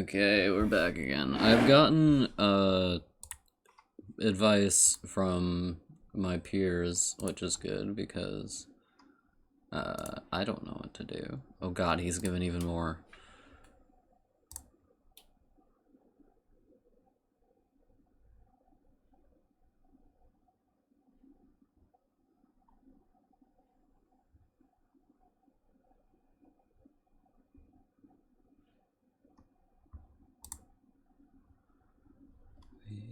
Okay, we're back again. I've gotten advice from my peers, which is good because I don't know what to do. Oh god, he's given even more. We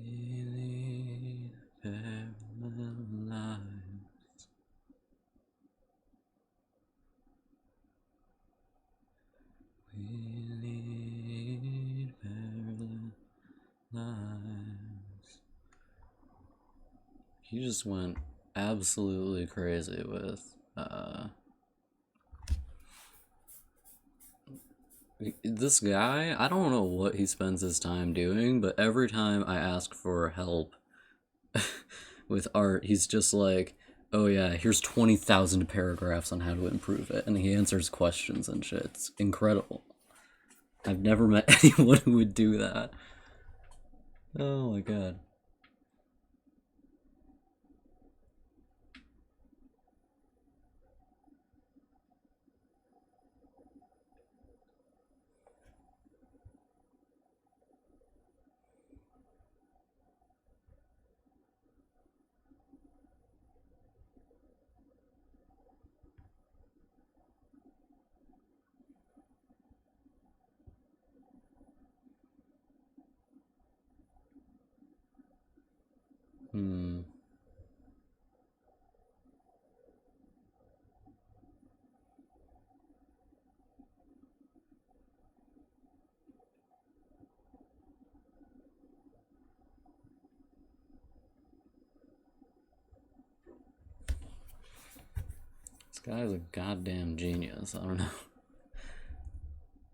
lead parallel lives. We lead parallel lives. He just went absolutely crazy with this guy. I don't know what he spends his time doing, but every time I ask for help with art, he's just like, oh yeah, here's 20,000 paragraphs on how to improve it, and he answers questions and shit. It's incredible. I've never met anyone who would do that. Oh my god. Hmm. This guy's a goddamn genius. I don't know.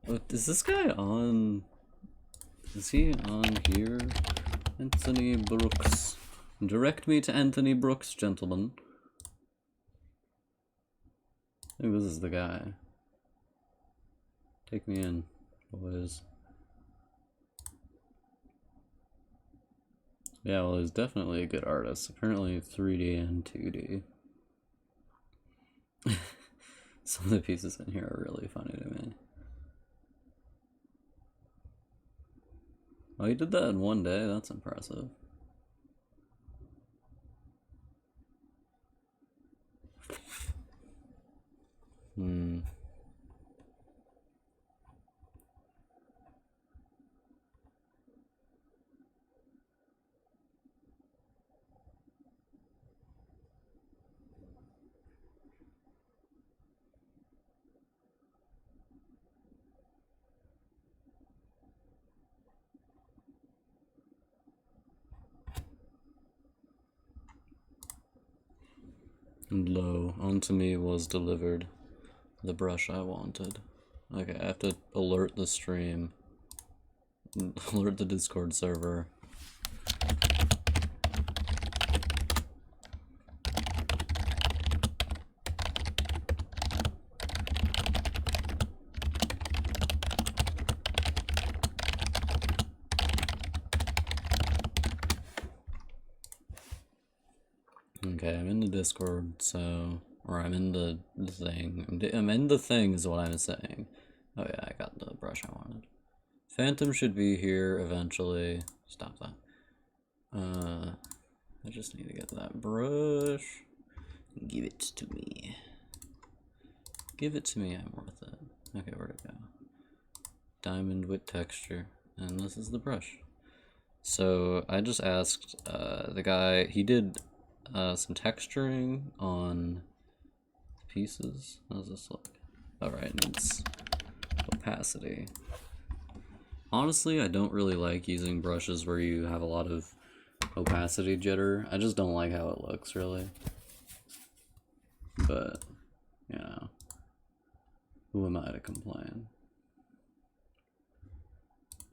Oh, is this guy on? Is he on here? Anthony Brooks. Direct me to Anthony Brooks, gentlemen. I think this is the guy. Take me in, boys. Yeah, well, he's definitely a good artist. Apparently 3D and 2D. Some of the pieces in here are really funny to me. Oh, he did that in one day? That's impressive. Hmm. And lo, unto me was delivered the brush I wanted. Okay, I have to alert the stream. Alert the Discord server. Okay, I'm in the Discord, so... Or I'm in the thing. I'm in the thing is what I'm saying. Oh yeah, I got the brush I wanted. Phantom should be here eventually. Stop that. I just need to get that brush. Give it to me. Give it to me, I'm worth it. Okay, where'd it go? Diamond with texture. And this is the brush. So I just asked the guy, he did some texturing on pieces. How does this look? Alright, it's opacity. Honestly, I don't really like using brushes where you have a lot of opacity jitter. I just don't like how it looks, really. But, you know, who am I to complain?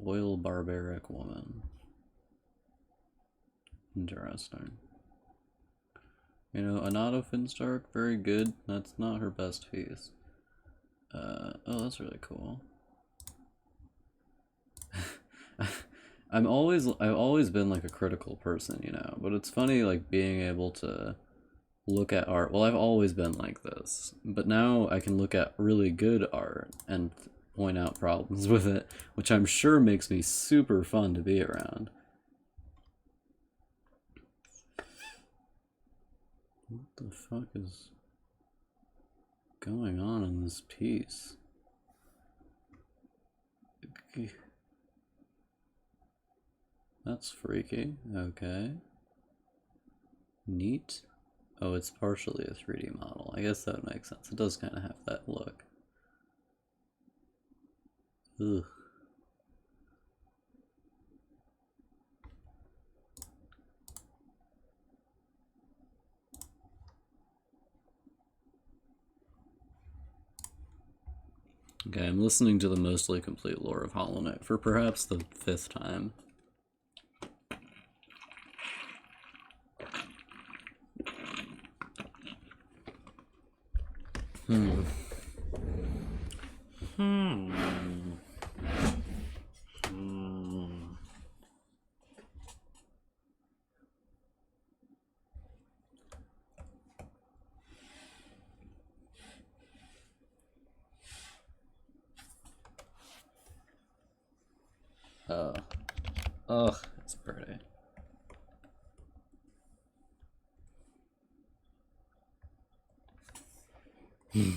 Oil barbaric woman. Interesting. You know, Anata Finstark, very good. That's not her best piece. Oh, that's really cool. I've always been like a critical person, you know, but it's funny like being able to look at art. Well, I've always been like this, but now I can look at really good art and point out problems with it, which I'm sure makes me super fun to be around. What the fuck is going on in this piece? That's freaky. Okay. Neat. Oh, it's partially a 3D model. I guess that makes sense. It does kind of have that look. Ugh. Okay, I'm listening to the mostly complete lore of Hollow Knight for perhaps the 5th time. Hmm. Hmm. Ugh, it's pretty. Hmm.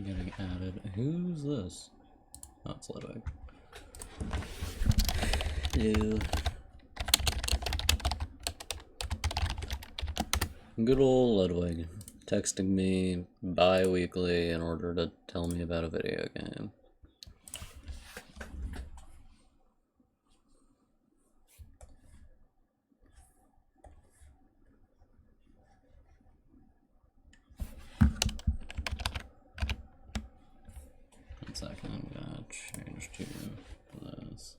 Getting added. Who's this? Oh, it's Ludwig. Ew. Good old Ludwig. Texting me bi-weekly in order to tell me about a video game. One second, I'm gonna change to this.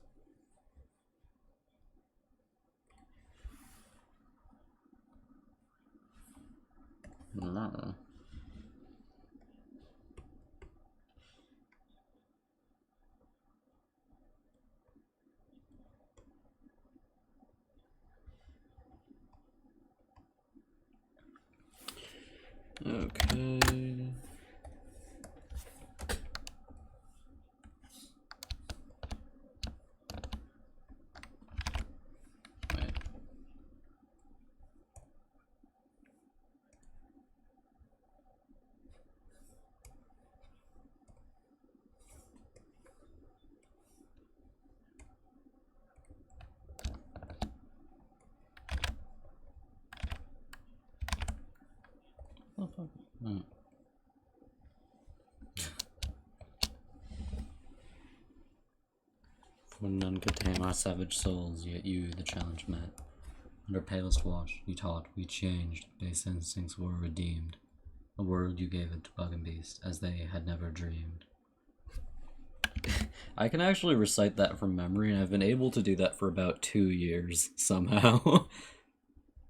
No. Okay. Wait. fuck? Oh. For none could tame our savage souls, yet you the challenge met. Under palest watch, you taught, we changed, base instincts were redeemed. A word you gave it to bug and beast, as they had never dreamed. I can actually recite that from memory, and I've been able to do that for about 2 years, somehow.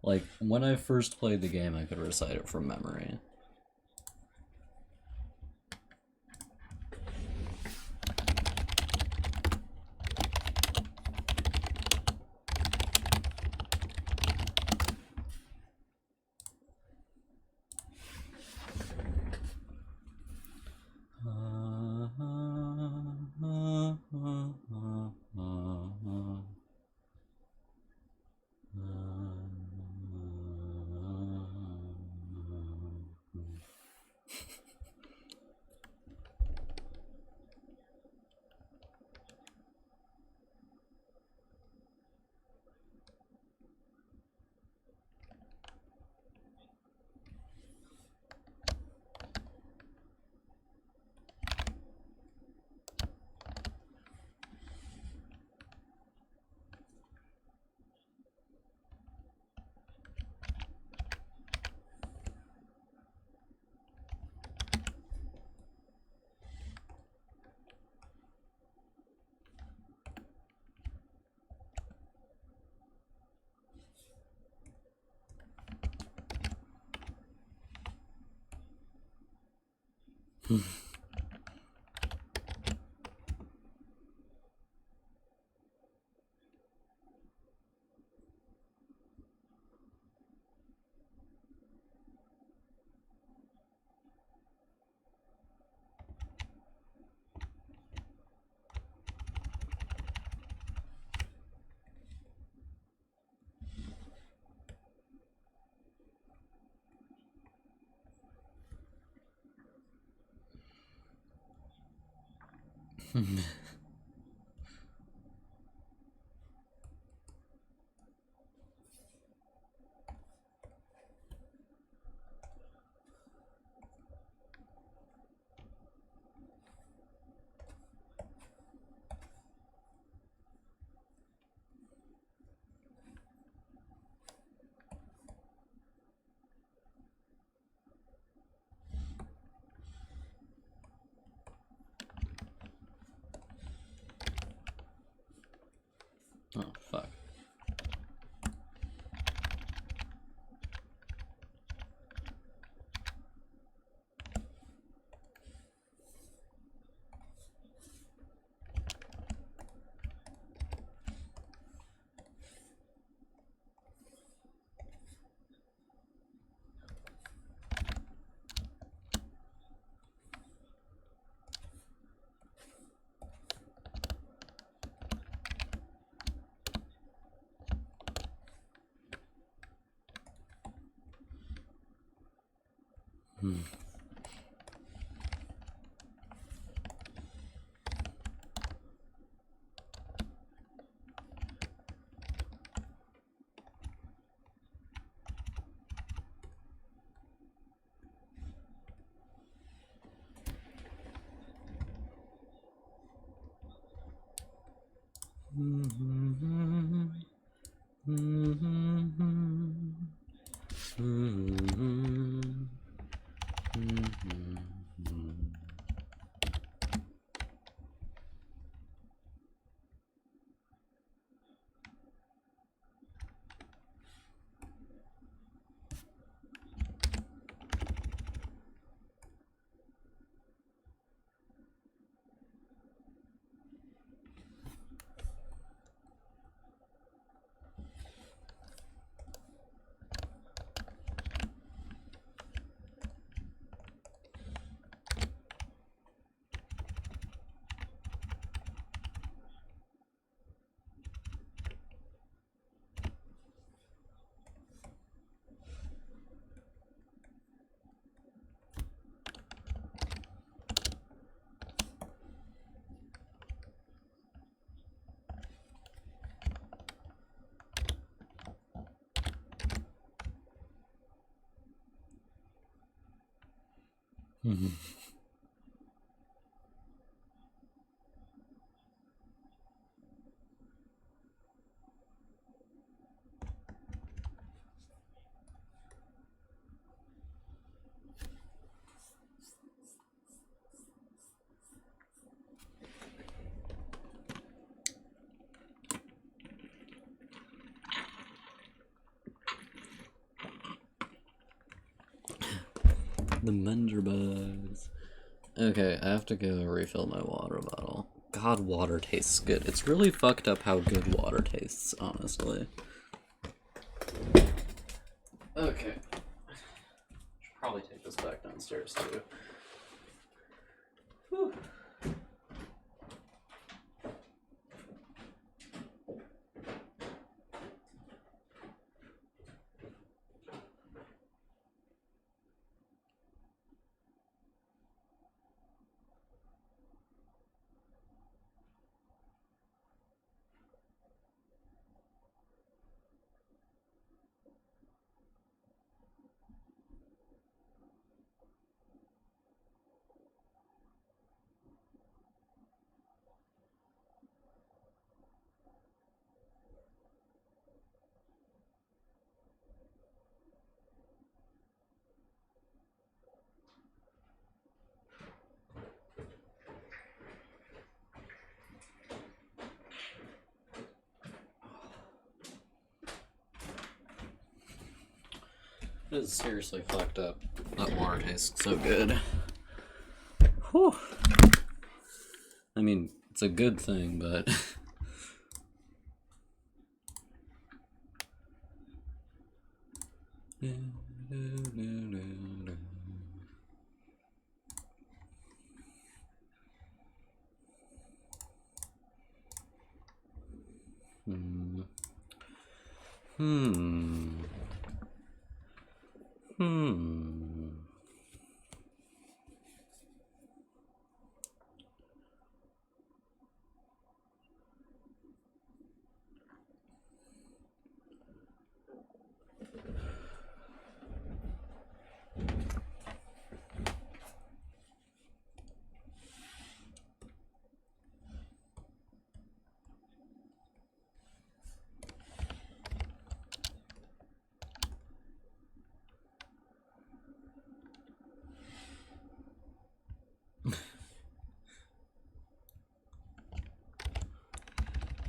Like, when I first played the game, I could recite it from memory. Oh, fuck. The Mender bugs. Okay, I have to go refill my water bottle. God, water tastes good. It's really fucked up how good water tastes, honestly. Okay. Should probably take this back downstairs too. Whew. It is seriously fucked up. That water tastes so good. Whew. I mean, it's a good thing, but... Hmm.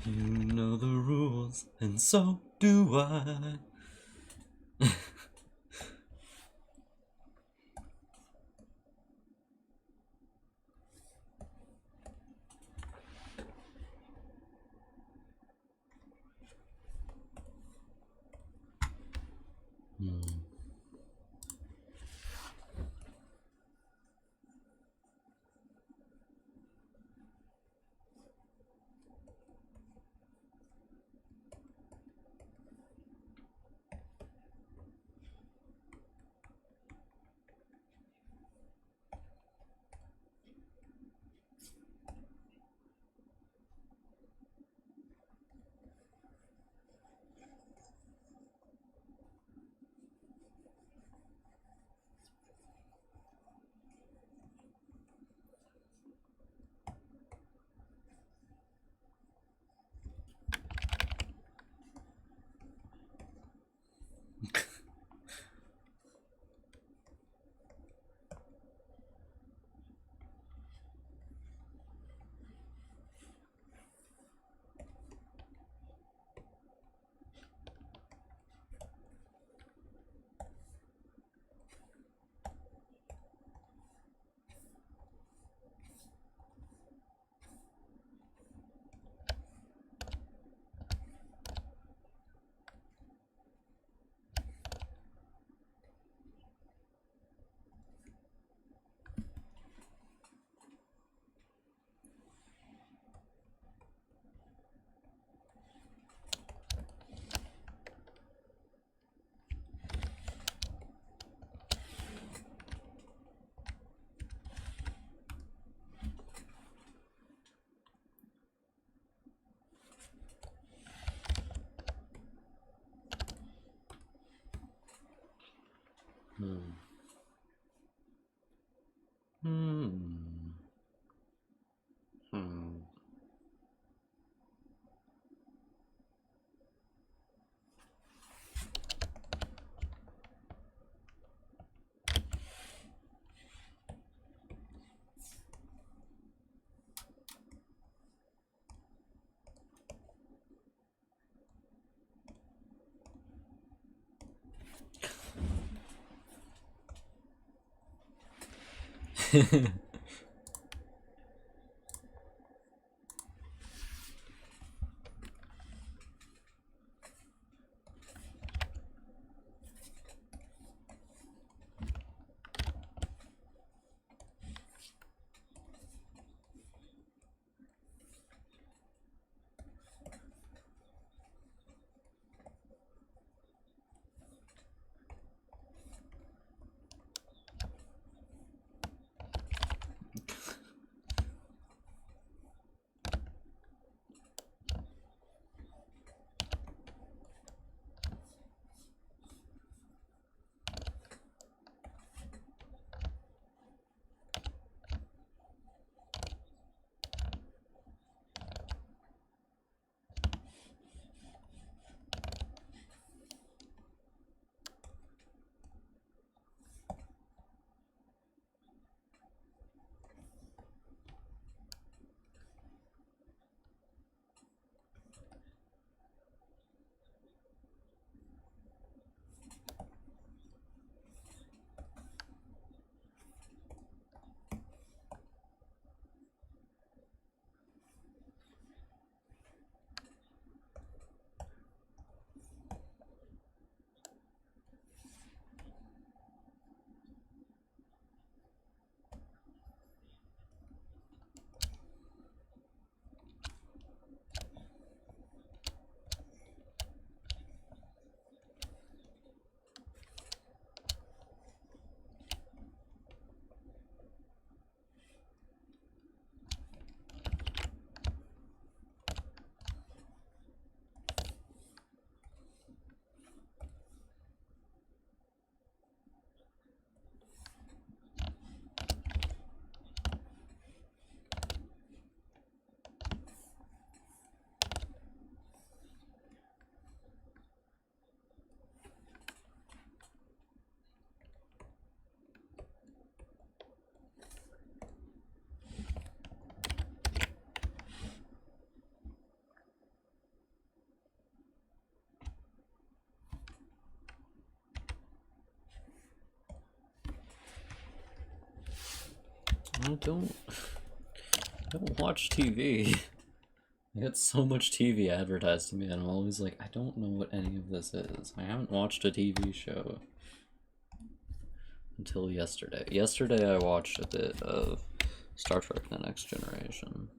You know the rules, and so do I. Hmm. Hmm. I don't watch TV. I get so much TV advertised to me, and I'm always like, I don't know what any of this is. I haven't watched a TV show until yesterday. Yesterday, I watched a bit of Star Trek: The Next Generation.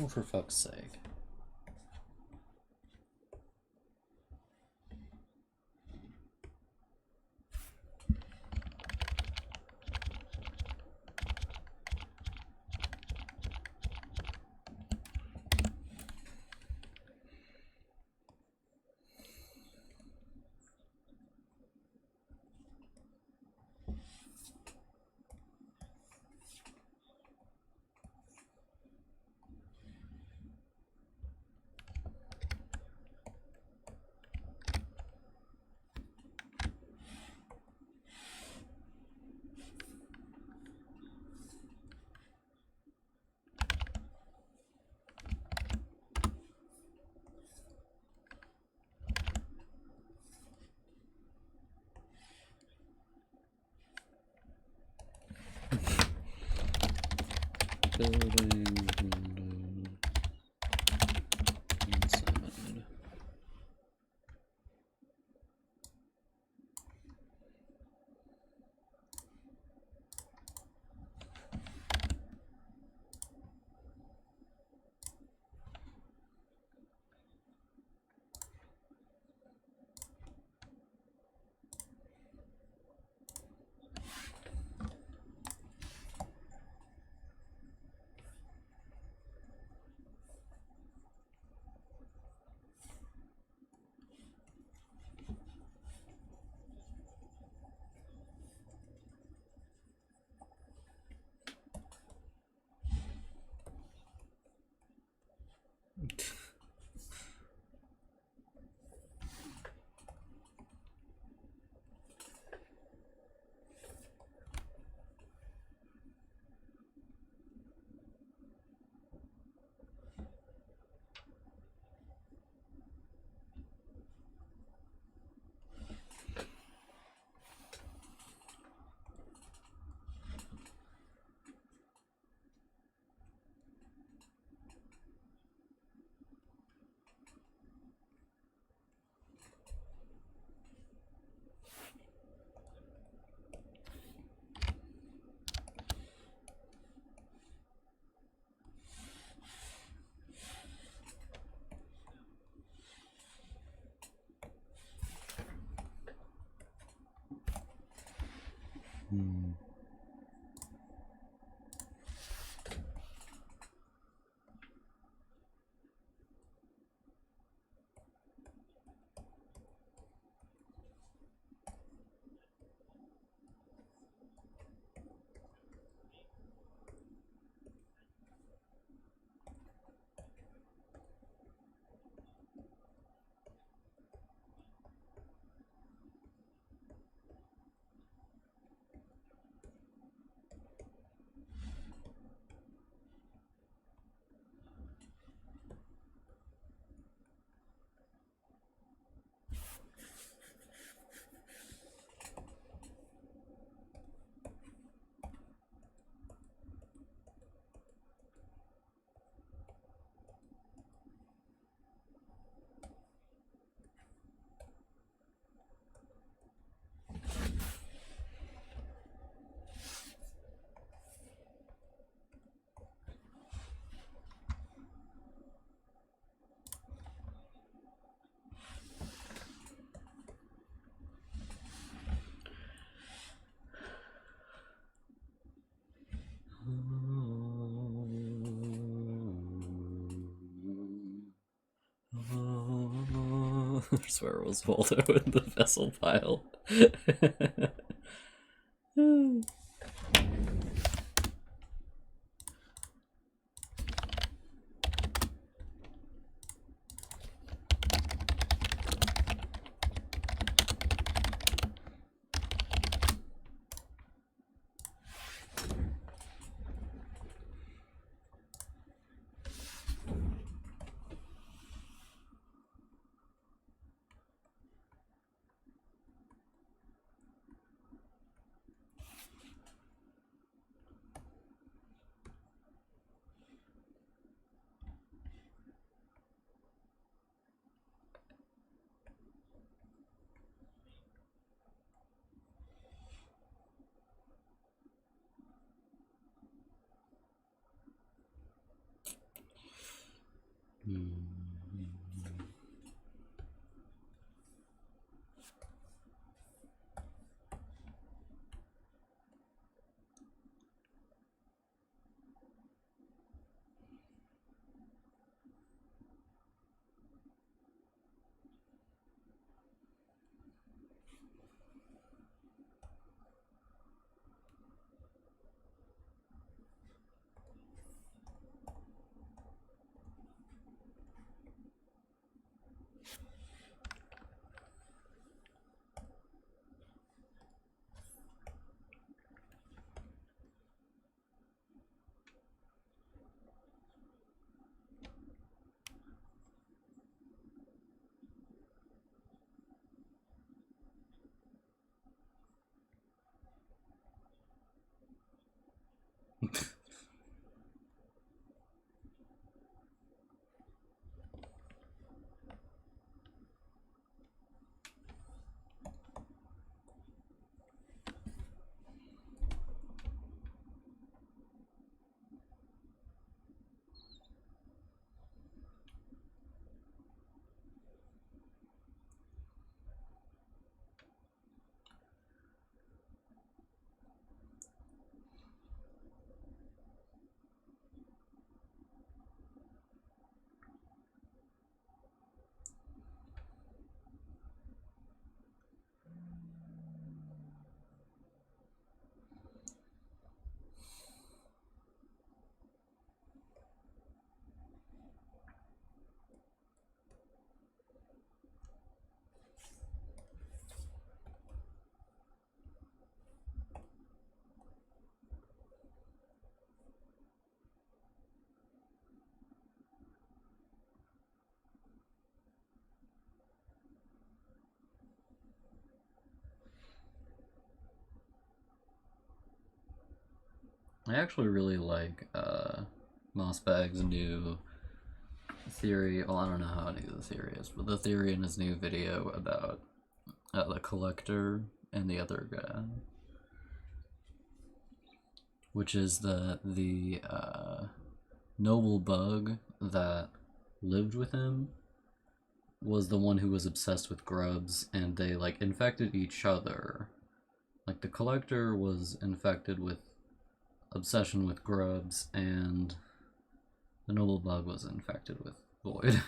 Oh, for fuck's sake. Building window inside. I swear it was Waldo in the vessel pile. I actually really like Mossbag's new theory. Well, I don't know how new the theory is, but the theory in his new video about the collector and the other guy, which is that the noble bug that lived with him was the one who was obsessed with grubs, and they like infected each other. Like the collector was infected with obsession with grubs, and the noble bug was infected with void.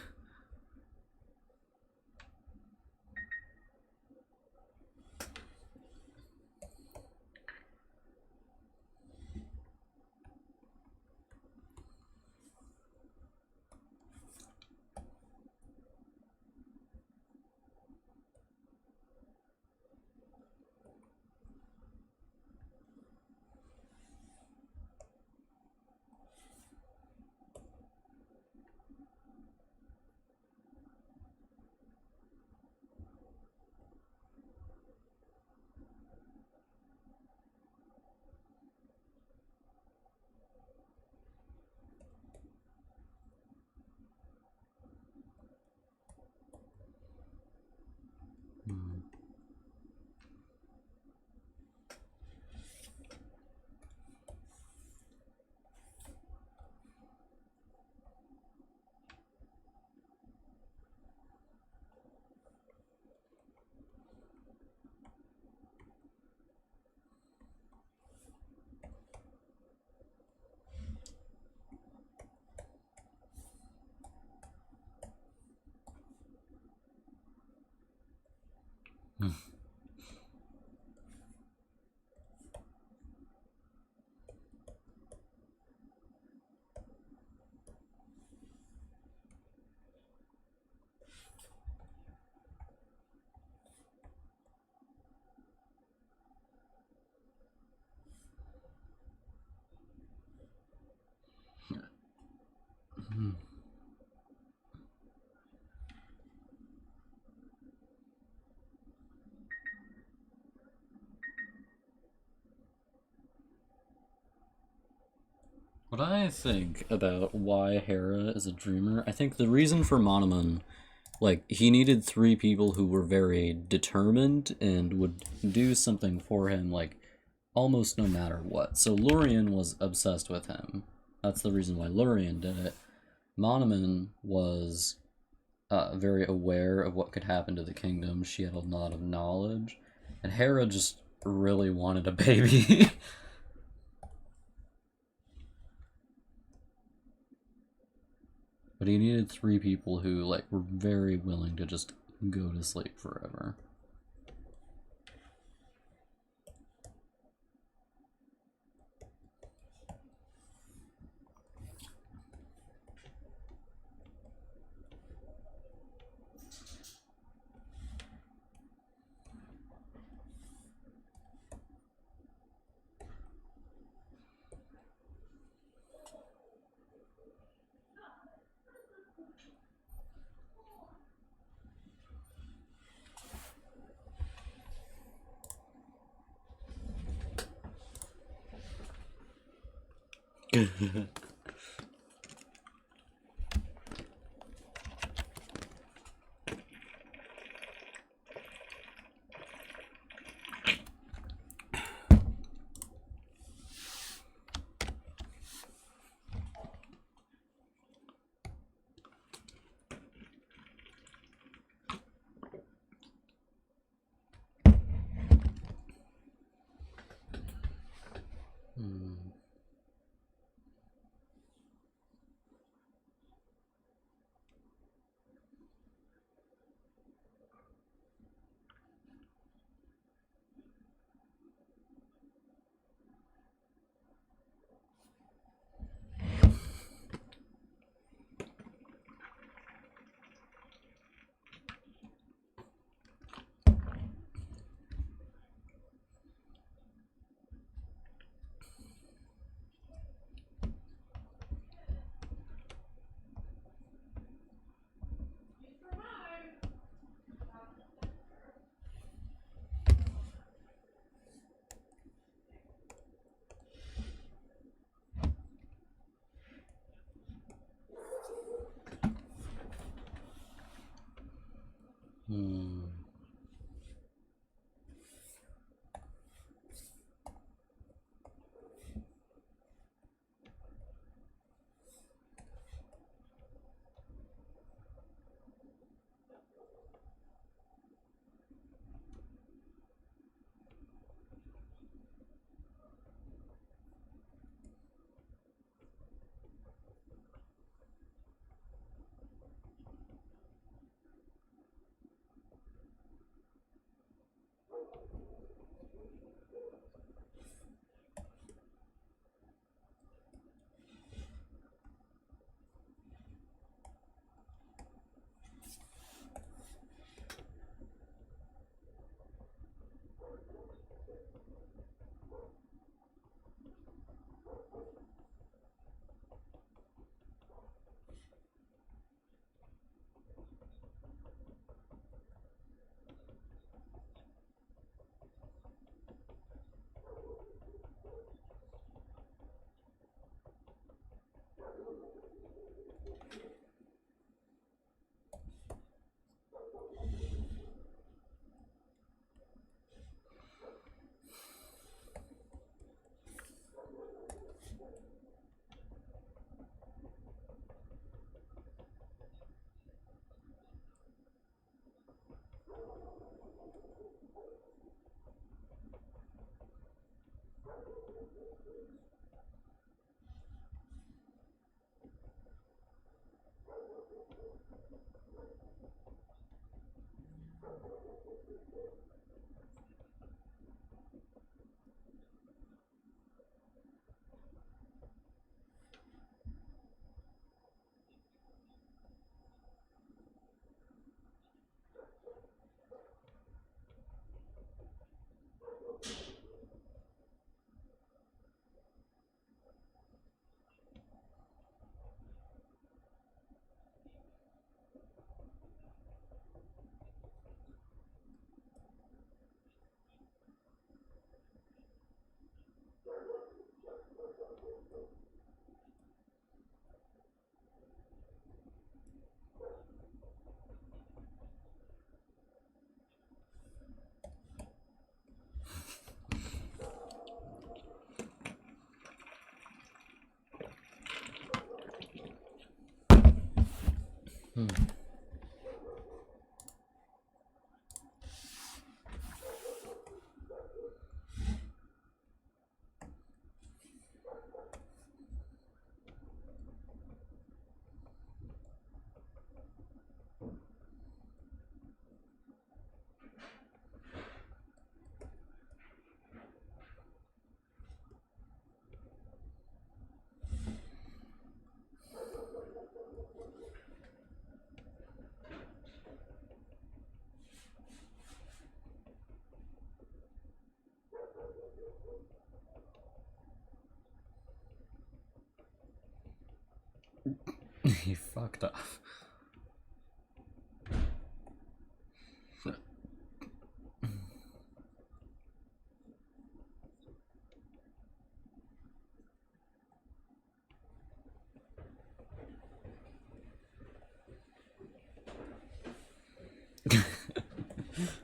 What I think about why Hera is a dreamer, I think the reason for Monoman, like, he needed three people who were very determined and would do something for him, like, almost no matter what. So Lorien was obsessed with him. That's the reason why Lorien did it. Monoman was very aware of what could happen to the kingdom. She had a lot of knowledge. And Hera just really wanted a baby. But he needed three people who, like, were very willing to just go to sleep forever. Hmm. fucked up.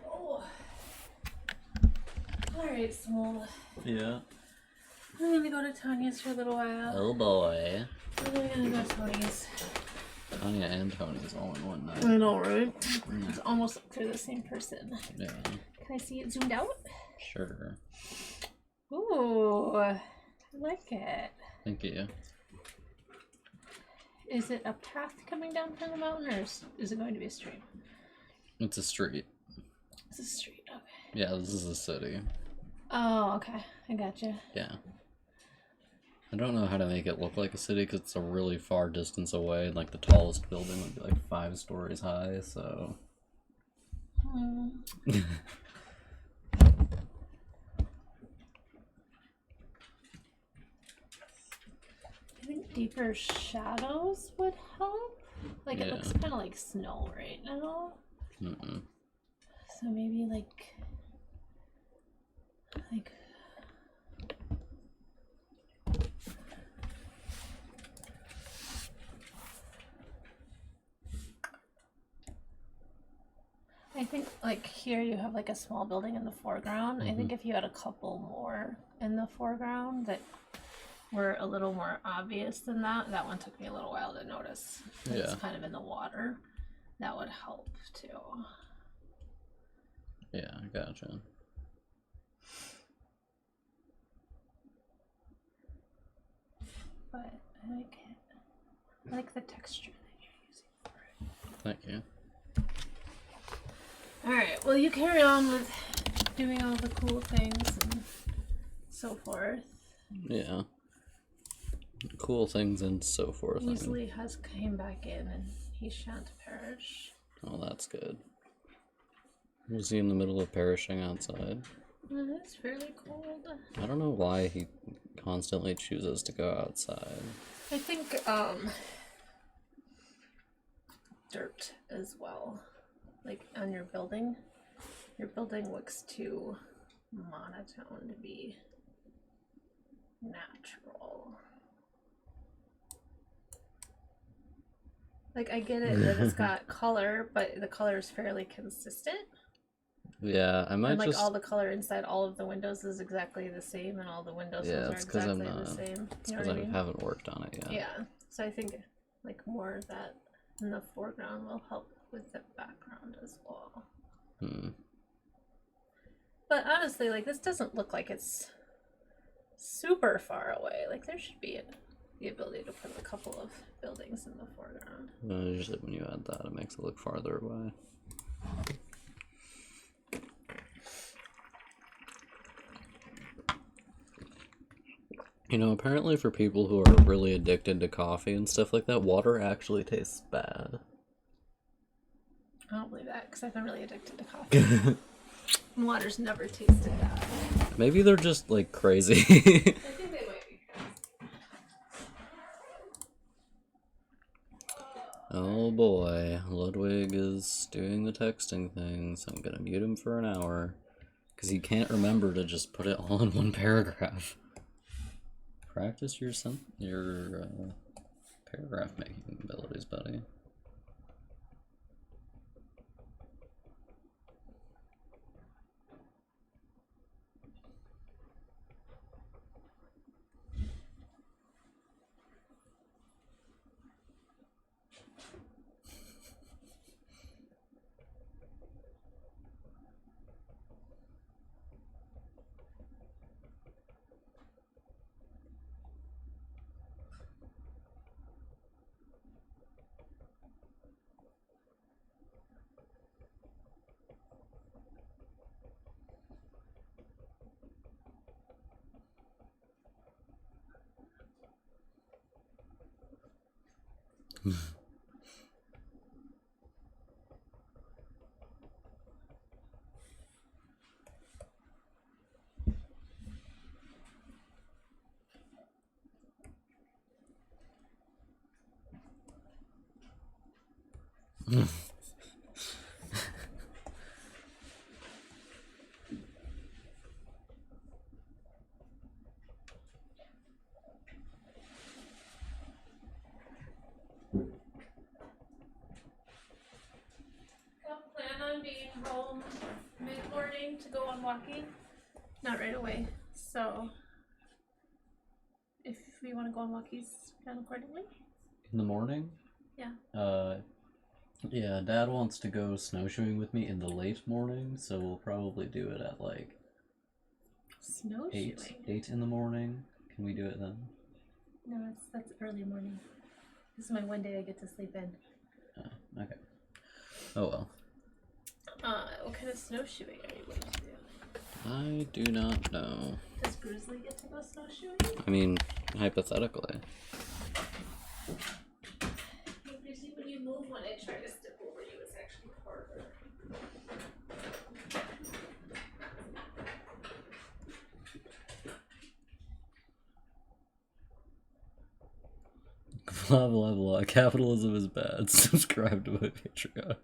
Oh. Alright, Small. Yeah. I'm gonna go to Tanya's for a little while. Oh boy. And then I'm gonna go to Tony's. Tanya and Tony's all in one night. I know, right? It's almost like they're the same person. Yeah. Can I see it zoomed out? Sure. Ooh, I like it. Thank you. Is it a path coming down from the mountain, or is it going to be a stream? It's a street. It's a street, okay. Yeah, this is a city. Oh, okay. I gotcha. Yeah. I don't know how to make it look like a city because it's a really far distance away. Like the tallest building would be like 5 stories high, so. I think deeper shadows would help. Like, it looks kind of like snow right now. Mm-mm. So maybe like I think like here you have like a small building in the foreground. I think if you had a couple more in the foreground that were a little more obvious than that, that one took me a little while to notice. It's kind of in the water. That would help too. Yeah, I gotcha. But I like it. I like the texture that you're using for it. Thank you. Alright, well you carry on with doing all the cool things and so forth. Yeah. Cool things and so forth. Weasley has came back in and he shan't perish. Oh, that's good. Was he in the middle of perishing outside? It's fairly cold. I don't know why he constantly chooses to go outside. I think, dirt as well. Like, on your building looks too monotone to be natural. Like, I get it that it's got color, but the color is fairly consistent. Yeah, I might and like just... all the color inside all of the windows is exactly the same, and all the windows are exactly the same. It's because I haven't worked on it yet. Yeah, so I think like more of that in the foreground will help with the background as well. But honestly, like this doesn't look like it's super far away. Like there should be the ability to put a couple of buildings in the foreground. Usually when you add that, it makes it look farther away. You know, apparently for people who are really addicted to coffee and stuff like that, water actually tastes bad. I don't believe that, because I've been really addicted to coffee. Water's never tasted bad. Maybe they're just, like, crazy. I think they might be crazy. Oh boy, Ludwig is doing the texting thing, so I'm gonna mute him for an hour. Because he can't remember to just put it all in one paragraph. Practice your paragraph making abilities, buddy. Plan on being home mid-morning to go on walking. Not right away. So if we want to go on walkies, plan accordingly. In the morning? Yeah. Yeah, Dad wants to go snowshoeing with me in the late morning, so we'll probably do it at like Snowshoeing. eight in the morning. Can we do it then? No, that's early morning. This is my one day I get to sleep in. Oh, okay. Oh well. What kind of snowshoeing are you going to do? I do not know. Does Grizzly get to go snowshoeing? I mean, hypothetically. Usually when you move, when I try to step over you, it's actually harder. Blah blah blah. Capitalism is bad. Subscribe to my Patreon.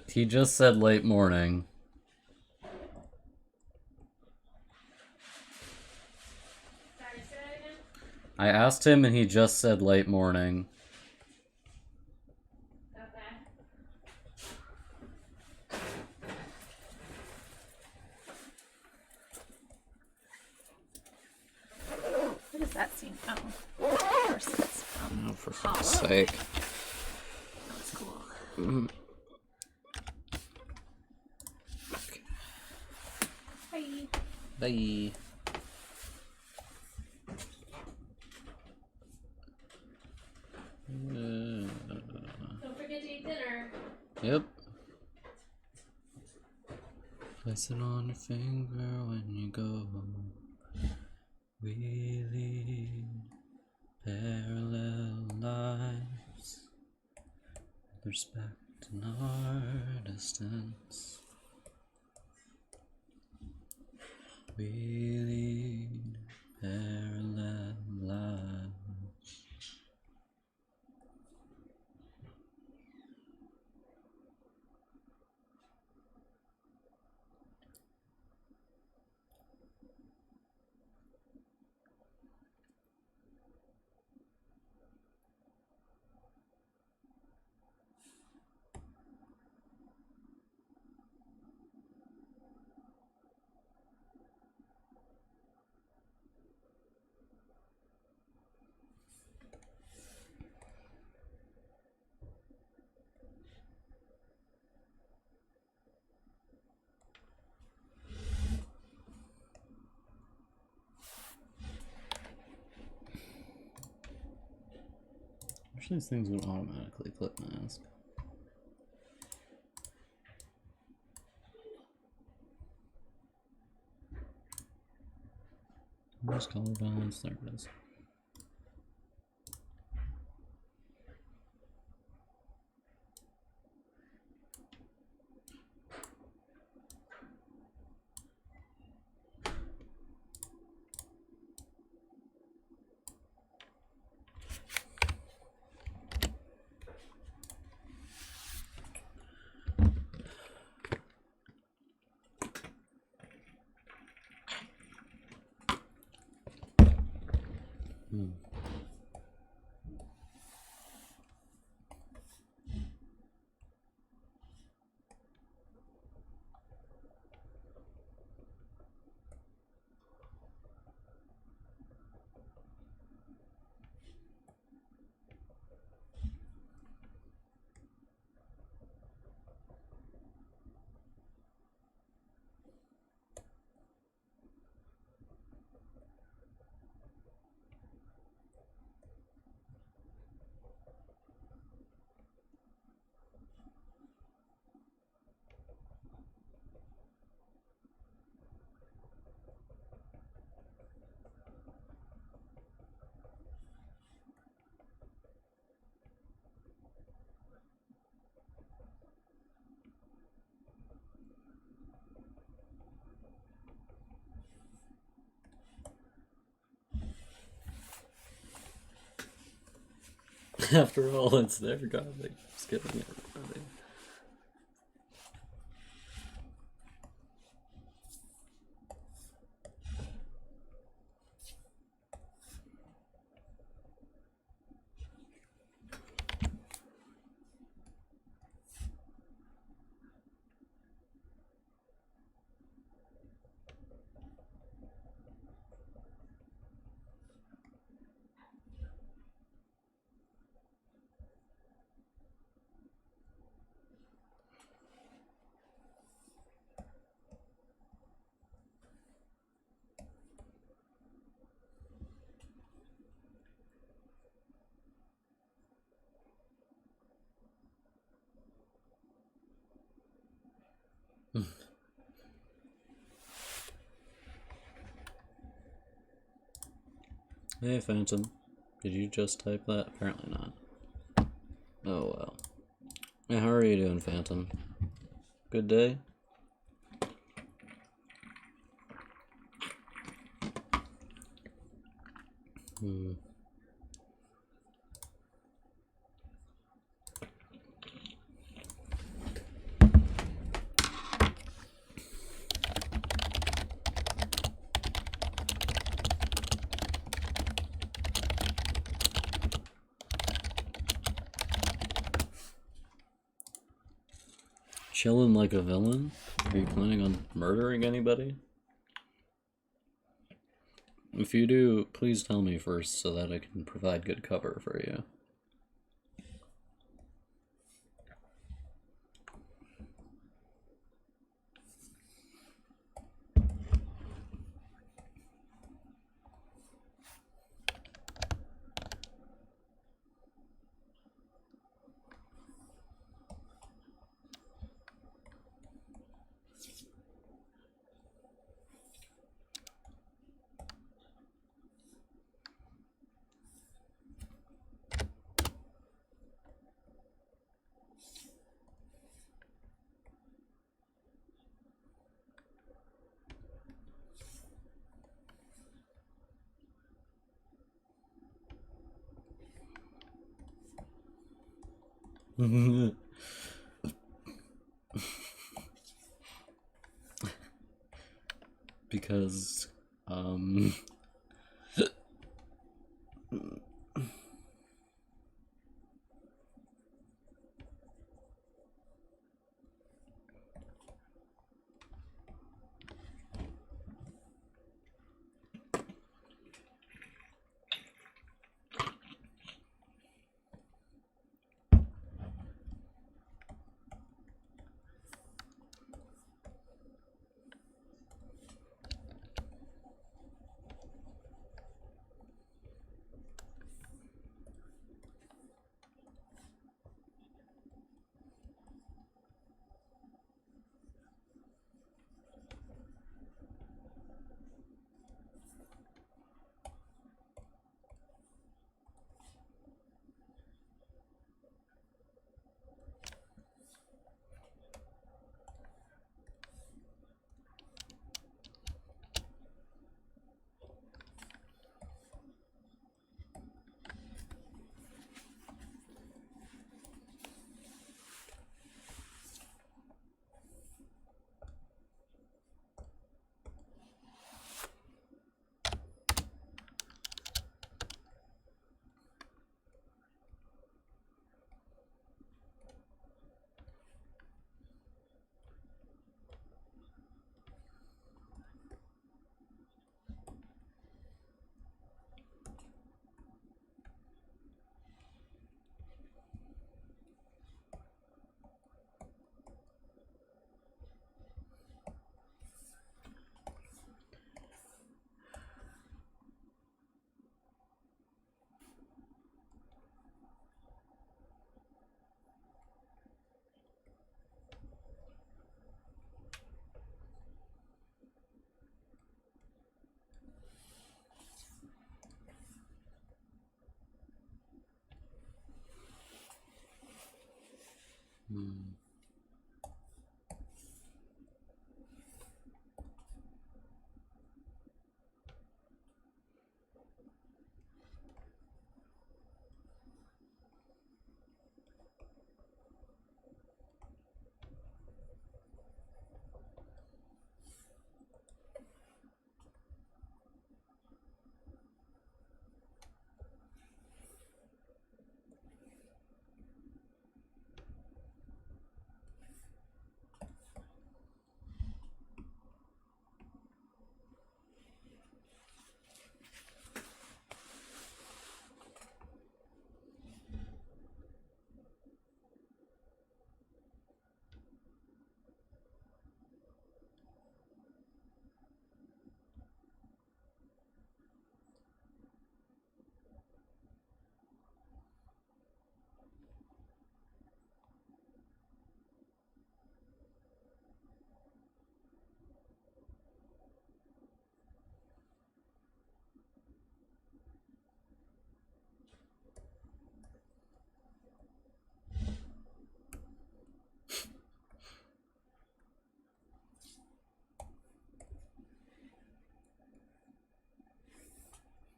He just said late morning. Sorry, say that again? I asked him and he just said late morning. Okay. What does that seem? Oh, horses. Oh, for fuck's sake. That's cool. Okay. Bye. Bye. Don't forget to eat dinner. Yep. Place it on your finger when you go. We lead parallel lives with respect in our distance. We lead parallel lives. Wish these things would automatically clip mask. Where's color balance? There it is. After all, it's their garbage. Just kidding, everybody. Hey, Phantom. Did you just type that? Apparently not. Oh well. Hey, how are you doing, Phantom? Good day? Hmm. Chilling like a villain? Are you planning on murdering anybody? If you do, please tell me first so that I can provide good cover for you. Because,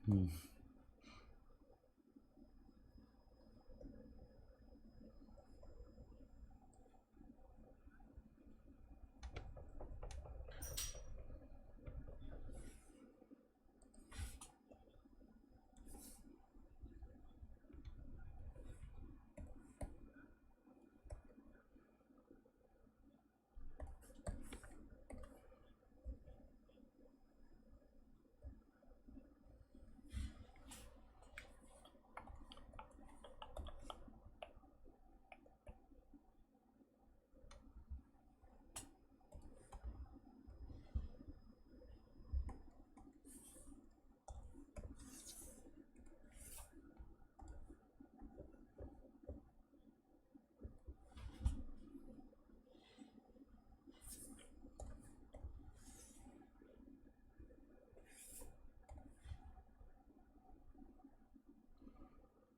Hmm.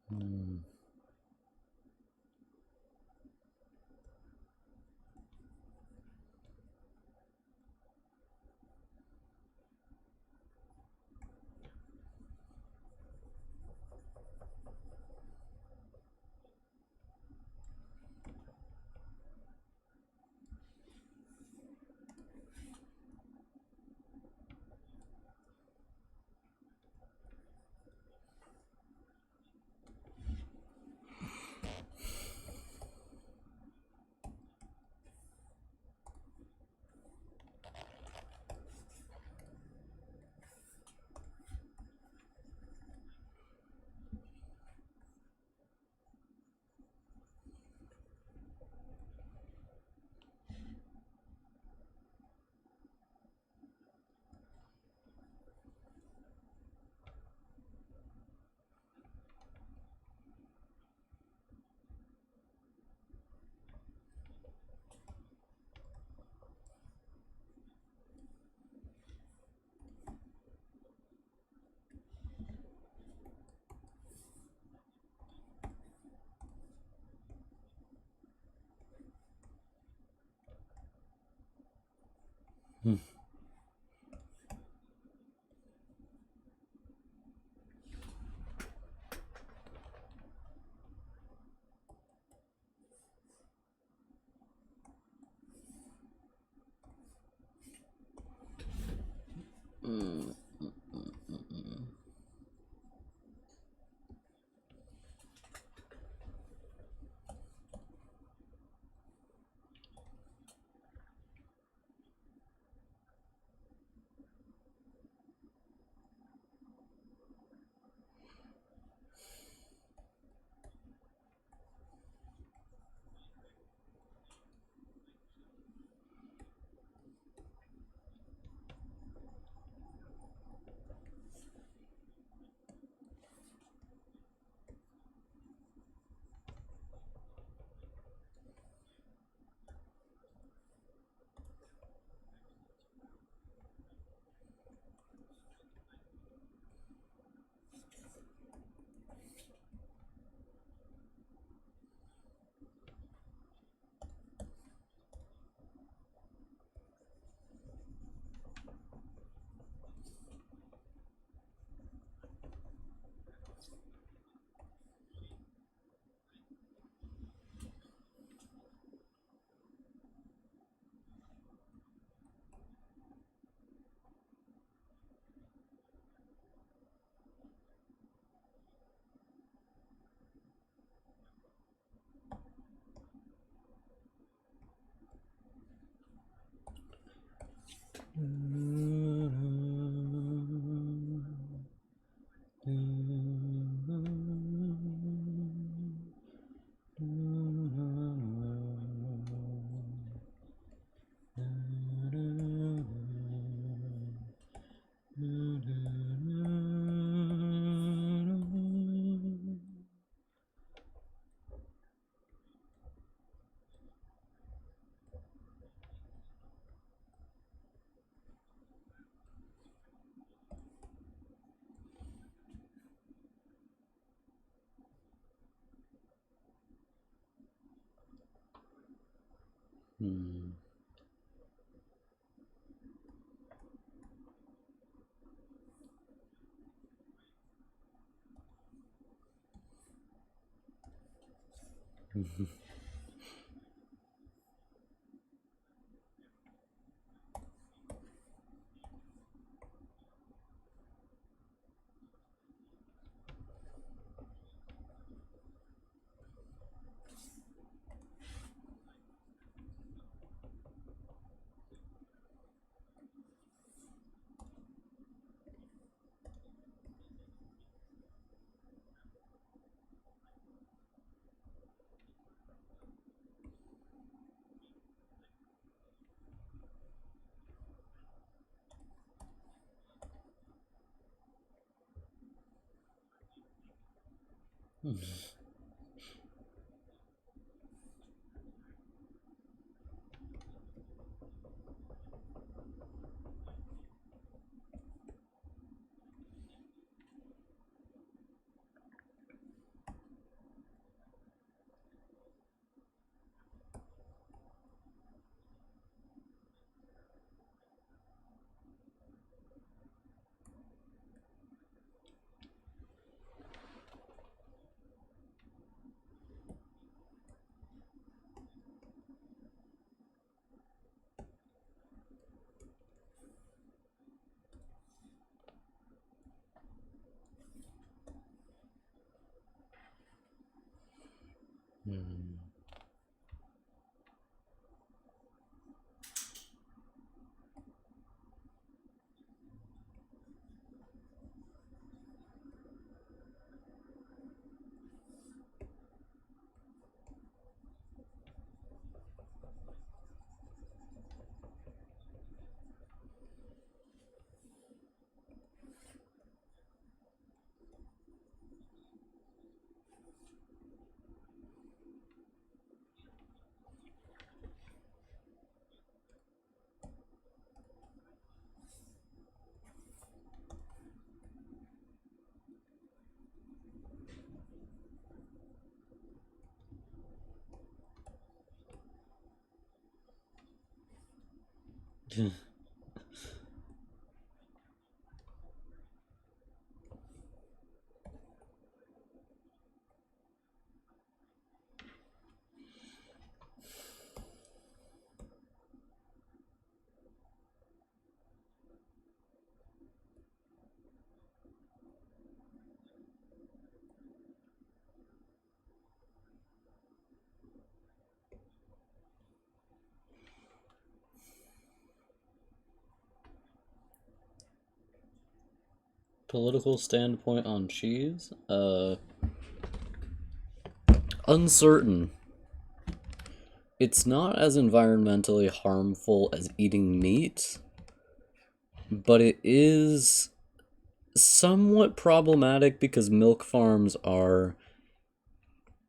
Hmm. Hmm. Mm, mm, mm, mm, mm. Hmm. Political standpoint on cheese? Uncertain. It's not as environmentally harmful as eating meat, but it is somewhat problematic because milk farms are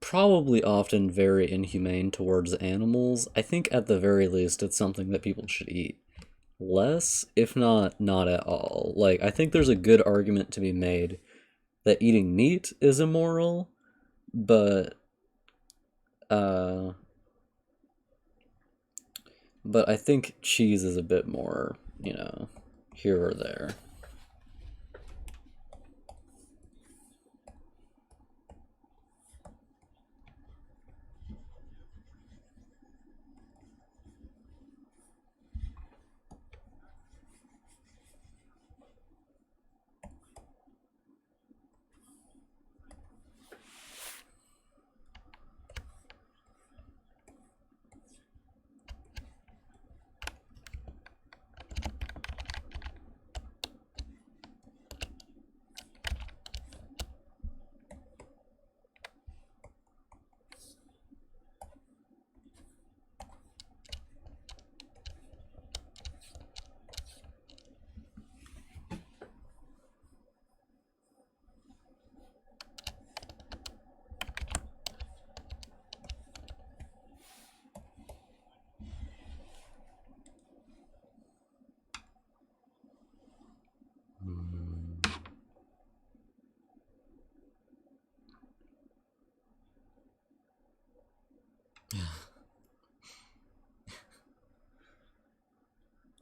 probably often very inhumane towards animals. I think at the very least it's something that people should eat less, if not at all. Like, I think there's a good argument to be made that eating meat is immoral, but I think cheese is a bit more, here or there.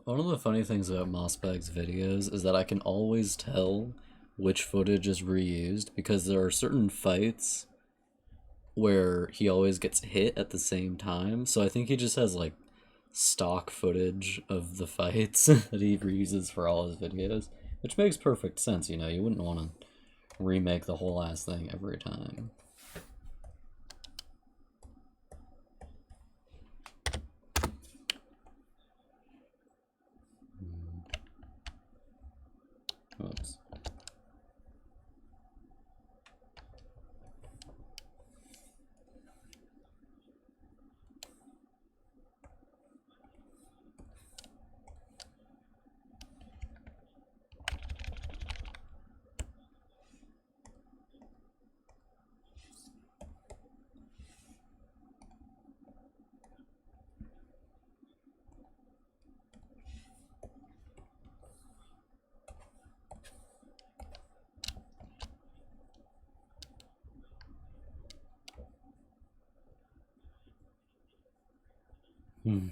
One of the funny things about Mossbag's videos is that I can always tell which footage is reused because there are certain fights where he always gets hit at the same time. So I think he just has like stock footage of the fights that he reuses for all his videos, which makes perfect sense. You know, you wouldn't want to remake the whole ass thing every time. Oops. Hmm.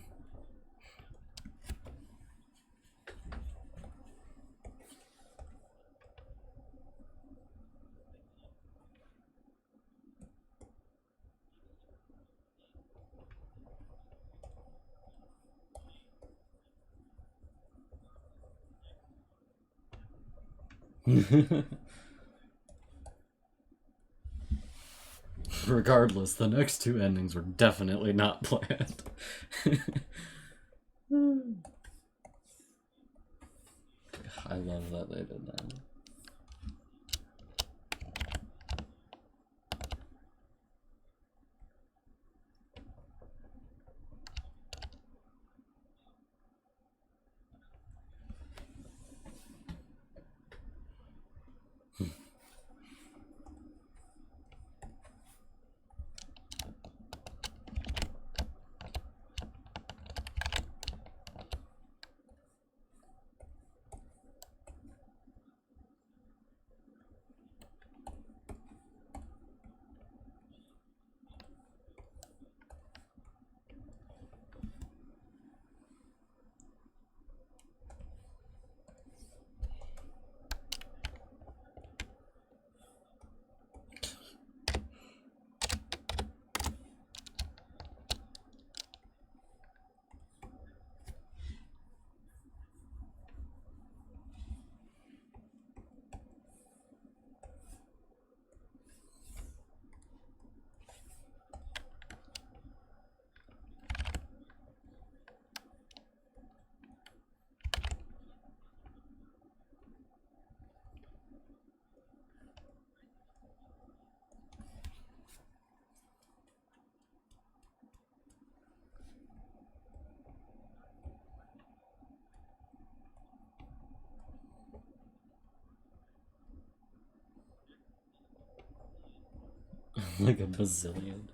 Regardless, the next two endings were definitely not planned. I love that they did that. Like a bazillion.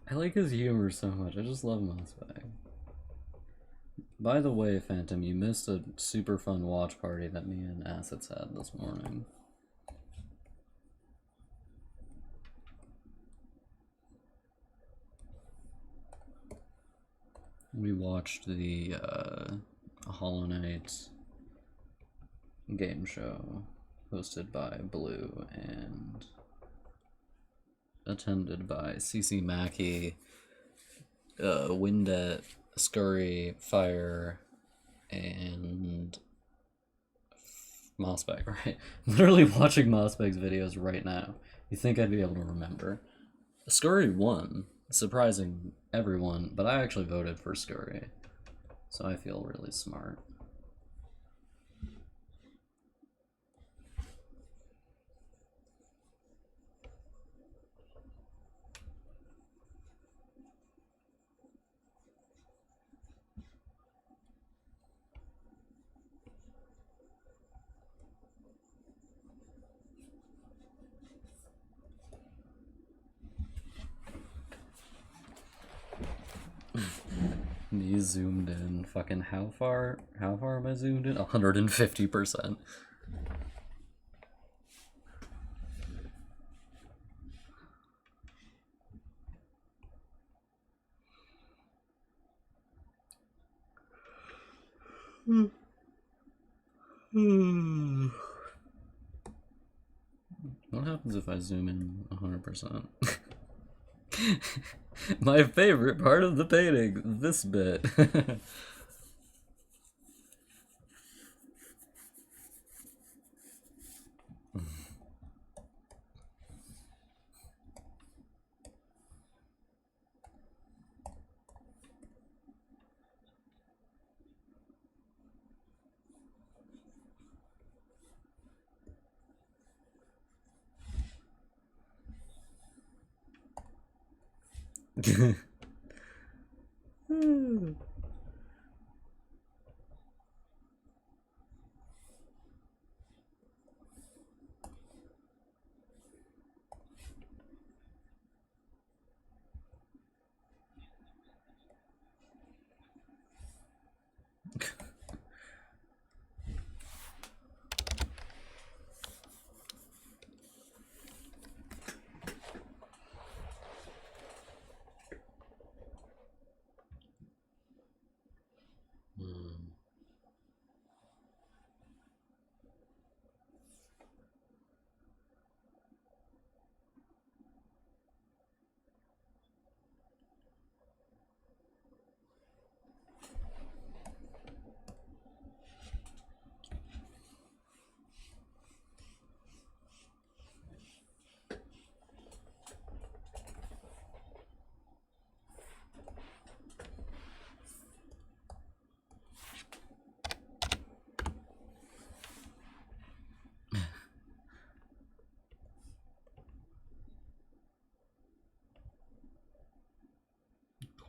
I like his humor so much. I just love Mossbag. By the way, Phantom, you missed a super fun watch party that me and Assets had this morning. We watched the Hollow Knight game show hosted by Blue and attended by CC Mackey, Windet, Scurry, Fire, and Mossbag, right? I'm literally watching Mossbag's videos right now. You think I'd be able to remember? Scurry won, surprising everyone, but I actually voted for Scurry, so I feel really smart. Me zoomed in. Fucking how far am I zoomed in? 150%. What happens if I zoom in 100%? My favorite part of the painting, this bit.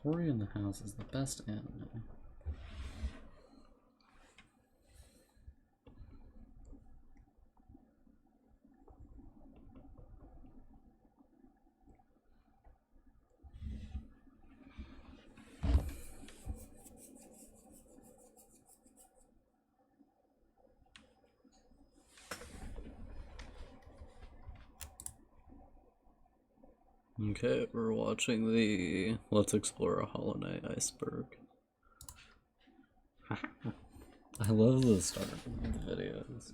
Tori in the house is the best anime. Okay, we're watching the Let's Explore a Hollow Knight iceberg. I love the start of the videos.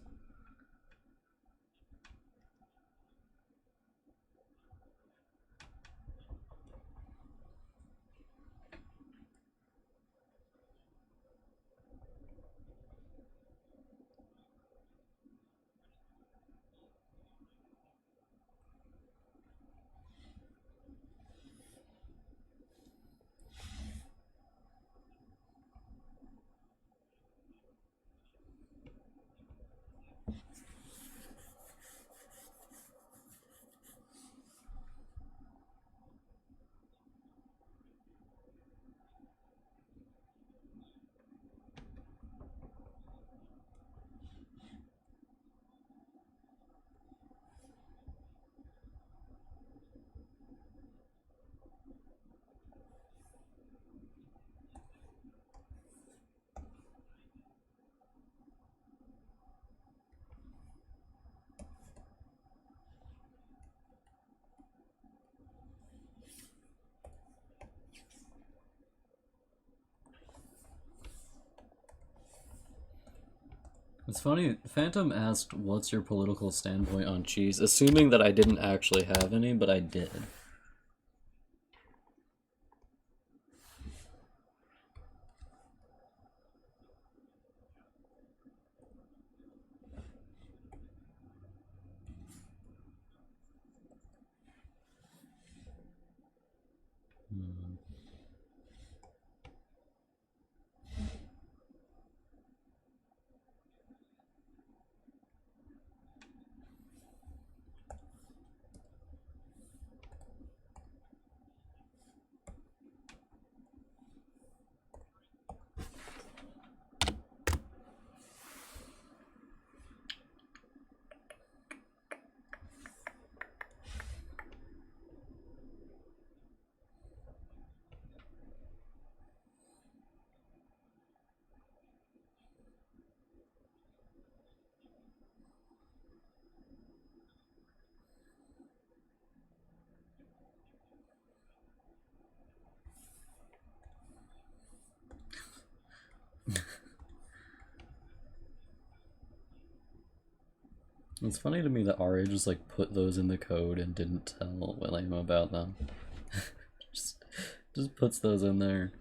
It's funny, Phantom asked, what's your political standpoint on cheese? Assuming that I didn't actually have any, but I did. It's funny to me that RA just like put those in the code and didn't tell William about them. just, just puts those in there.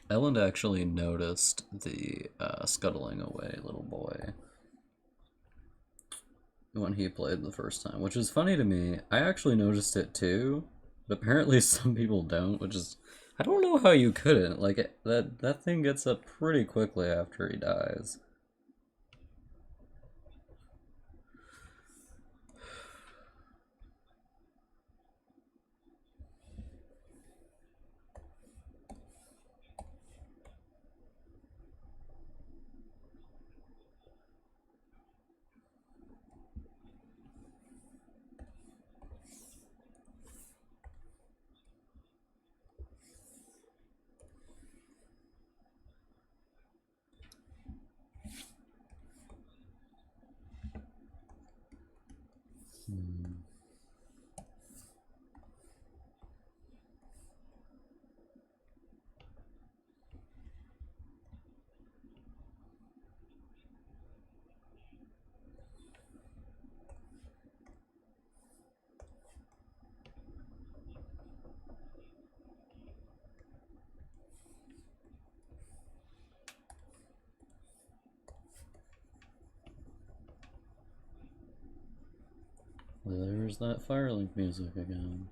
Elland actually noticed the scuttling away little boy when he played the first time, which is funny to me. I actually noticed it too, but apparently some people don't, which is, I don't know how you couldn't. Like, that thing gets up pretty quickly after he dies. There's that Firelink music again.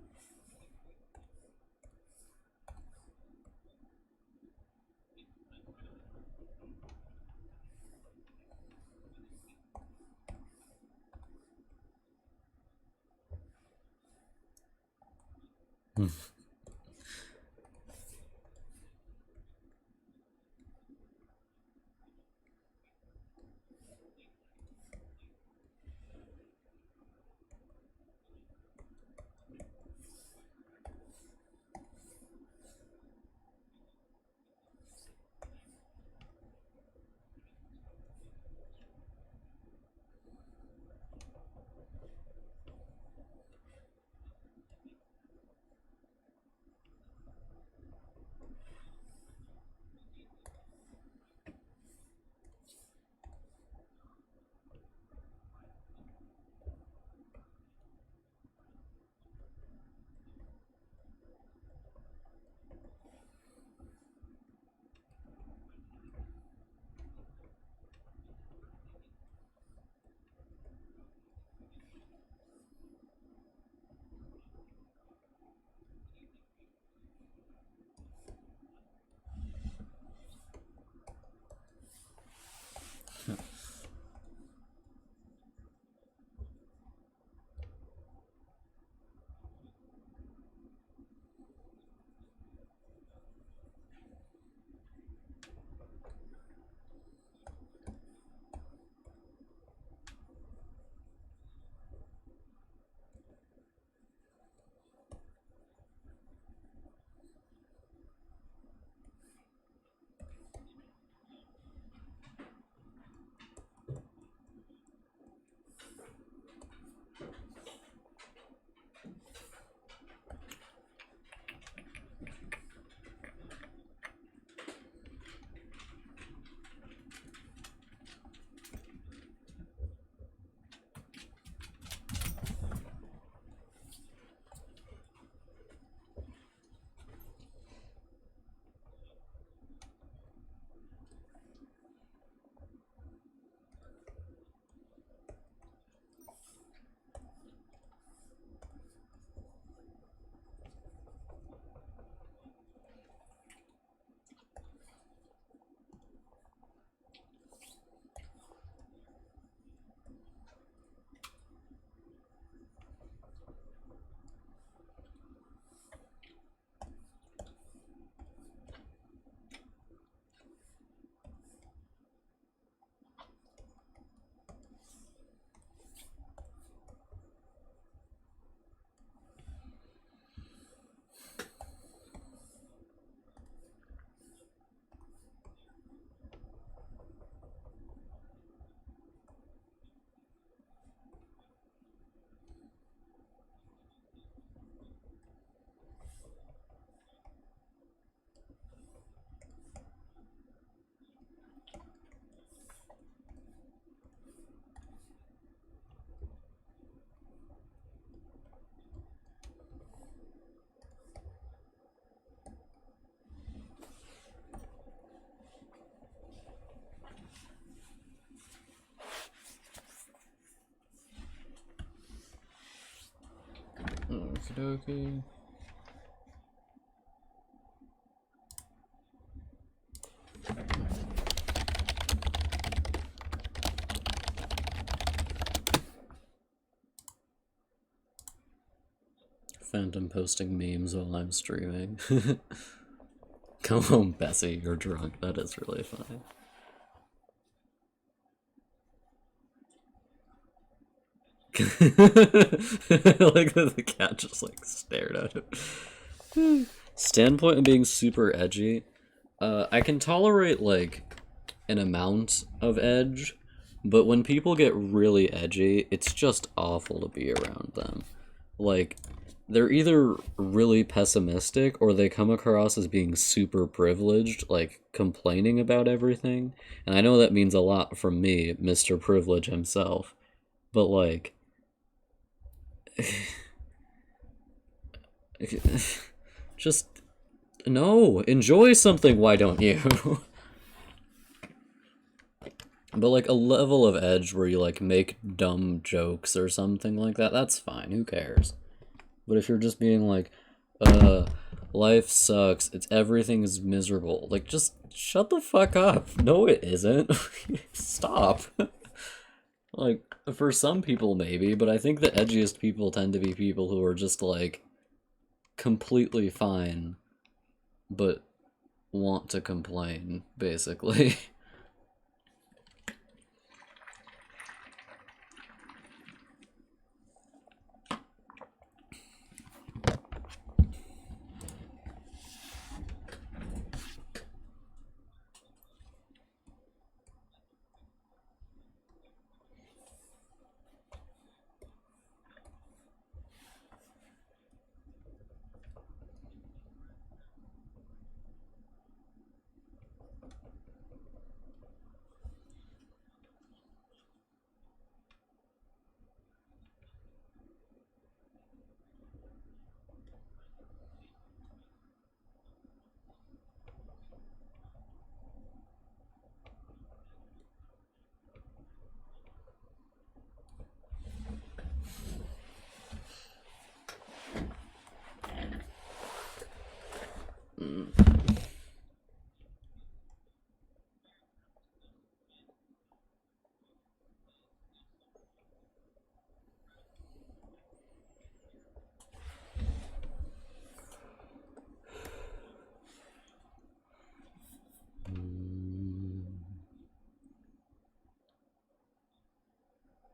Okie dokie. Phantom posting memes while I'm streaming. Come home, Bessie, you're drunk. That is really funny. Like the cat just like stared at him. Standpoint of being super edgy. I can tolerate like an amount of edge, but when people get really edgy, it's just awful to be around them. Like, they're either really pessimistic or they come across as being super privileged, like complaining about everything. And I know that means a lot from me, Mr. Privilege himself. But like just no, enjoy something, why don't you? But like a level of edge where you like make dumb jokes or something like that, that's fine. Who cares? But if you're just being like, uh, life sucks, everything is miserable, like just shut the fuck up. No, it isn't. Stop. Like, for some people maybe, but I think the edgiest people tend to be people who are just like completely fine, but want to complain, basically.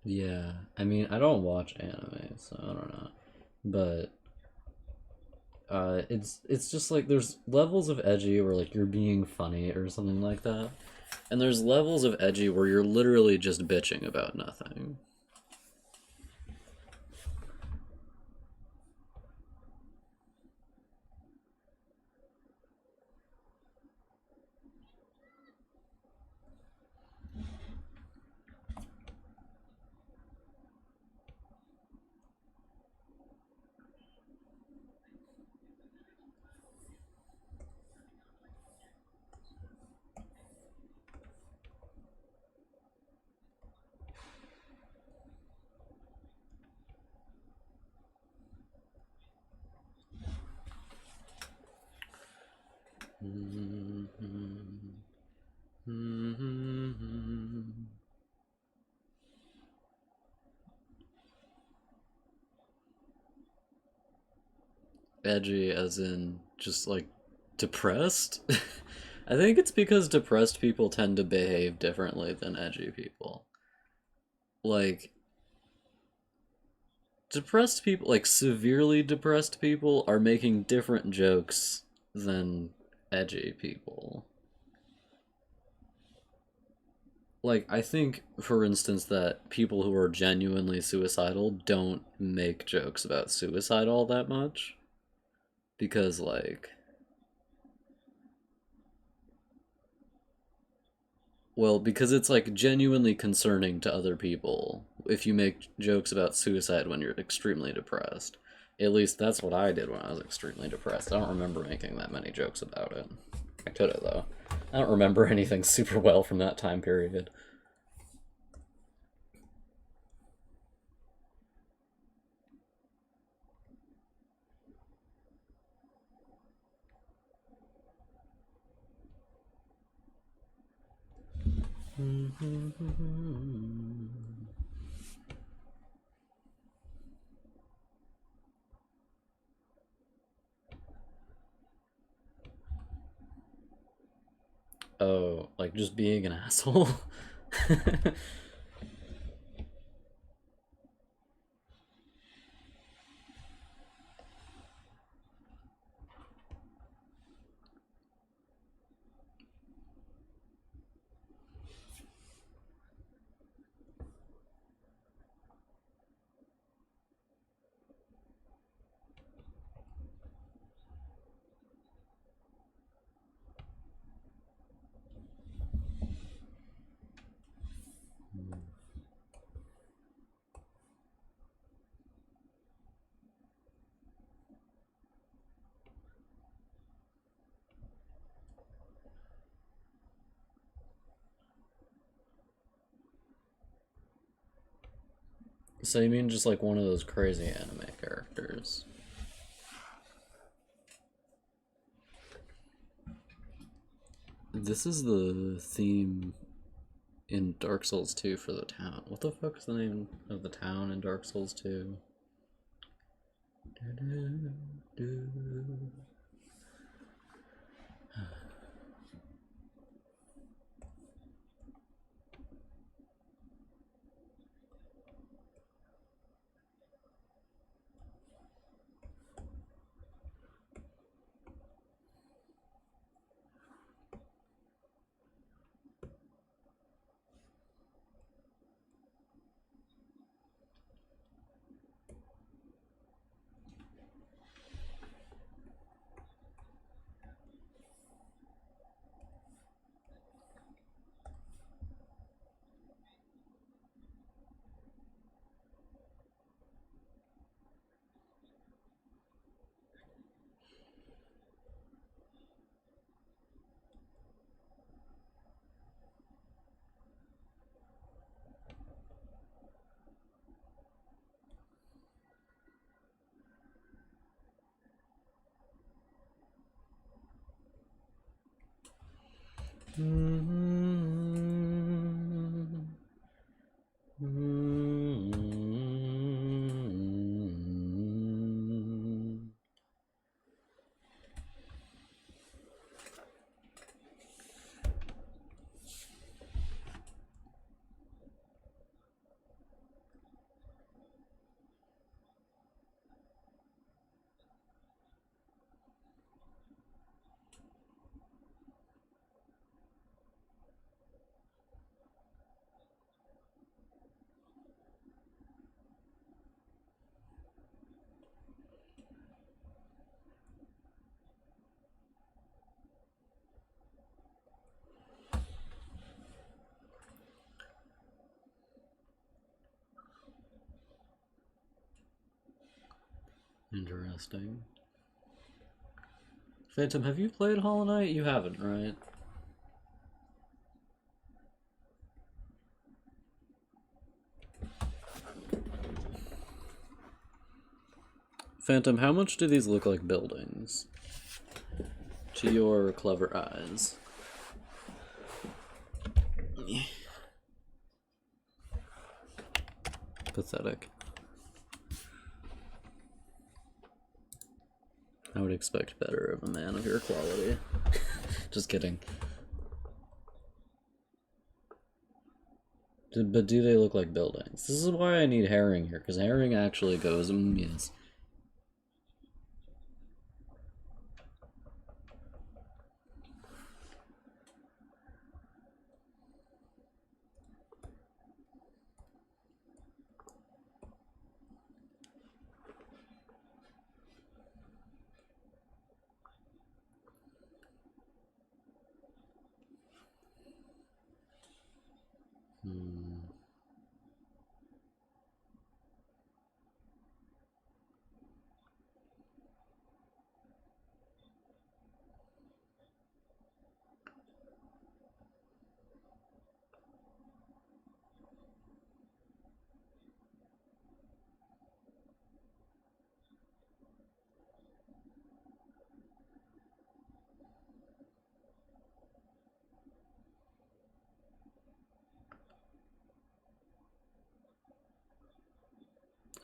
Yeah, I mean, I don't watch anime, so I don't know. But it's just like there's levels of edgy where like you're being funny or something like that. And there's levels of edgy where you're literally just bitching about nothing. Edgy as in just like depressed? I think it's because depressed people tend to behave differently than edgy people. Like, depressed people, like severely depressed people, are making different jokes than edgy people. Like, I think, for instance, that people who are genuinely suicidal don't make jokes about suicide all that much. Because, like, well, because it's like genuinely concerning to other people if you make jokes about suicide when you're extremely depressed. At least that's what I did when I was extremely depressed. I don't remember making that many jokes about it. I could have, though. I don't remember anything super well from that time period. Oh, like just being an asshole? So you mean just like one of those crazy anime characters? This is the theme in Dark Souls 2 for the town. What the fuck is the name of the town in Dark Souls 2? Interesting. Phantom, have you played Hollow Knight? You haven't, right? Phantom, how much do these look like buildings? To your clever eyes. Pathetic. I would expect better of a man of your quality. Just kidding. But do they look like buildings? This is why I need Herring here, because Herring actually goes, yes.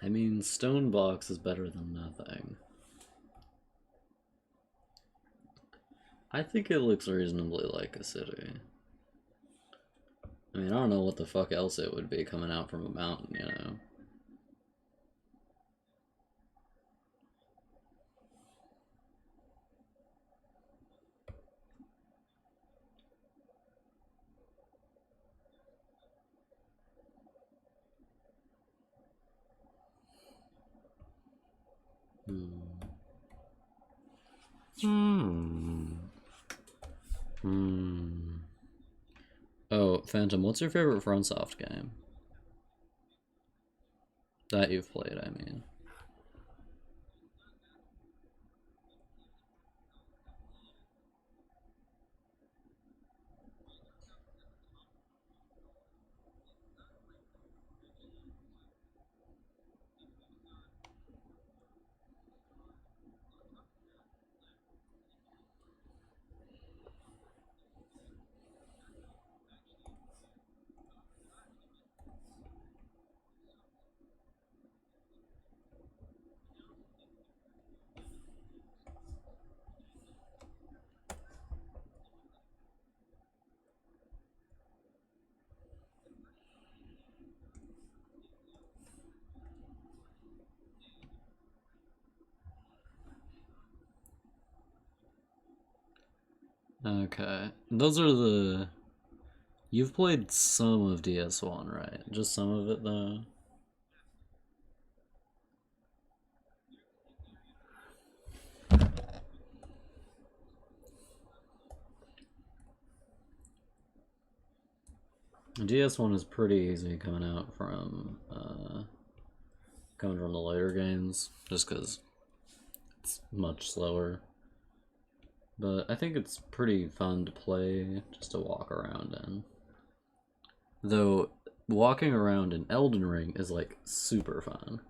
I mean, stone blocks is better than nothing. I think it looks reasonably like a city. I mean, I don't know what the fuck else it would be coming out from a mountain, you know? Oh, Phantom, what's your favorite FromSoft game? That you've played, I mean. Okay. Those are the... You've played some of DS1, right? Just some of it, though? DS1 is pretty easy coming from the later games, just because it's much slower. But I think it's pretty fun to play, just to walk around in. Though, walking around in Elden Ring is, like, super fun.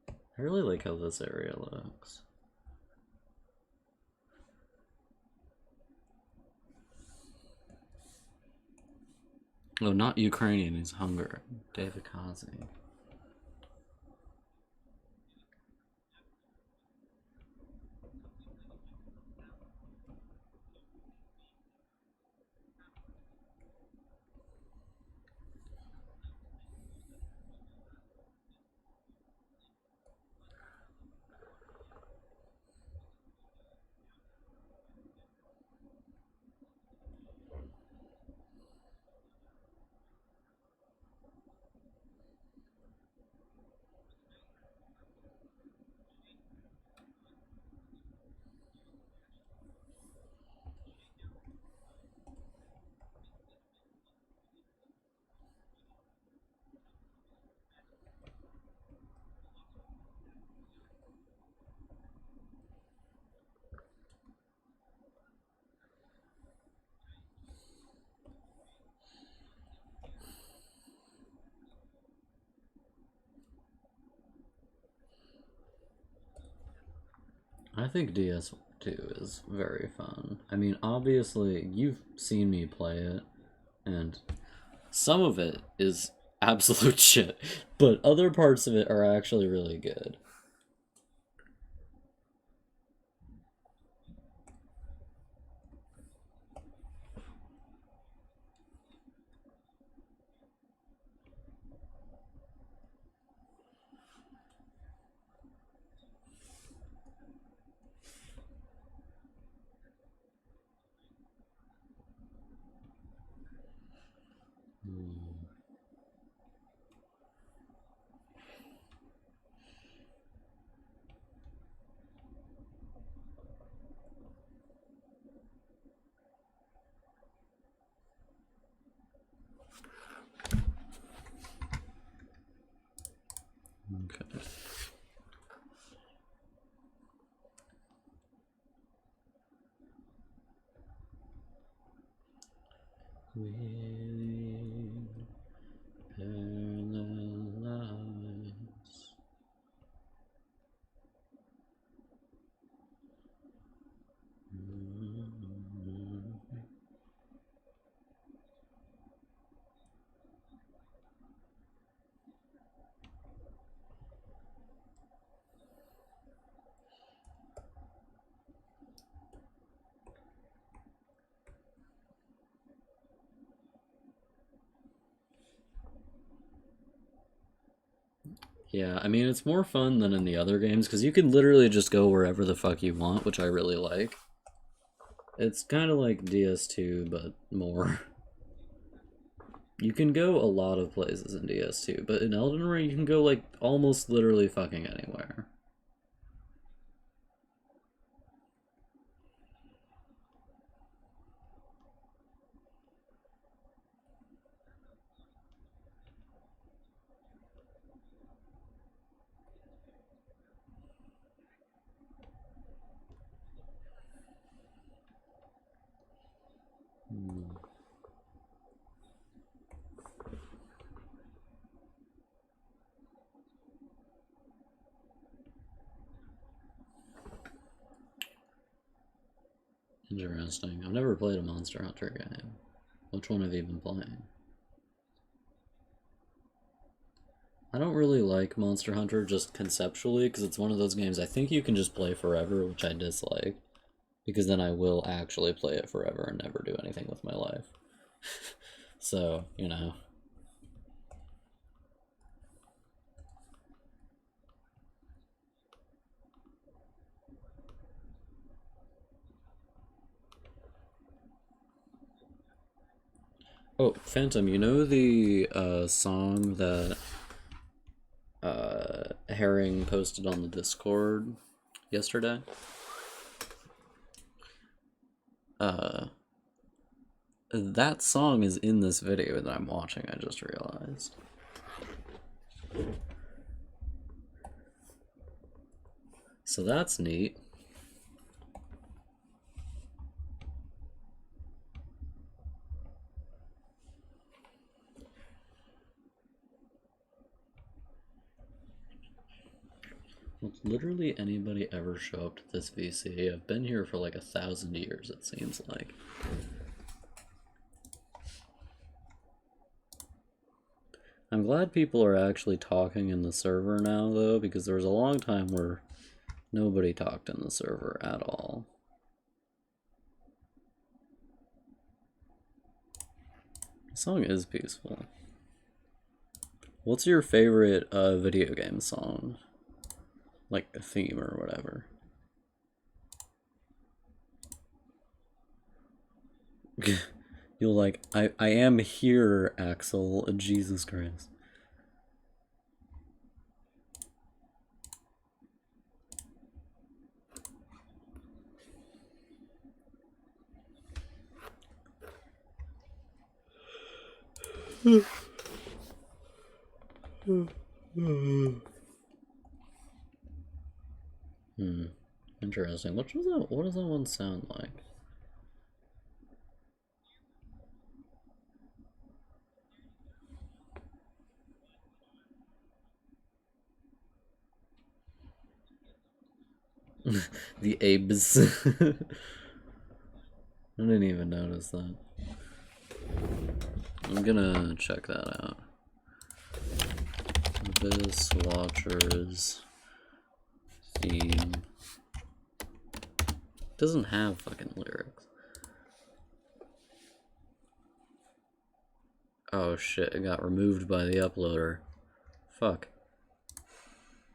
I really like how this area looks. Oh, not Ukrainian, he's Hunger. David Kazi. I think DS2 is very fun. I mean, obviously, you've seen me play it, and some of it is absolute shit, but other parts of it are actually really good. Okay. Yeah, I mean, it's more fun than in the other games because you can literally just go wherever the fuck you want, which I really like. It's kind of like DS2, but more. You can go a lot of places in DS2, but in Elden Ring, you can go, like, almost literally fucking anywhere. Interesting. I've never played a Monster Hunter game. Which one have you been playing? I don't really like Monster Hunter just conceptually because it's one of those games I think you can just play forever, which I dislike. Because then I will actually play it forever and never do anything with my life. So, you know. Oh, Phantom, you know the song that Herring posted on the Discord yesterday? That song is in this video that I'm watching, I just realized. So that's neat. Will literally anybody ever show up to this VC? I've been here for like 1,000 years, it seems like. I'm glad people are actually talking in the server now, though, because there was a long time where nobody talked in the server at all. The song is peaceful. What's your favorite video game song? Like a theme or whatever. You'll like, I am here, Axel. Jesus Christ. Interesting. What does that one sound like? The Abes. I didn't even notice that. I'm gonna check that out. This Watcher's theme doesn't have fucking lyrics. Oh shit, it got removed by the uploader. Fuck.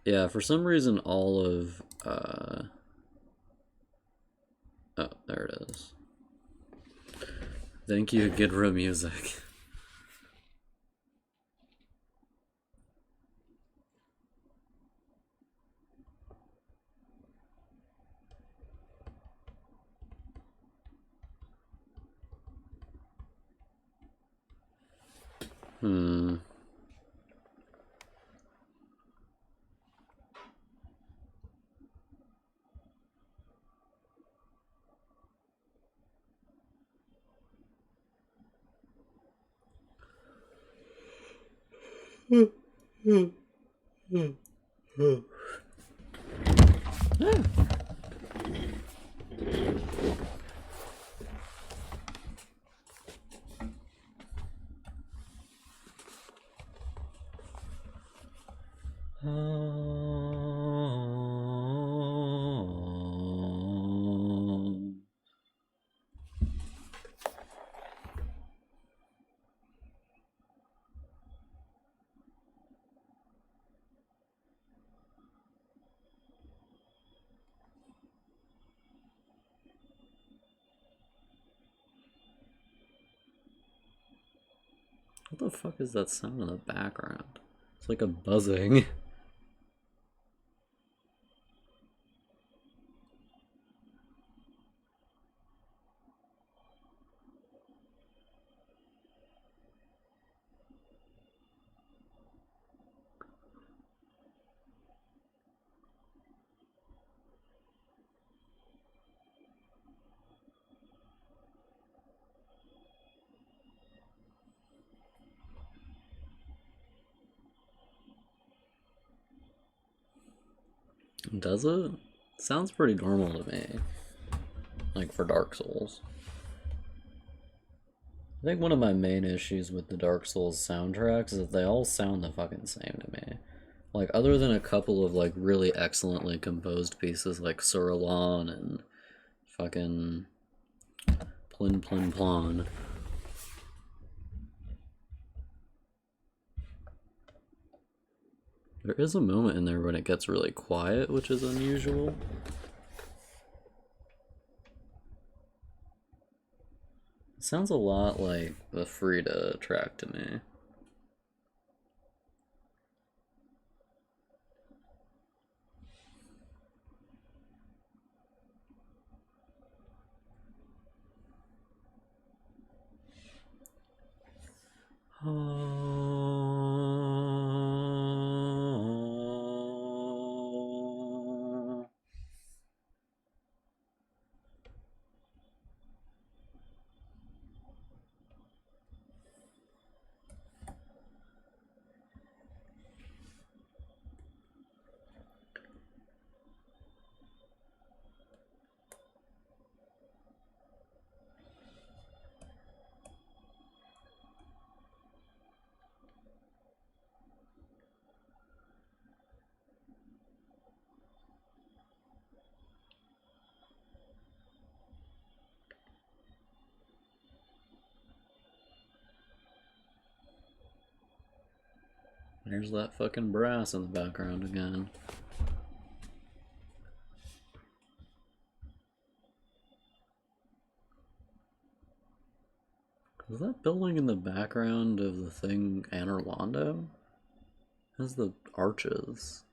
Yeah, for some reason all of, oh, there it is. Thank you, Gidra Music. What the fuck is that sound in the background? It's like a buzzing. Does it? Sounds pretty normal to me. Like for Dark Souls. I think one of my main issues with the Dark Souls soundtracks is that they all sound the fucking same to me. Like, other than a couple of, like, really excellently composed pieces like Suralon and fucking Plin Plin Plon. There is a moment in there when it gets really quiet, which is unusual. It sounds a lot like the Frida track to me. There's that fucking brass in the background again. Is that building in the background of the thing Anor Londo? Has the arches.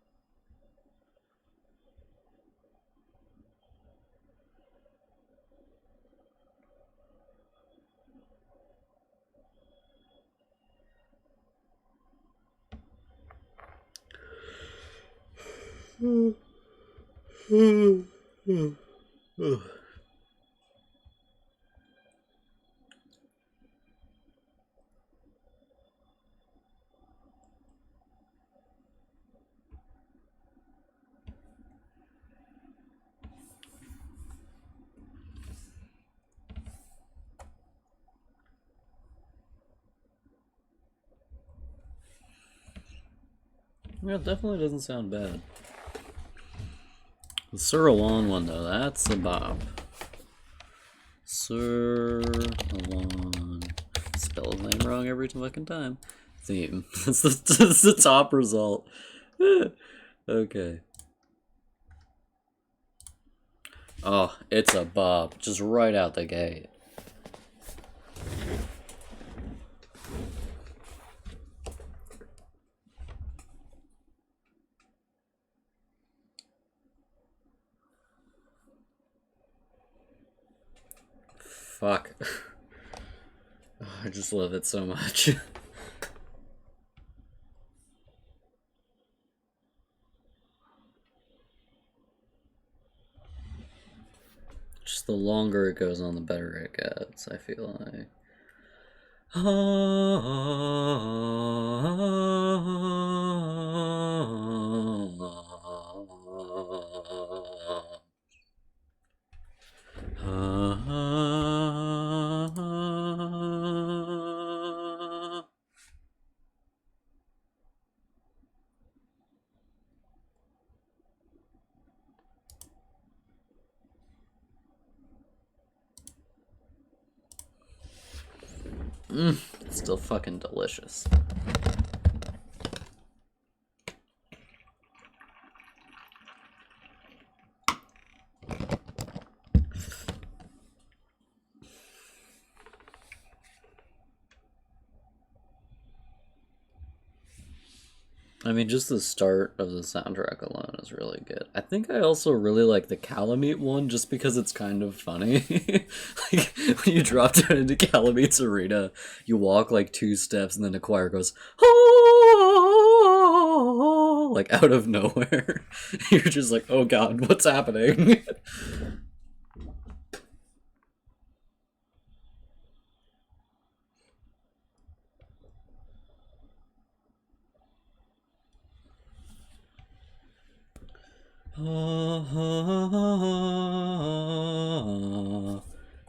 Yeah, it definitely doesn't sound bad. The Sir Alon one though, that's a bop. Sir Alon. Spell his name wrong every fucking time. Theme. that's the top result. Okay. Oh, it's a bop. Just right out the gate. Fuck. Oh, I just love it so much. Just the longer it goes on, the better it gets, I feel like. It's still fucking delicious. I mean, just the start of the soundtrack alone is really good. I think I also really like the Calamite one just because it's kind of funny. Like, when you drop down into Calamite's arena, you walk like 2 steps and then the choir goes, oh, like out of nowhere. You're just like, oh god, what's happening?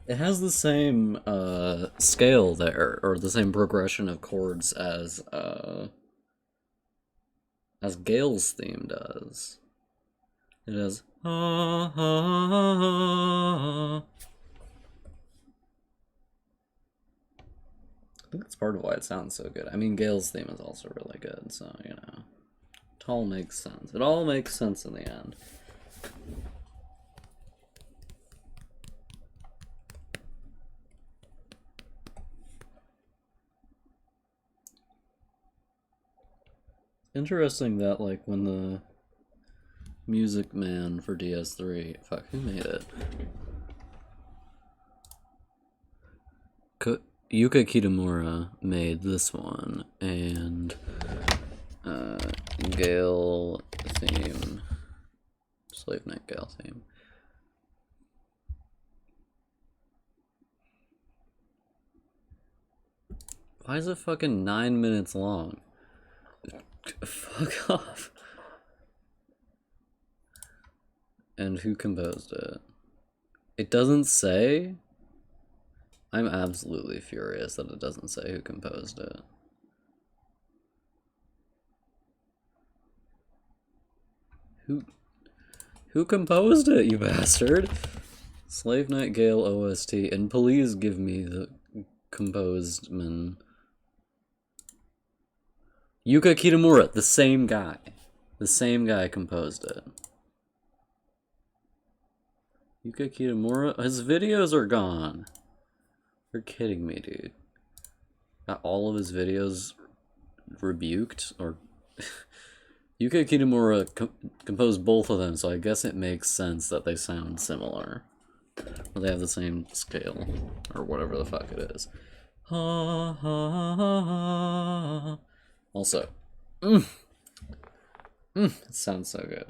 It has the same scale there, or the same progression of chords as Gale's theme does. It has I think that's part of why it sounds so good. I mean, Gale's theme is also really good, so you know. It all makes sense. It all makes sense in the end. interesting that, like, when the Music Man for DS3, fuck, who made it? Yuka Kitamura made this one, and Gale theme, Slave Knight Gale theme. Why is it fucking 9 minutes long? Fuck off. And who composed it? It doesn't say? I'm absolutely furious that it doesn't say who composed it. Who composed it, you bastard? Slave Knight Gale OST, and please give me the composed man. Yuka Kitamura, the same guy. The same guy composed it. Yuka Kitamura? His videos are gone. You're kidding me, dude. Got all of his videos rebuked? Or Yuka Kitamura composed both of them, so I guess it makes sense that they sound similar. Or they have the same scale. Or whatever the fuck it is. Ha ha ha ha. Also, it sounds so good.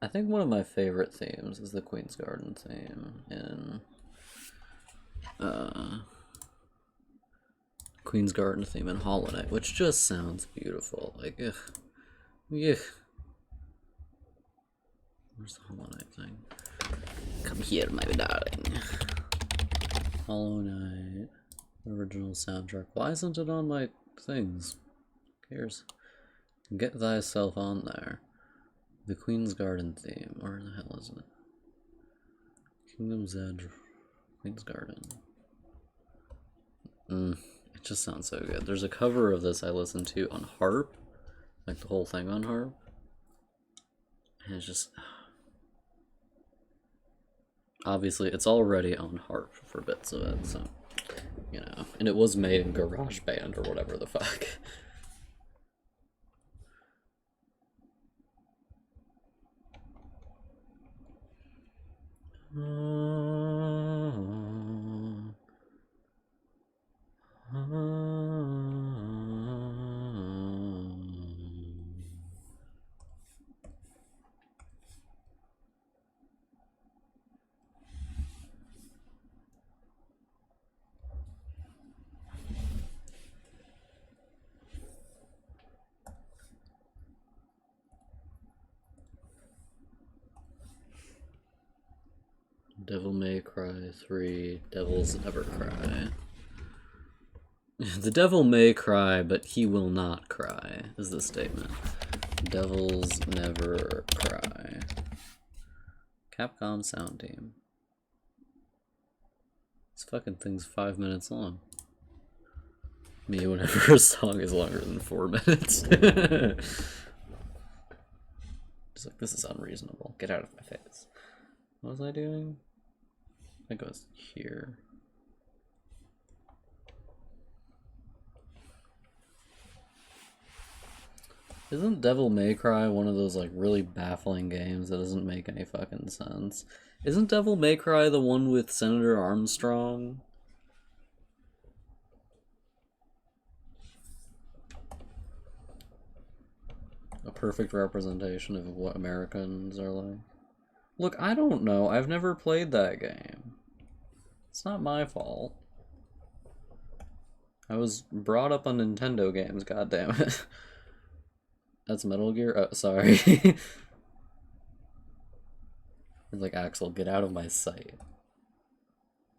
I think one of my favorite themes is the Queen's Garden theme in Queen's Garden theme in Hollow Knight, which just sounds beautiful. Like, ugh. Where's the Hollow Knight thing? Come here, my darling. Hollow Knight, original soundtrack. Why isn't it on my things? Who cares? Get thyself on there. The Queen's Garden theme. Where the hell is it? Kingdom's Edge. Queen's Garden. It just sounds so good. There's a cover of this I listened to on harp. Like the whole thing on harp. And it's just... Obviously, it's already on harp for bits of it, so... You know. And it was made in GarageBand or whatever the fuck. Devil May Cry 3, Devils Never Cry. The devil may cry, but he will not cry, is the statement. Devils never cry. Capcom Sound Team. This fucking thing's 5 minutes long. Me, whenever a song is longer than 4 minutes. Just like, this is unreasonable. Get out of my face. What was I doing? I think I was here. Isn't Devil May Cry one of those like really baffling games that doesn't make any fucking sense? Isn't Devil May Cry the one with Senator Armstrong? A perfect representation of what Americans are like. Look, I don't know. I've never played that game. It's not my fault. I was brought up on Nintendo games, goddammit. That's Metal Gear? Oh, sorry. It's like, Axel, get out of my sight.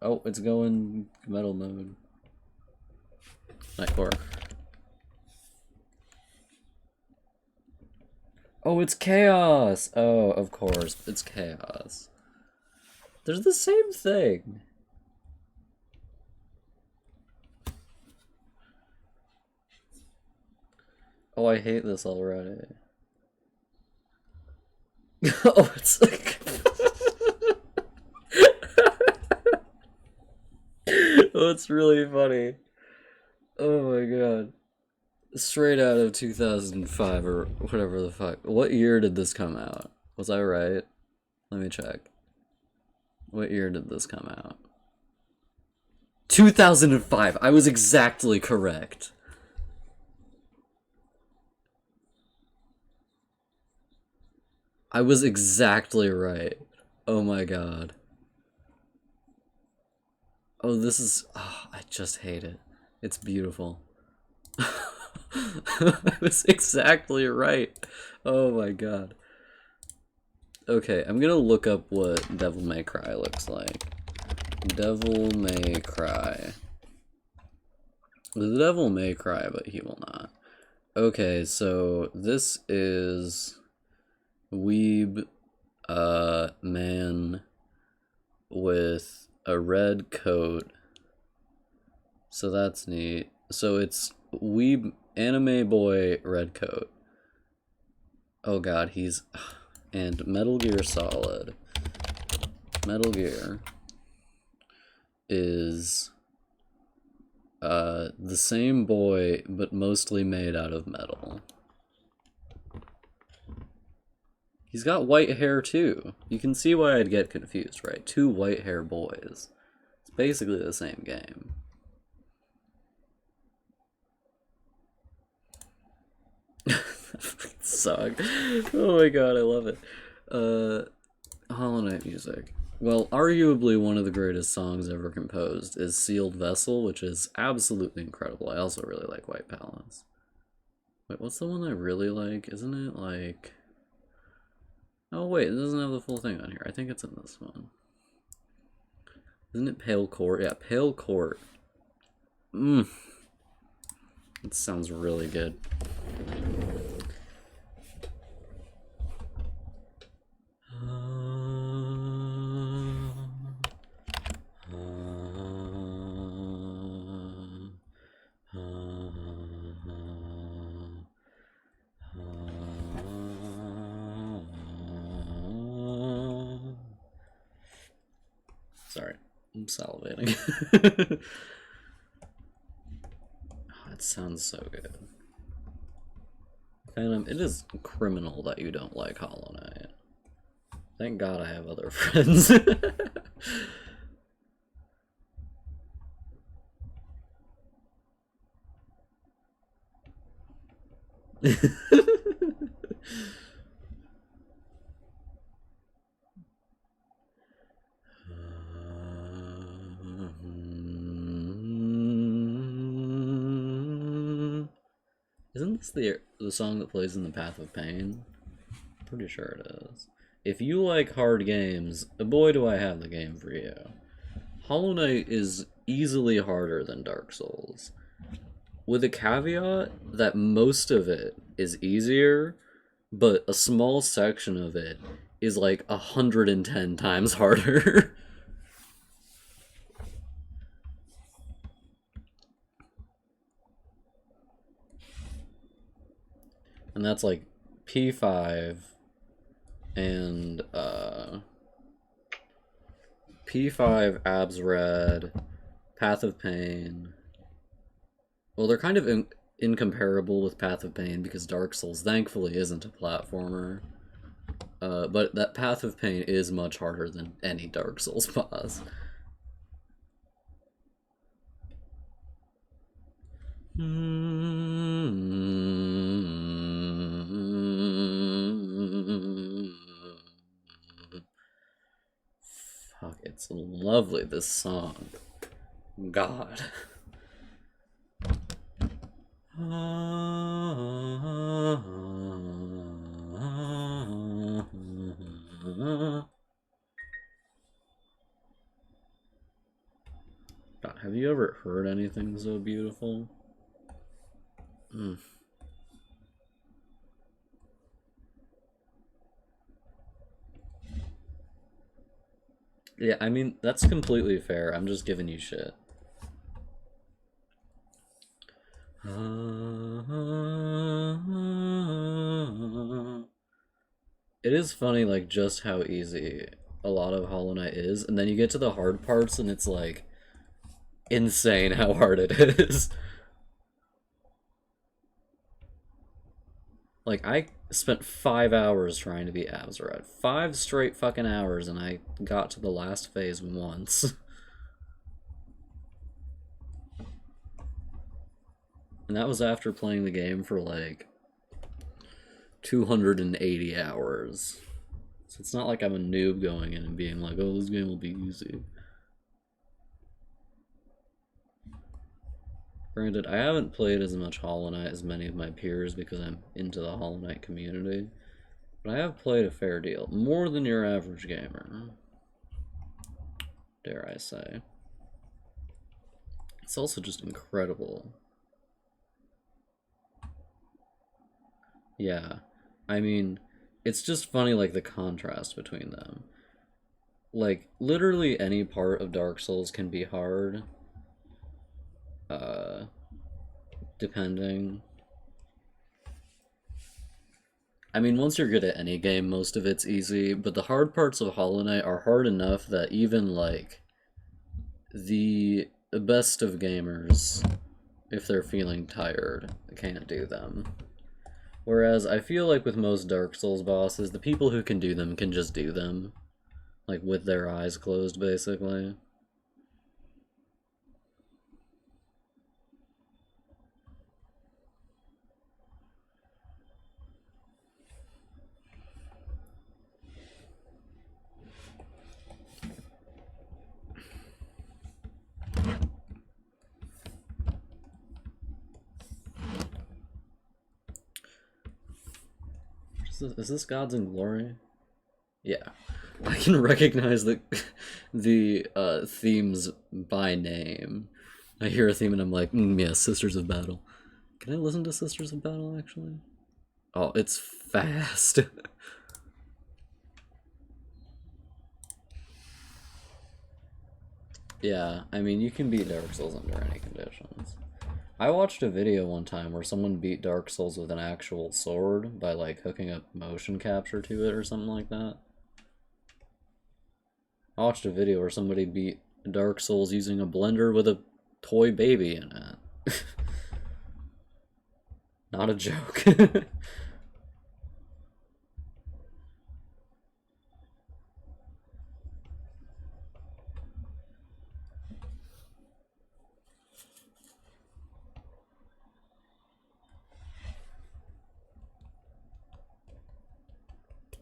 Oh, it's going metal mode. Nightcore. Oh, it's Chaos! Oh, of course, it's Chaos. They're the same thing. Oh, I hate this already. Oh, it's like... Oh, it's really funny. Oh my god. Straight out of 2005 or whatever the fuck. What year did this come out? Was I right? Let me check. What year did this come out? 2005! I was exactly correct. I was exactly right. Oh my god. Oh, this is... Oh, I just hate it. It's beautiful. I was exactly right. Oh my god. Okay, I'm gonna look up what Devil May Cry looks like. Devil May Cry. The devil may cry, but he will not. Okay, so this is... Weeb man with a red coat. So that's neat. So it's Weeb anime boy red coat. Oh god, he's... And Metal Gear Solid. Metal Gear is the same boy, but mostly made out of metal. He's got white hair too. You can see why I'd get confused, right? Two white hair boys. It's basically the same game. Song. Oh my god, I love it. Hollow Knight music. Well, arguably one of the greatest songs ever composed is Sealed Vessel, which is absolutely incredible. I also really like White Palace. Wait, what's the one I really like? Isn't it like... Oh wait, it doesn't have the full thing on here. I think it's in this one. Isn't it Pale Court? Yeah, Pale Court. It sounds really good. Sorry, I'm salivating. Oh, it sounds so good. Phantom, it is criminal that you don't like Hollow Knight. Thank God I have other friends. Isn't this the song that plays in The Path of Pain? Pretty sure it is. if you like hard games, boy do I have the game for you. Hollow Knight is easily harder than Dark Souls, with a caveat that most of it is easier, but a small section of it is like 110 times harder. And that's like P5 and P5, Abs Red, Path of Pain. Well, they're kind of incomparable with Path of Pain because Dark Souls thankfully isn't a platformer. But that Path of Pain is much harder than any Dark Souls boss. Fuck, it's lovely, this song. God. God, have you ever heard anything so beautiful? Yeah, I mean, that's completely fair. I'm just giving you shit. It is funny, like, just how easy a lot of Hollow Knight is, and then you get to the hard parts, and it's, like, insane how hard it is. Like, I spent 5 hours trying to beat Abzurad. 5 straight fucking hours, and I got to the last phase once. And that was after playing the game for, like, 280 hours. So it's not like I'm a noob going in and being like, oh, this game will be easy. Granted, I haven't played as much Hollow Knight as many of my peers because I'm into the Hollow Knight community, but I have played a fair deal. More than your average gamer, dare I say. It's also just incredible. Yeah, I mean, it's just funny, like, the contrast between them. Like, literally any part of Dark Souls can be hard, depending. I mean, once you're good at any game, most of it's easy, but the hard parts of Hollow Knight are hard enough that even, like, the best of gamers, if they're feeling tired, can't do them. Whereas I feel like with most Dark Souls bosses, the people who can do them can just do them. Like, with their eyes closed, basically. Is this Gods in Glory? Yeah. I can recognize the themes by name. I hear a theme and I'm like, yeah, Sisters of Battle. Can I listen to Sisters of Battle, actually? Oh, it's fast. Yeah, I mean, you can beat Dark Souls under any conditions. I watched a video one time where someone beat Dark Souls with an actual sword by, like, hooking up motion capture to it or something like that. I watched a video where somebody beat Dark Souls using a blender with a toy baby in it. Not a joke.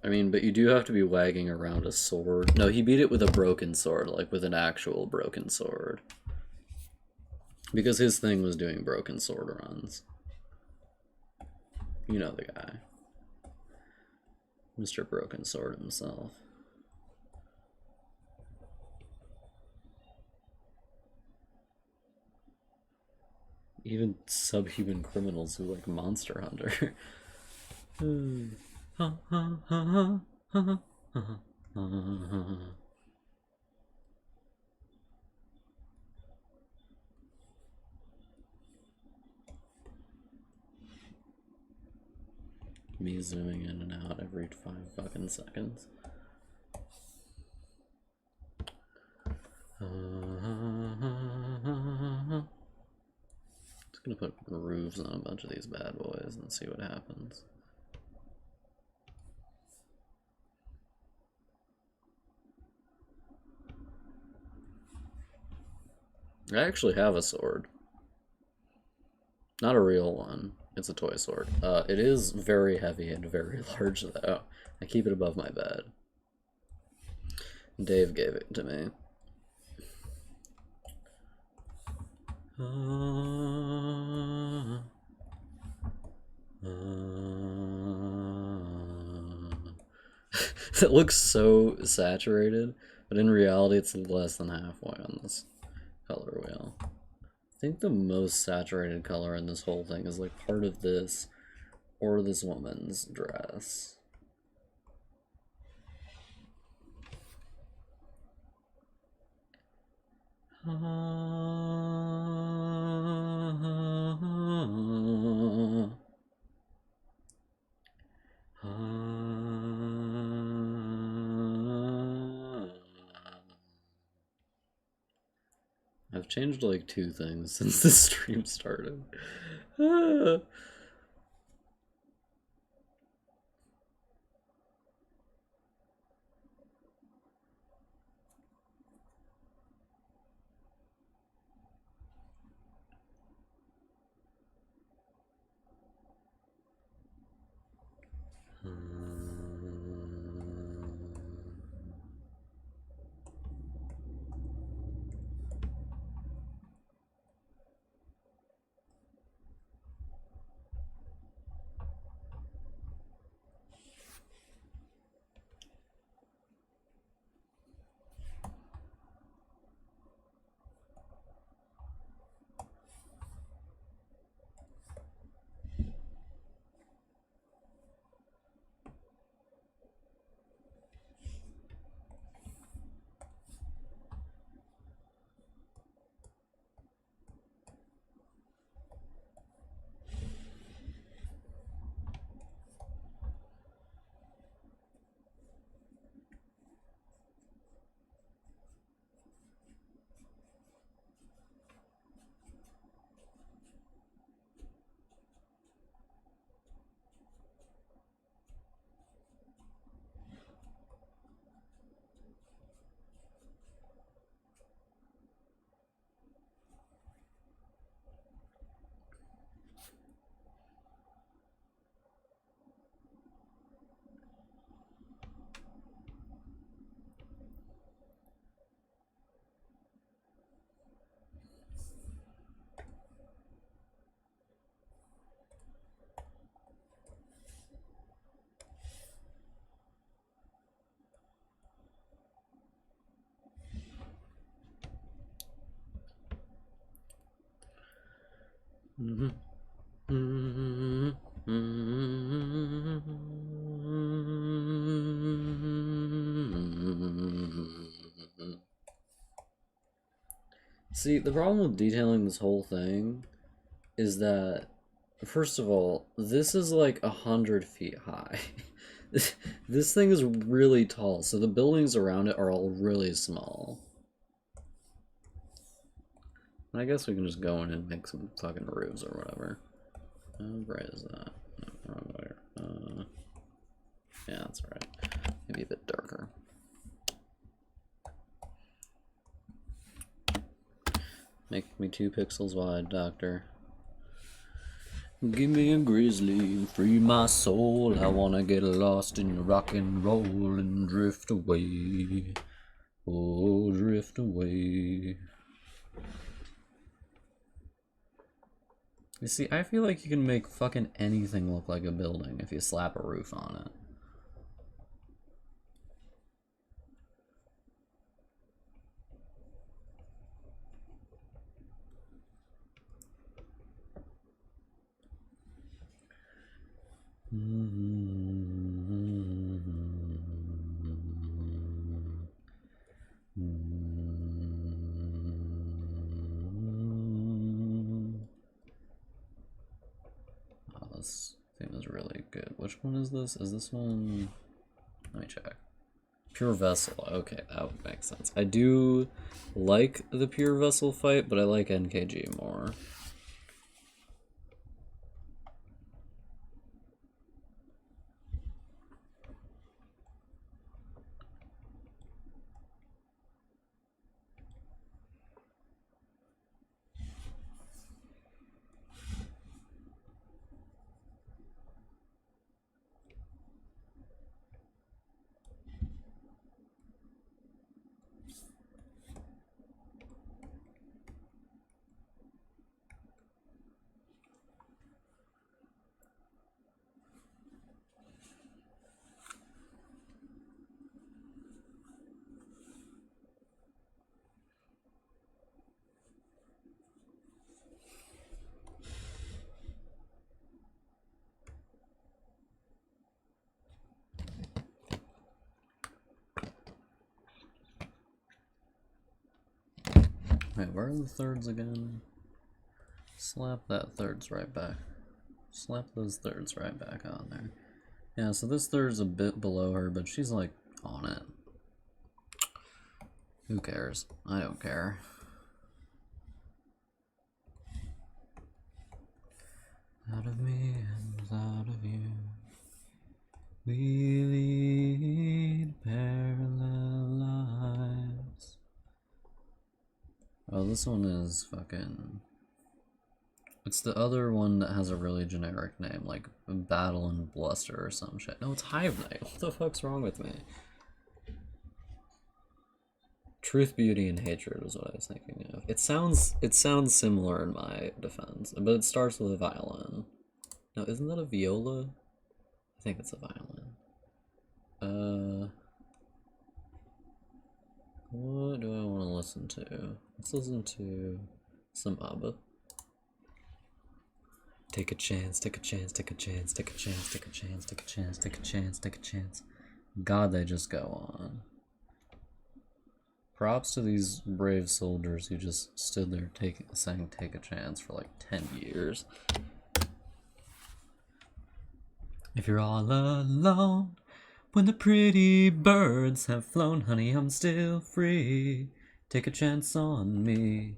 I mean, but you do have to be wagging around a sword. No, he beat it with a broken sword, like with an actual broken sword. Because his thing was doing broken sword runs. You know the guy. Mr. Broken Sword himself. Even subhuman criminals who like Monster Hunter. Me zooming in and out every 5 fucking seconds. Just gonna put roofs on a bunch of these bad boys and see what happens. I actually have a sword. Not a real one. It's a toy sword. It is very heavy and very large, though. I keep it above my bed. Dave gave it to me. It looks so saturated, but in reality it's less than halfway on this color wheel. I think the most saturated color in this whole thing is like part of this or this woman's dress. I've changed like 2 things since the stream started. See, the problem with detailing this whole thing is that, first of all, this is like 100 feet high. This thing is really tall, so the buildings around it are all really small. I guess we can just go in and make some fucking roofs or whatever. How bright is that? No, wrong way. Yeah, that's right. Maybe a bit darker. Make me 2 pixels wide, doctor. Give me a grizzly, free my soul. I wanna get lost in rock and roll and drift away. Oh, drift away. You see, I feel like you can make fucking anything look like a building if you slap a roof on it. which one is this? Is this one? Let me check. Pure Vessel. Okay, that would make sense. I do like the Pure Vessel fight, but I like NKG more. Wait, where are the thirds again? Slap that thirds right back. Slap those thirds right back on there. Yeah, so this third's a bit below her, but she's like on it. Who cares? I don't care. Out of me and out of you, we lead parallel lives. Oh, this one is fucking... It's the other one that has a really generic name, like Battle and Bluster or some shit. No, it's Hive Knight. What the fuck's wrong with me? Truth, Beauty, and Hatred was what I was thinking of. It sounds similar in my defense, but it starts with a violin. No, isn't that a viola? I think it's a violin. What do I want to listen to? Let's listen to some ABBA. Take a chance, take a chance, take a chance, take a chance, take a chance, take a chance, take a chance, take a chance. God, they just go on. Props to these brave soldiers who just stood there saying take a chance for like 10 years. If you're all alone, when the pretty birds have flown, honey, I'm still free. Take a chance on me.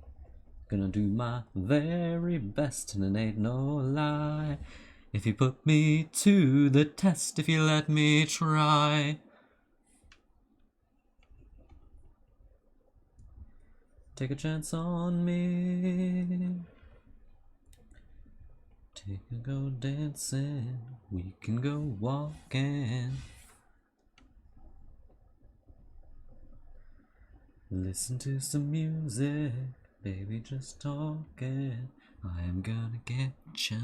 Gonna do my very best, and it ain't no lie. If you put me to the test, if you let me try. Take a chance on me. Take a go dancing. We can go walking. Listen to some music. Baby, just talking. I am gonna get you.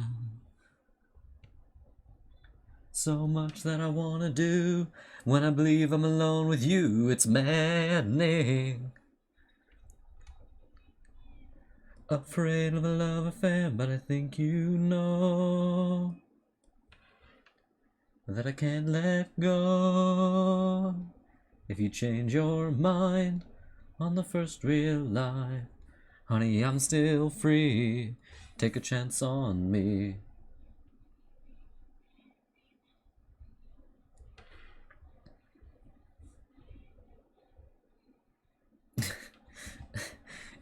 So much that I wanna do. When I believe I'm alone with you, it's maddening. Afraid of a love affair, but I think you know that I can't let go. If you change your mind on the first real life, honey, I'm still free. Take a chance on me.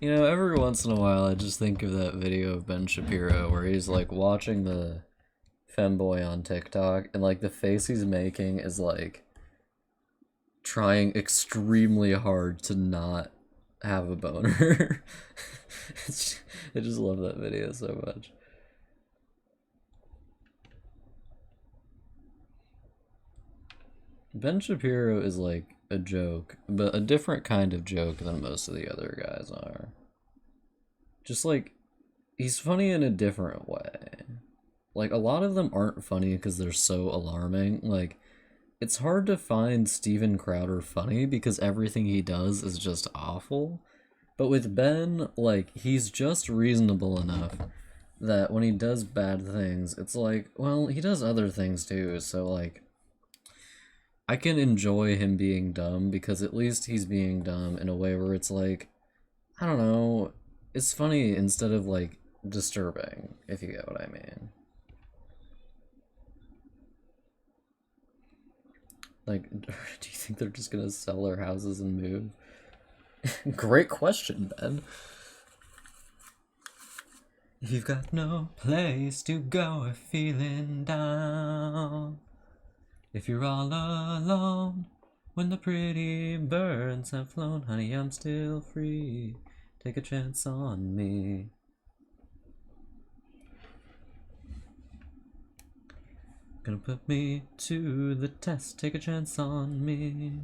You know, every once in a while I just think of that video of Ben Shapiro where he's like watching the femboy on TikTok and like the face he's making is like trying extremely hard to not have a boner. I just love that video so much. Ben Shapiro is like a joke, but a different kind of joke than most of the other guys are. Just like, he's funny in a different way. Like, a lot of them aren't funny because they're so alarming. Like, it's hard to find Steven Crowder funny because everything he does is just awful. But with Ben, like, he's just reasonable enough that when he does bad things, it's like, well, he does other things too, so like, I can enjoy him being dumb because at least he's being dumb in a way where it's like, I don't know, it's funny instead of like disturbing, if you get what I mean. Like, do you think they're just gonna sell their houses and move? Great question, Ben. If you've got no place to go if feeling down, if you're all alone when the pretty birds have flown, honey, I'm still free. Take a chance on me. Gonna put me to the test, take a chance on me.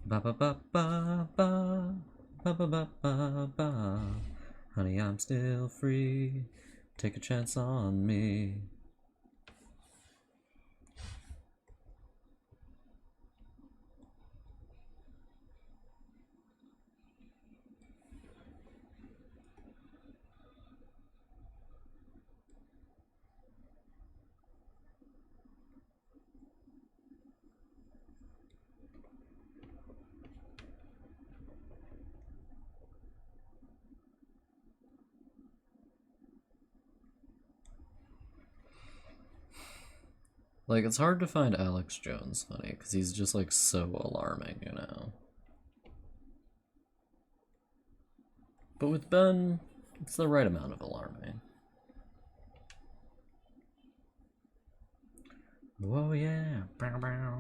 Ba ba ba ba ba ba ba ba ba ba. Honey, I'm still free. Take a chance on me. Like, it's hard to find Alex Jones funny because he's just like so alarming, you know. But with Ben, it's the right amount of alarming. Whoa, yeah. Bow, bow.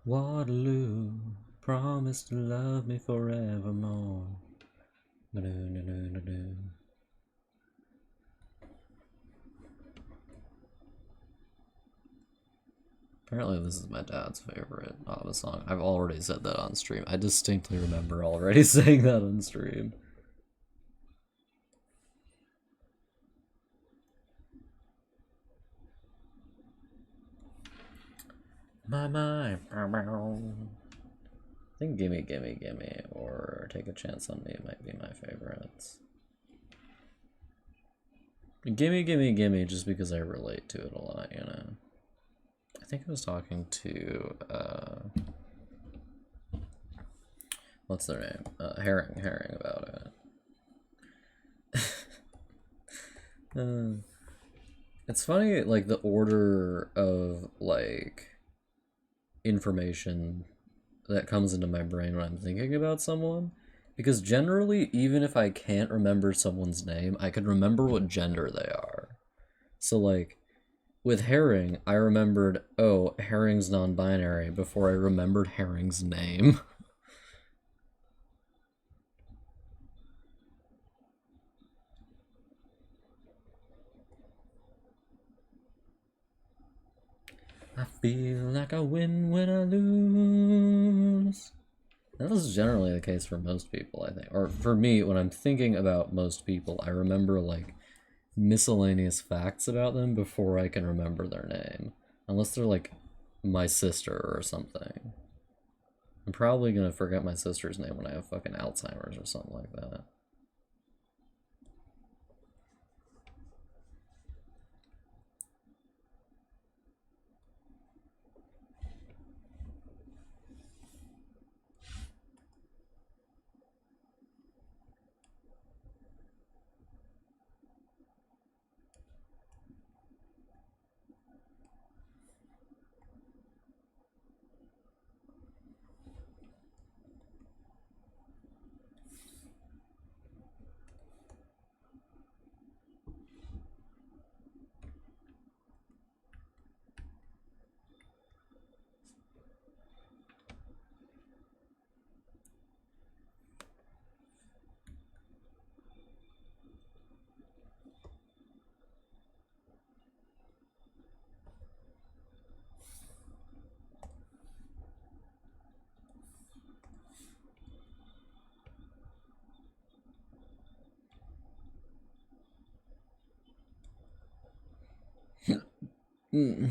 Waterloo, promise to love me forevermore. Ba-do-do-do-do-do. Apparently this is my dad's favorite ABBA song. I've already said that on stream. I distinctly remember already saying that on stream. My. I think Gimme Gimme Gimme or Take a Chance on Me might be my favorites. Gimme Gimme Gimme just because I relate to it a lot, you know. I think I was talking to what's their name? Herring about it. It's funny, like the order of like information that comes into my brain when I'm thinking about someone, because generally, even if I can't remember someone's name, I can remember what gender they are. So like with Herring, I remembered, oh, Herring's non-binary before I remembered Herring's name. I feel like I win when I lose. That is generally the case for most people, I think. Or for me, when I'm thinking about most people, I remember like miscellaneous facts about them before I can remember their name. Unless they're like my sister or something. I'm probably gonna forget my sister's name when I have fucking Alzheimer's or something like that. Mm.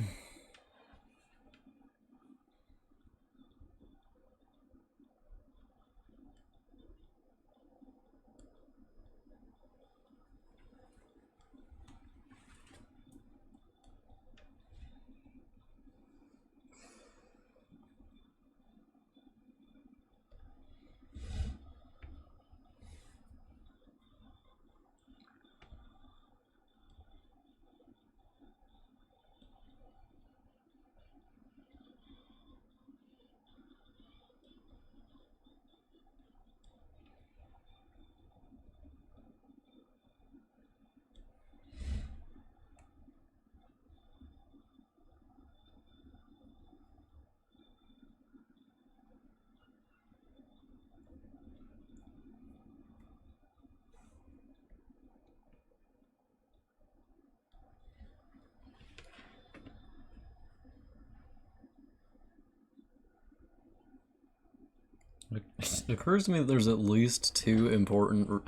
It occurs to me that there's at least 2 important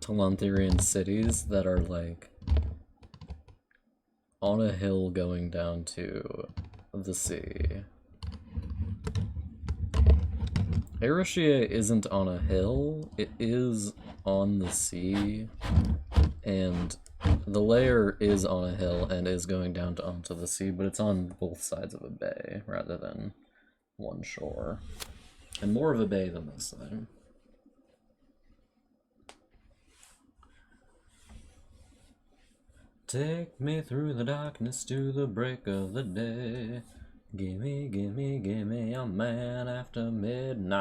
Talanthirian cities that are like on a hill going down to the sea. Erishier isn't on a hill, it is on the sea, and the layer is on a hill and is going down onto the sea, but it's on both sides of a bay rather than one shore. And more of a bay than this thing. Take me through the darkness to the break of the day. Gimme, gimme, gimme a man after midnight.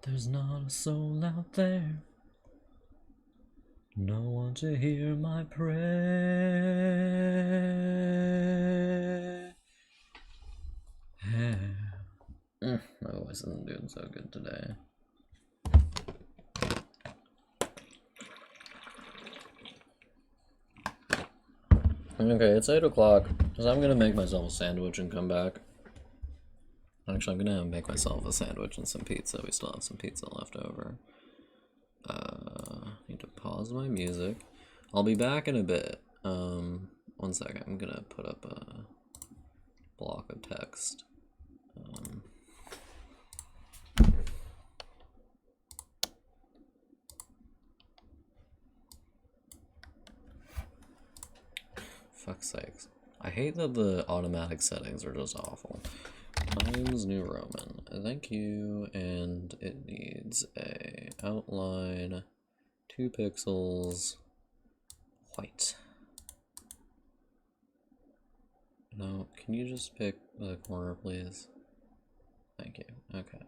There's not a soul out there, no one to hear my prayer. My voice isn't doing so good today. Okay, it's 8 o'clock, so I'm gonna make myself a sandwich and come back. Actually, I'm gonna make myself a sandwich and some pizza. We still have some pizza left over. Need to pause my music. I'll be back in a bit. 1 second. I'm gonna put up a block of text. Fuck's sakes. I hate that the automatic settings are just awful. Times New Roman. Thank you, and it needs a outline, 2 pixels, white. No, can you just pick the corner, please? Thank you. Okay.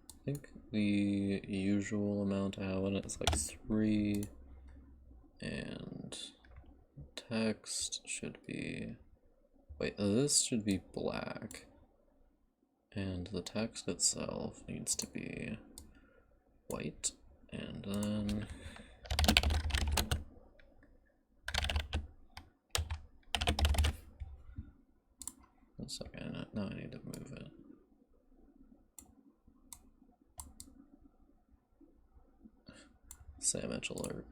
I think the usual amount I have on it is like 3, and text should be, wait, this should be black, and the text itself needs to be white, and then one second, now I need to move it. Sandwich alert.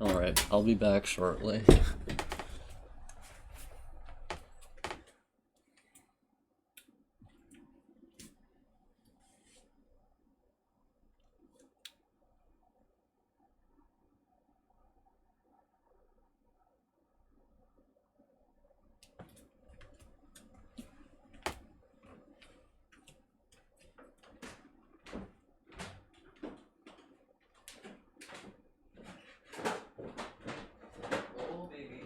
Alright, I'll be back shortly. Oh, baby.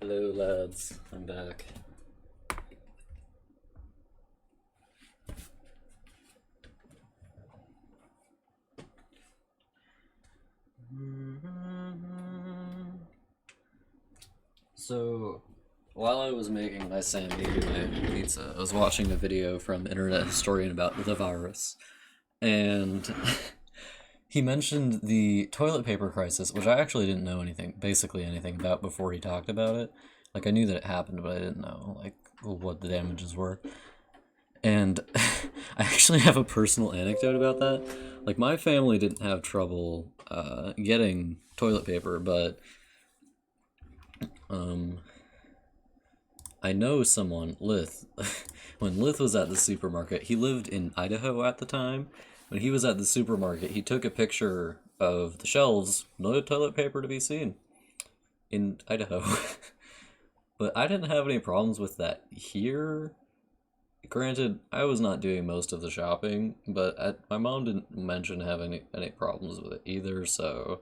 Hello, lads. I'm back. So, while I was making my San Diego pizza, I was watching a video from Internet Historian about the virus, and he mentioned the toilet paper crisis, which I actually didn't know basically anything about before he talked about it. Like, I knew that it happened, but I didn't know, like, what the damages were. And I actually have a personal anecdote about that. Like, my family didn't have trouble getting toilet paper, but I know someone, Lith, when Lith was at the supermarket, he lived in Idaho at the time. When he was at the supermarket, he took a picture of the shelves, no toilet paper to be seen in Idaho. But I didn't have any problems with that here. Granted, I was not doing most of the shopping, but my mom didn't mention having any problems with it either, so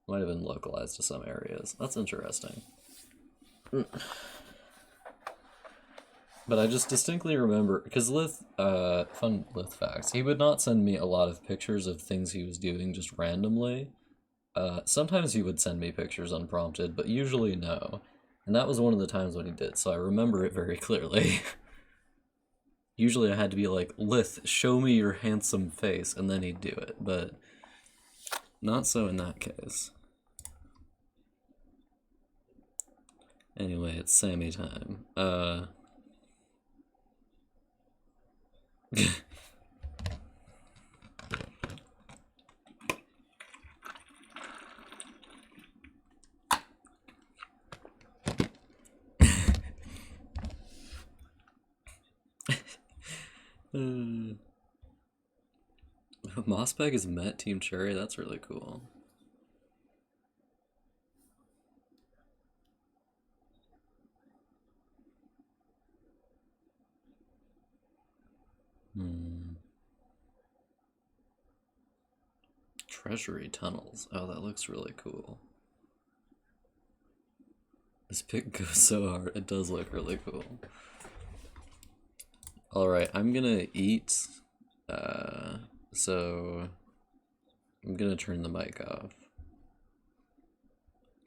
it might have been localized to some areas. That's interesting. But I just distinctly remember, because Lith, fun Lith facts, he would not send me a lot of pictures of things he was doing just randomly. Sometimes he would send me pictures unprompted, but usually no. And that was one of the times when he did, so I remember it very clearly. Usually I had to be like, Lith, show me your handsome face, and then he'd do it, but not so in that case. Anyway, it's Sammy time. Mossbag has met Team Cherry, that's really cool. Treasury tunnels. Oh, that looks really cool. This pic goes so hard. It does look really cool. Alright, I'm gonna eat. So I'm gonna turn the mic off.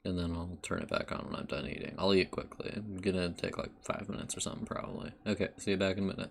And then I'll turn it back on when I'm done eating. I'll eat quickly. I'm gonna take like 5 minutes or something probably. Okay, see you back in a minute.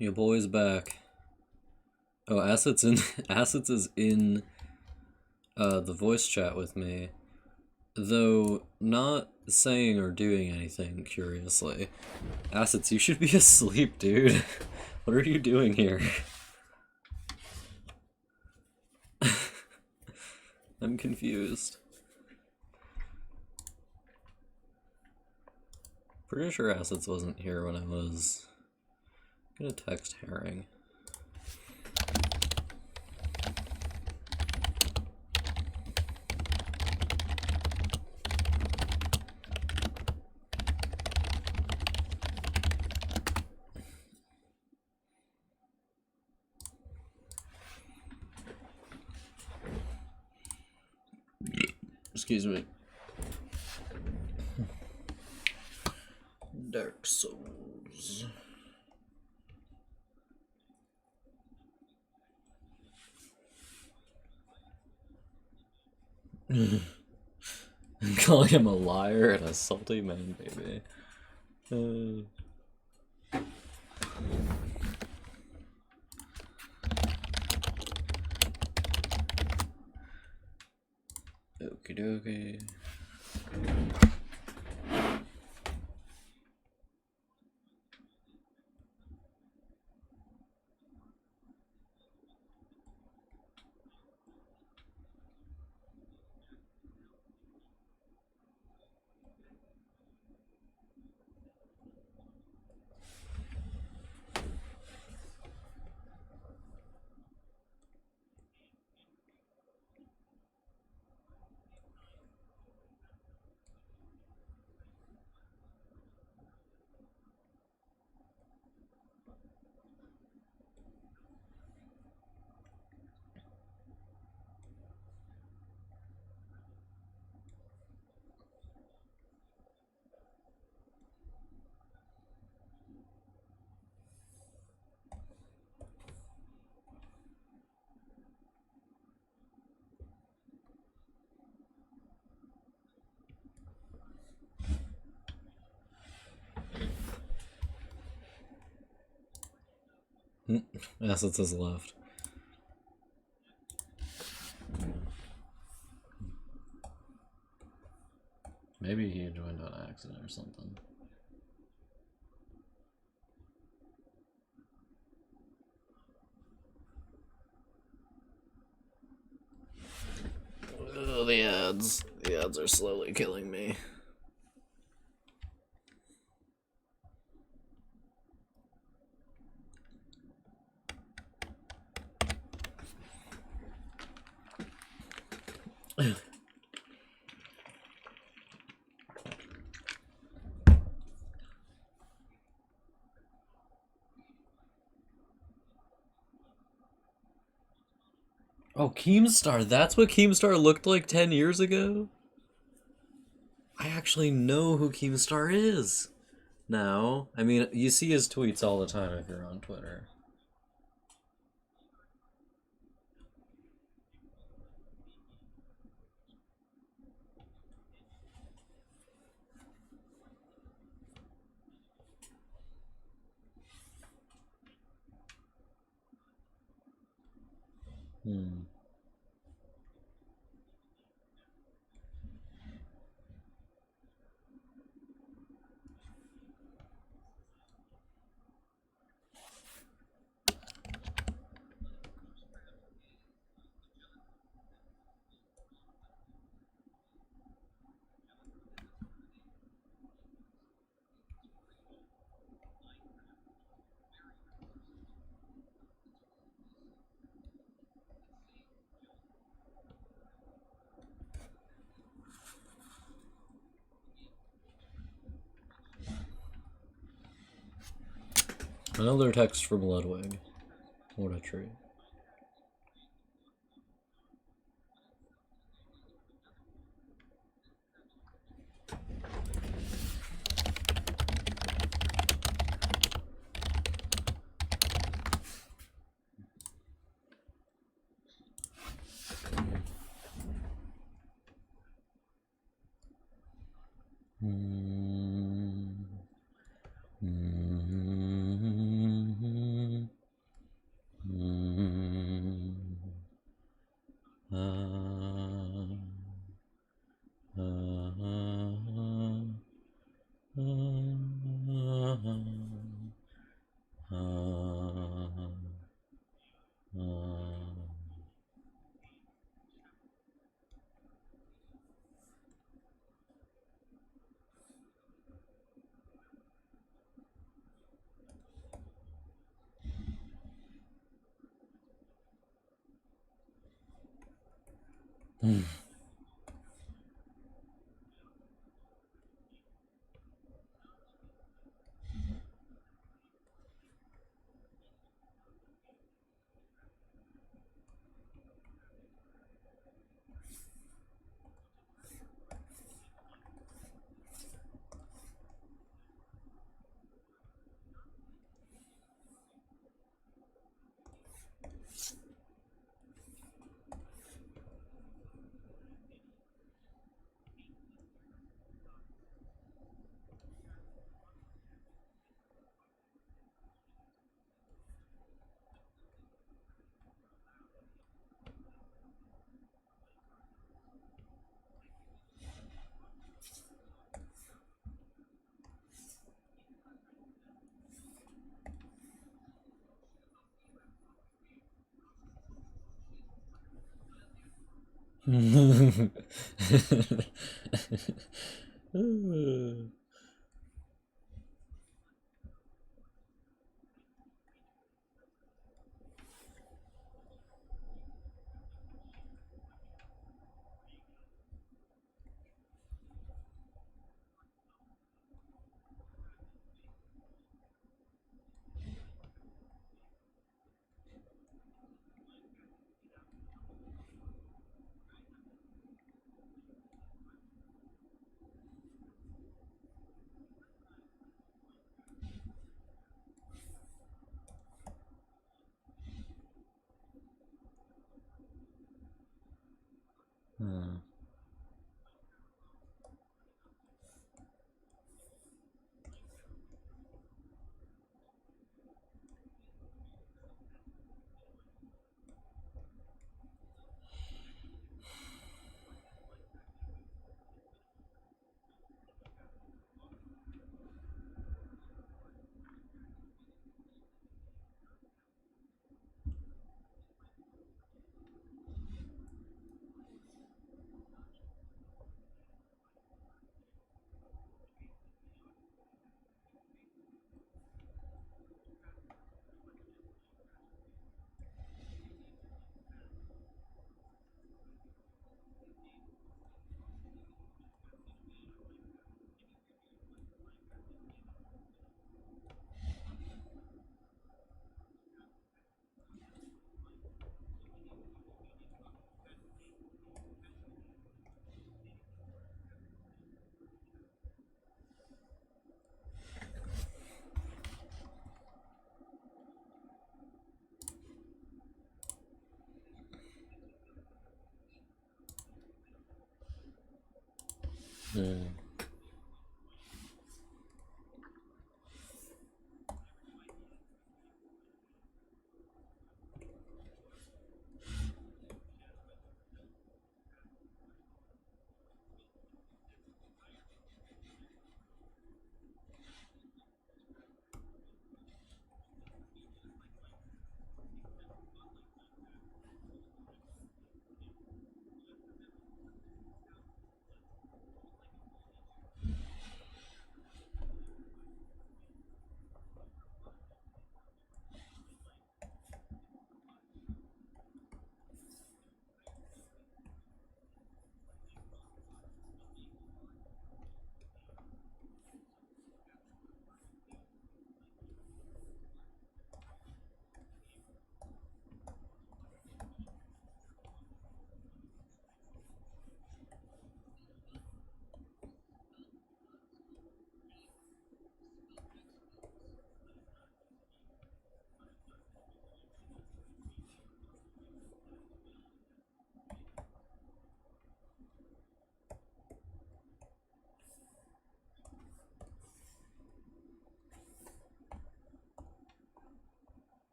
Your boy's back. Oh, Assets in Assets is in the voice chat with me, though not saying or doing anything, curiously. Assets, you should be asleep, dude. What are you doing here? I'm confused. Pretty sure Assets wasn't here when I was gonna text Herring. Excuse me. Dark Souls. I'm calling him a liar and a salty man, baby. Okie dokie. Assets has left. Maybe he joined on accident or something. Oh, the ads. The ads are slowly killing me. Oh, Keemstar. That's what Keemstar looked like 10 years ago? I actually know who Keemstar is now. I mean, you see his tweets all the time if you're on Twitter. Hmm. Another text from Ludwig. What a treat. Yeah.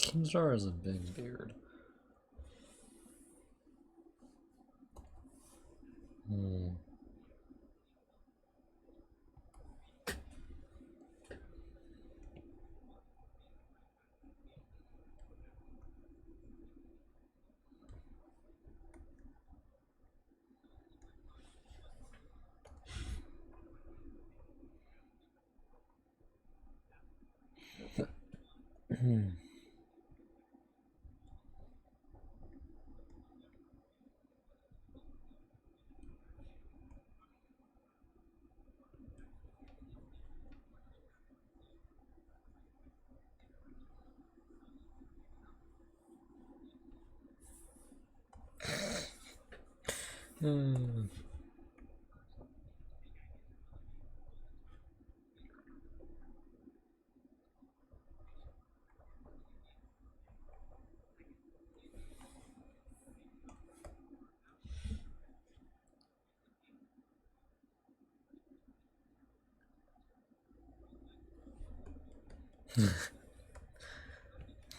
Kingstar has a big beard. Hmm.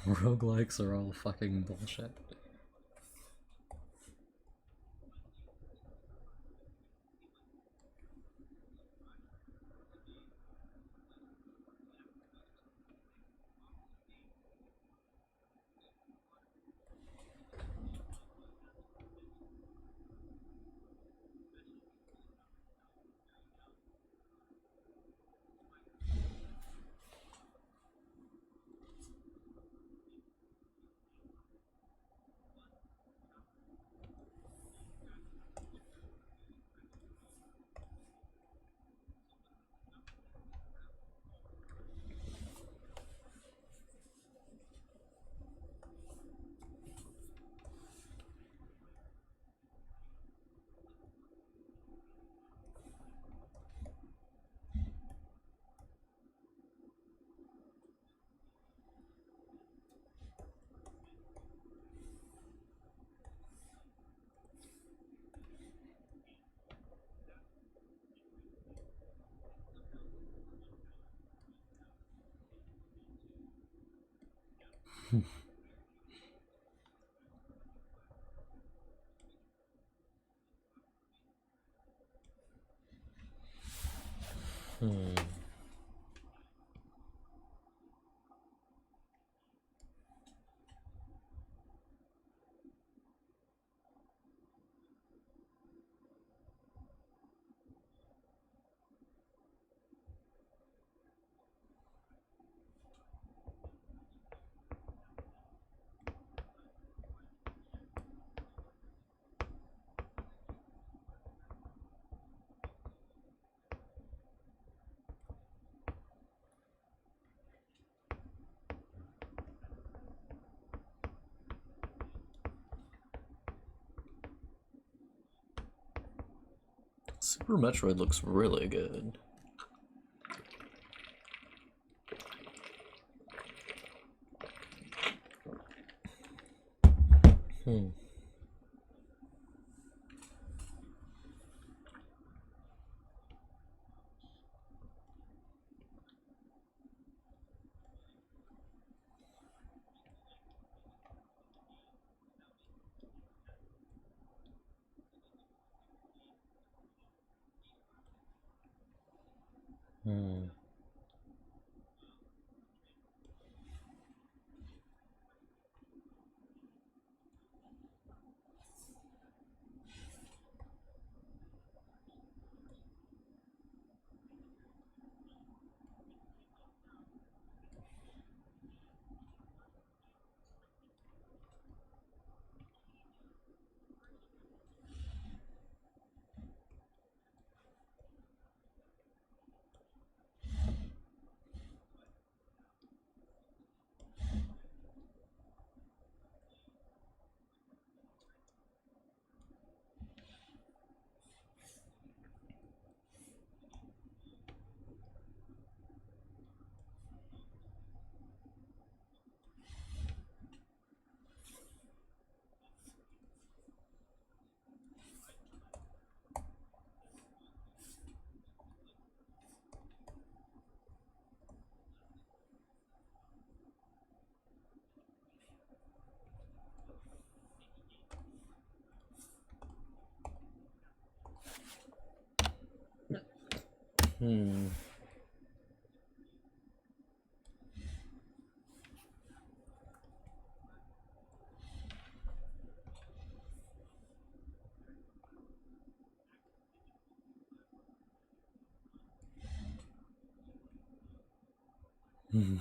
Roguelikes are all fucking bullshit. Hmm. Super Metroid looks really good. Hmm. Hmm. Hmm. Hmm.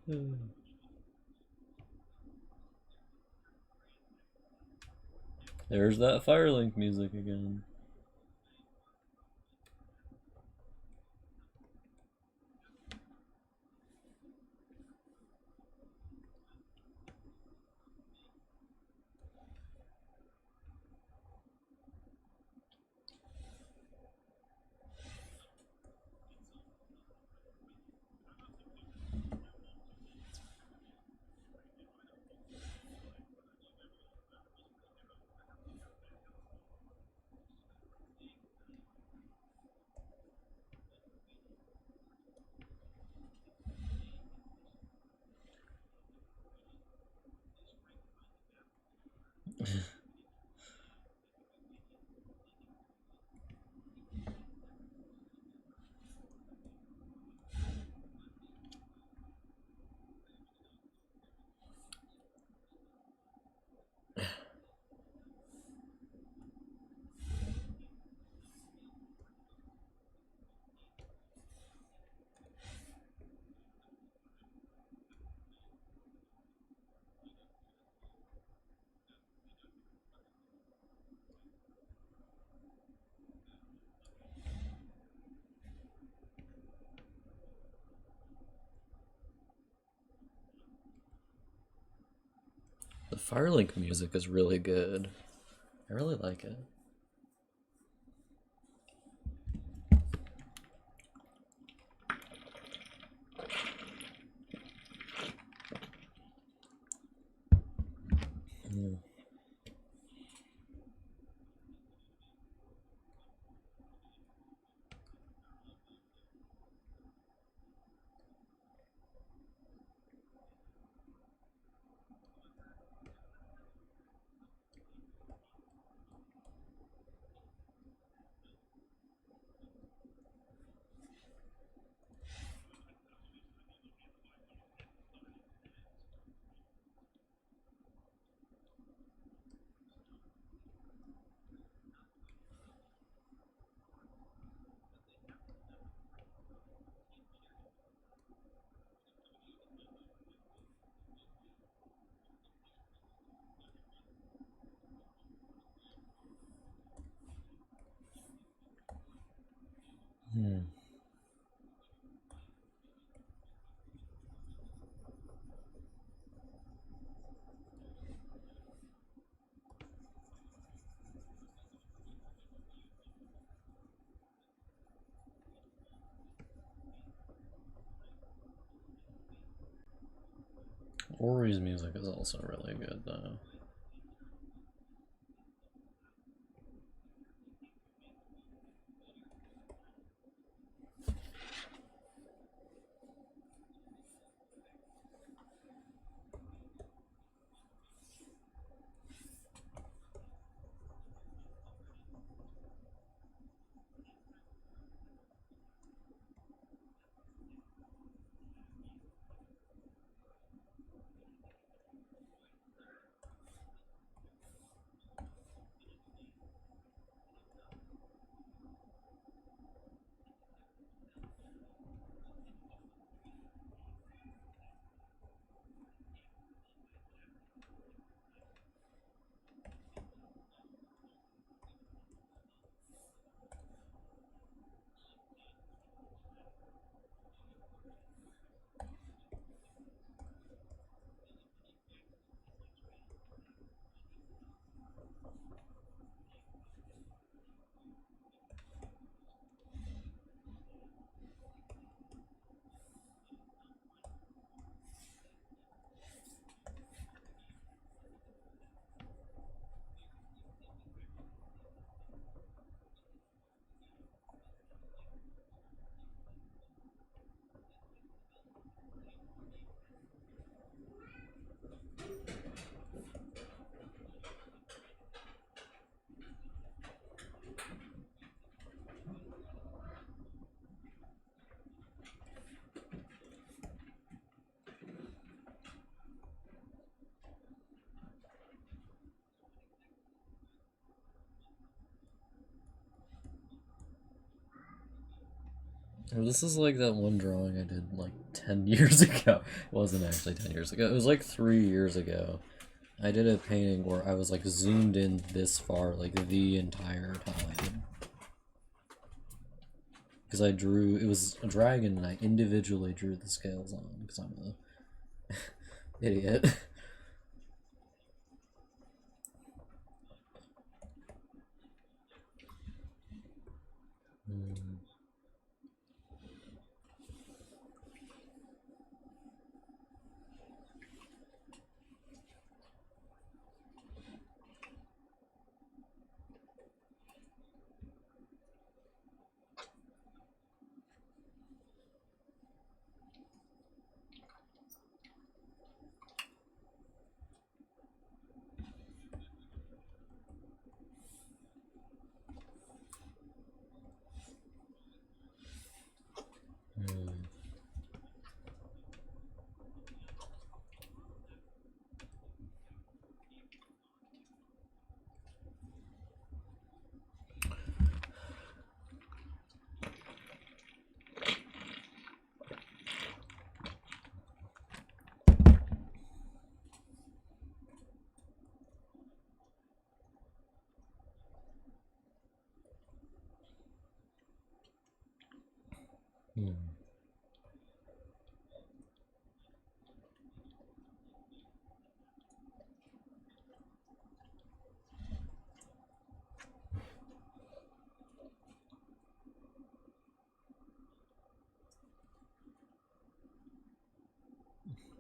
Hmm. There's that Firelink music again. The Firelink music is really good. I really like it. Mm. Ori's music is also really good, though. This is like that one drawing I did like 10 years ago. It wasn't actually 10 years ago. It was like 3 years ago. I did a painting where I was like zoomed in this far, like the entire time. Because I drew, it was a dragon and I individually drew the scales on because I'm a idiot. Hmm. Hmm. Hmm.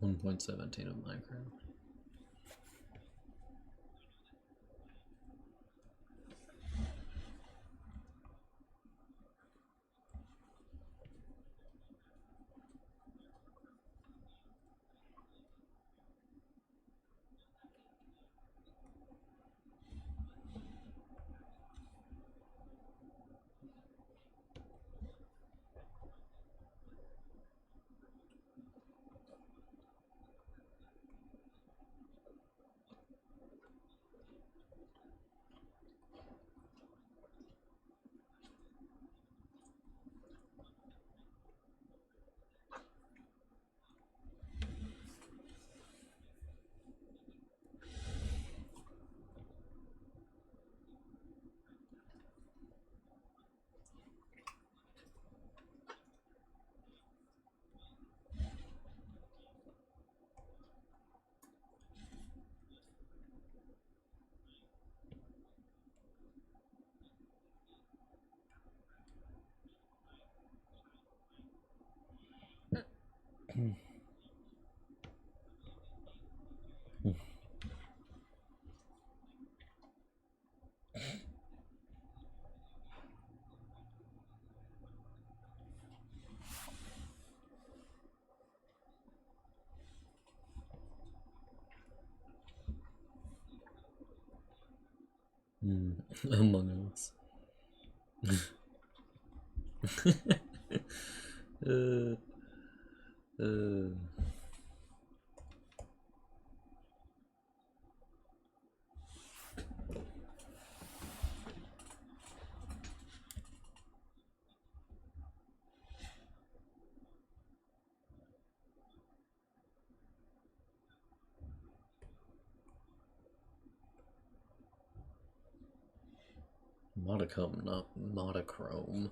1.17 of Minecraft. Among Us. uh, uh. Modicum, not monochrome.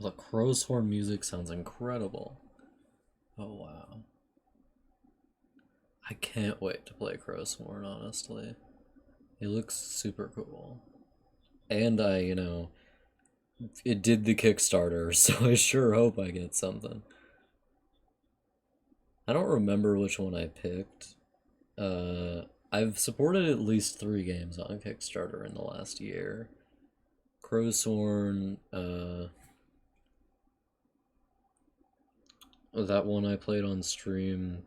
The crow's horn music sounds incredible. Oh wow. I can't wait to play crow's horn, honestly. It looks super cool. And it did the Kickstarter, so I sure hope I get something. I don't remember which one I picked. I've supported at least 3 games on Kickstarter in the last year. Crow's horn, that one I played on stream.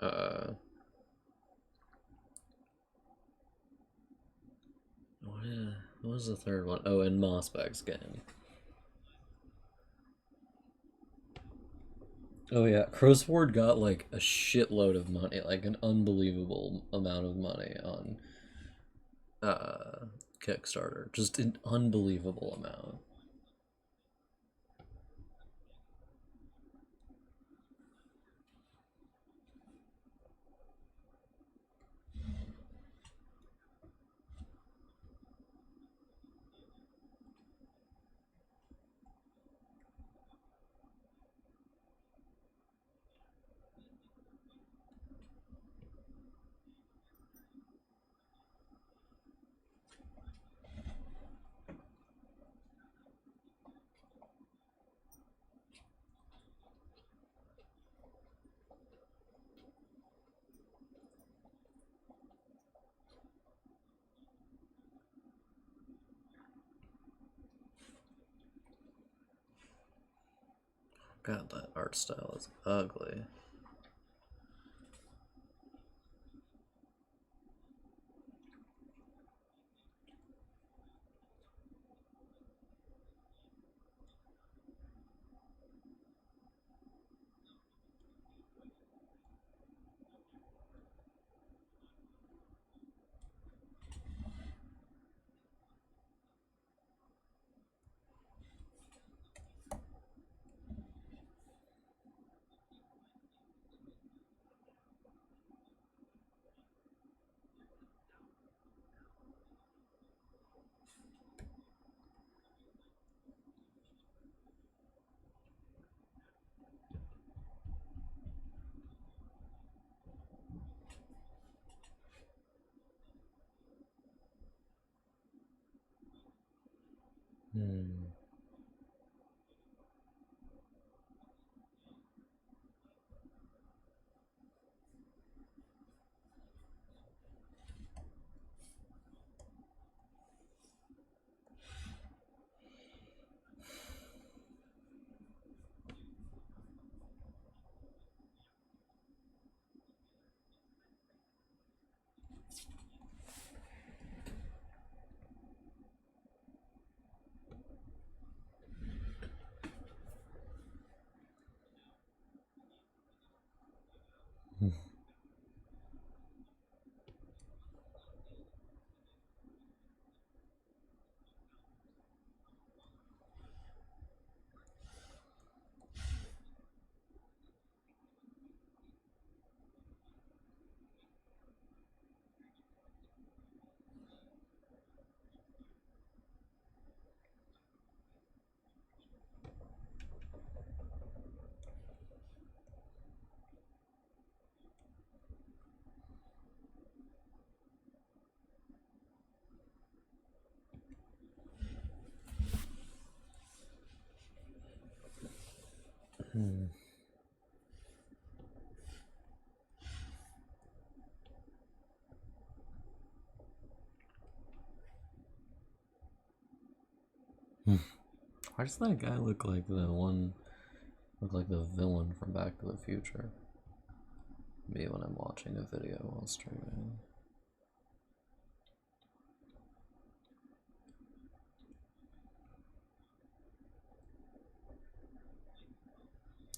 What was the third one? Oh, and Mossback's game. Oh yeah, Crowsword got like a shitload of money, like an unbelievable amount of money on Kickstarter. Just an unbelievable amount. God, that art style is ugly. Hmm. Hmm. Why does that guy look like the villain from Back to the Future? Me when I'm watching a video while streaming.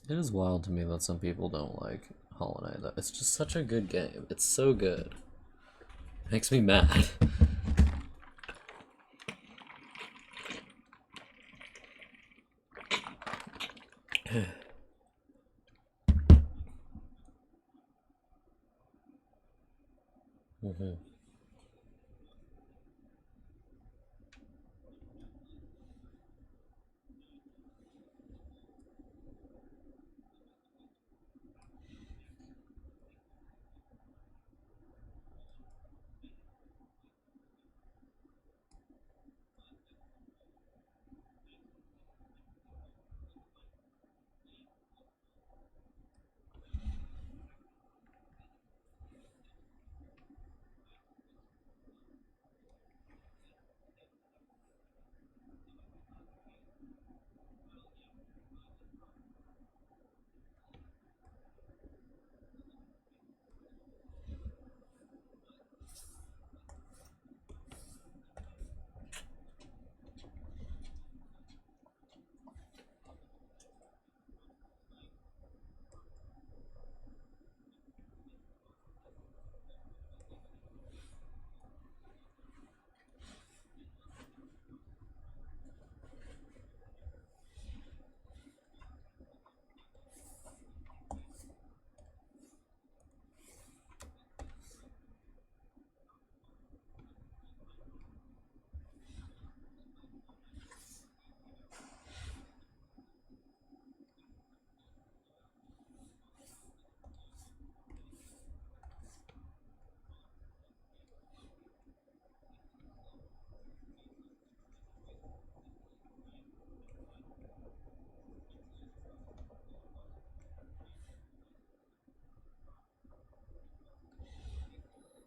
It is wild to me that some people don't like Hollow Knight. It's just such a good game. It's so good. It makes me mad. Mm-hmm.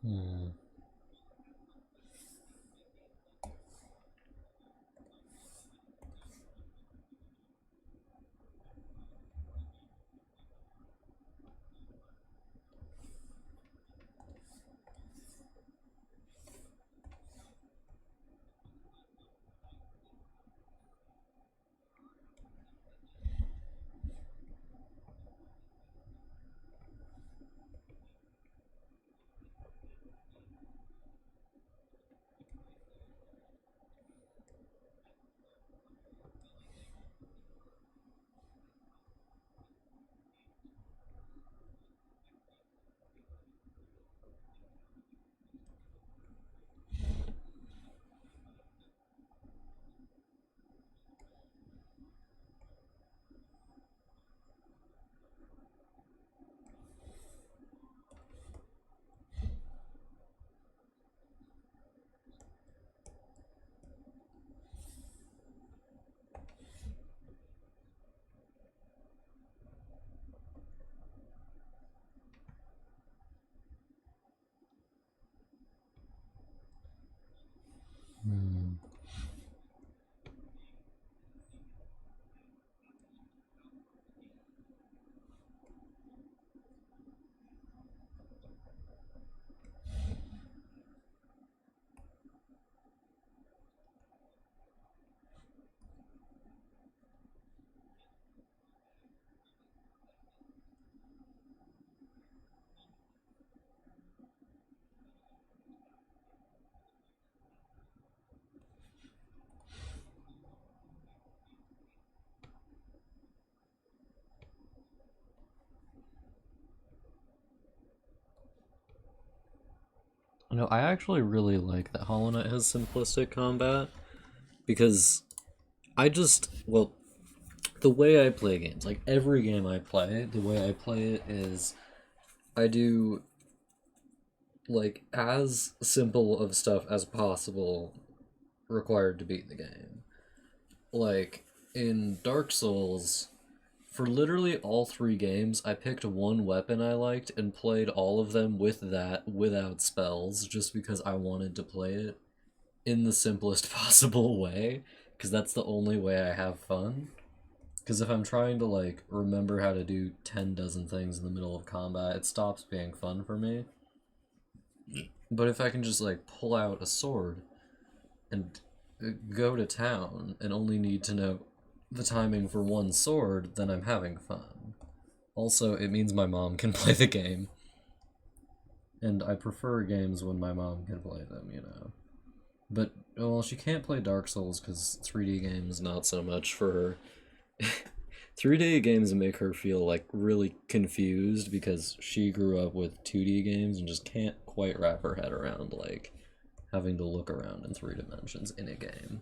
Hmm. No, I actually really like that Hollow Knight has simplistic combat because well, the way I play games, like every game I play, the way I play it is I do like as simple of stuff as possible required to beat the game. Like in Dark Souls, for literally all three games, I picked one weapon I liked and played all of them with that without spells just because I wanted to play it in the simplest possible way because that's the only way I have fun. Because if I'm trying to like remember how to do 10 dozen things in the middle of combat, it stops being fun for me. But if I can just like pull out a sword and go to town and only need to know the timing for one sword, then I'm having fun. Also, it means my mom can play the game. And I prefer games when my mom can play them, you know. But, well, she can't play Dark Souls because 3D games, not so much for her. 3D games make her feel like really confused because she grew up with 2D games and just can't quite wrap her head around like having to look around in 3 dimensions in a game.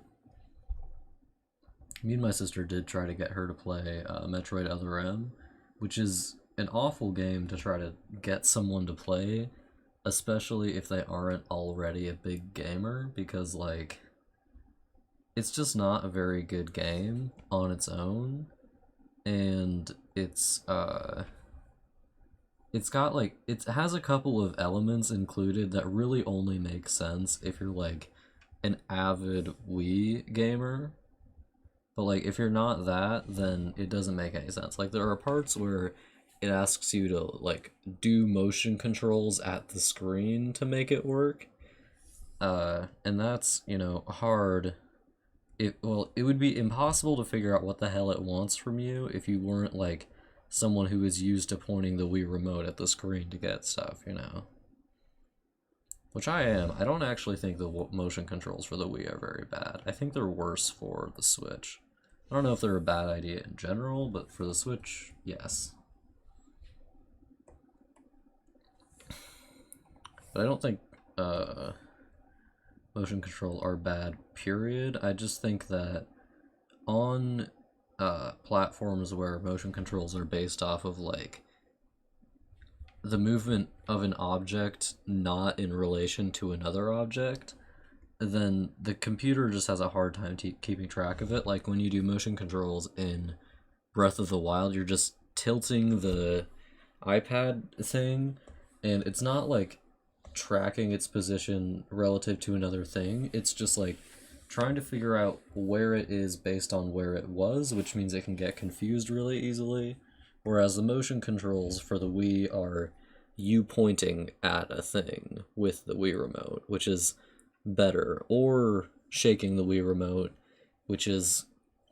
Me and my sister did try to get her to play Metroid Other M, which is an awful game to try to get someone to play, especially if they aren't already a big gamer, because like it's just not a very good game on its own, and it's got like it has a couple of elements included that really only make sense if you're like an avid Wii gamer. But like if you're not that, then it doesn't make any sense. Like there are parts where it asks you to like do motion controls at the screen to make it work. And that's, you know, hard. It would be impossible to figure out what the hell it wants from you if you weren't like someone who is used to pointing the Wii remote at the screen to get stuff, you know. Which I am. I don't actually think the motion controls for the Wii are very bad. I think they're worse for the Switch. I don't know if they're a bad idea in general, but for the Switch, yes. But I don't think motion control are bad, period. I just think that on platforms where motion controls are based off of like the movement of an object not in relation to another object, then the computer just has a hard time keeping track of it. Like when you do motion controls in Breath of the Wild, you're just tilting the iPad thing, and it's not like tracking its position relative to another thing. It's just like trying to figure out where it is based on where it was, which means it can get confused really easily. Whereas the motion controls for the Wii are you pointing at a thing with the Wii remote, which is better, or shaking the Wii remote, which is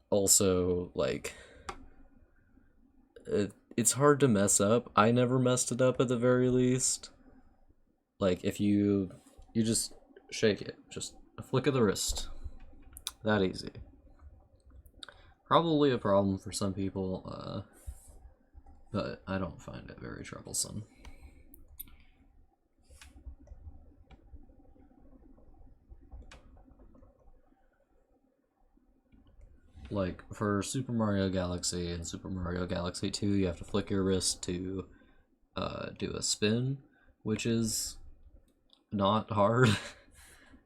also like it's hard to mess up. I never messed it up at the very least. Like if you just shake it, just a flick of the wrist, that easy. Probably a problem for some people, but I don't find it very troublesome. Like for Super Mario Galaxy and Super Mario Galaxy 2, you have to flick your wrist to do a spin, which is not hard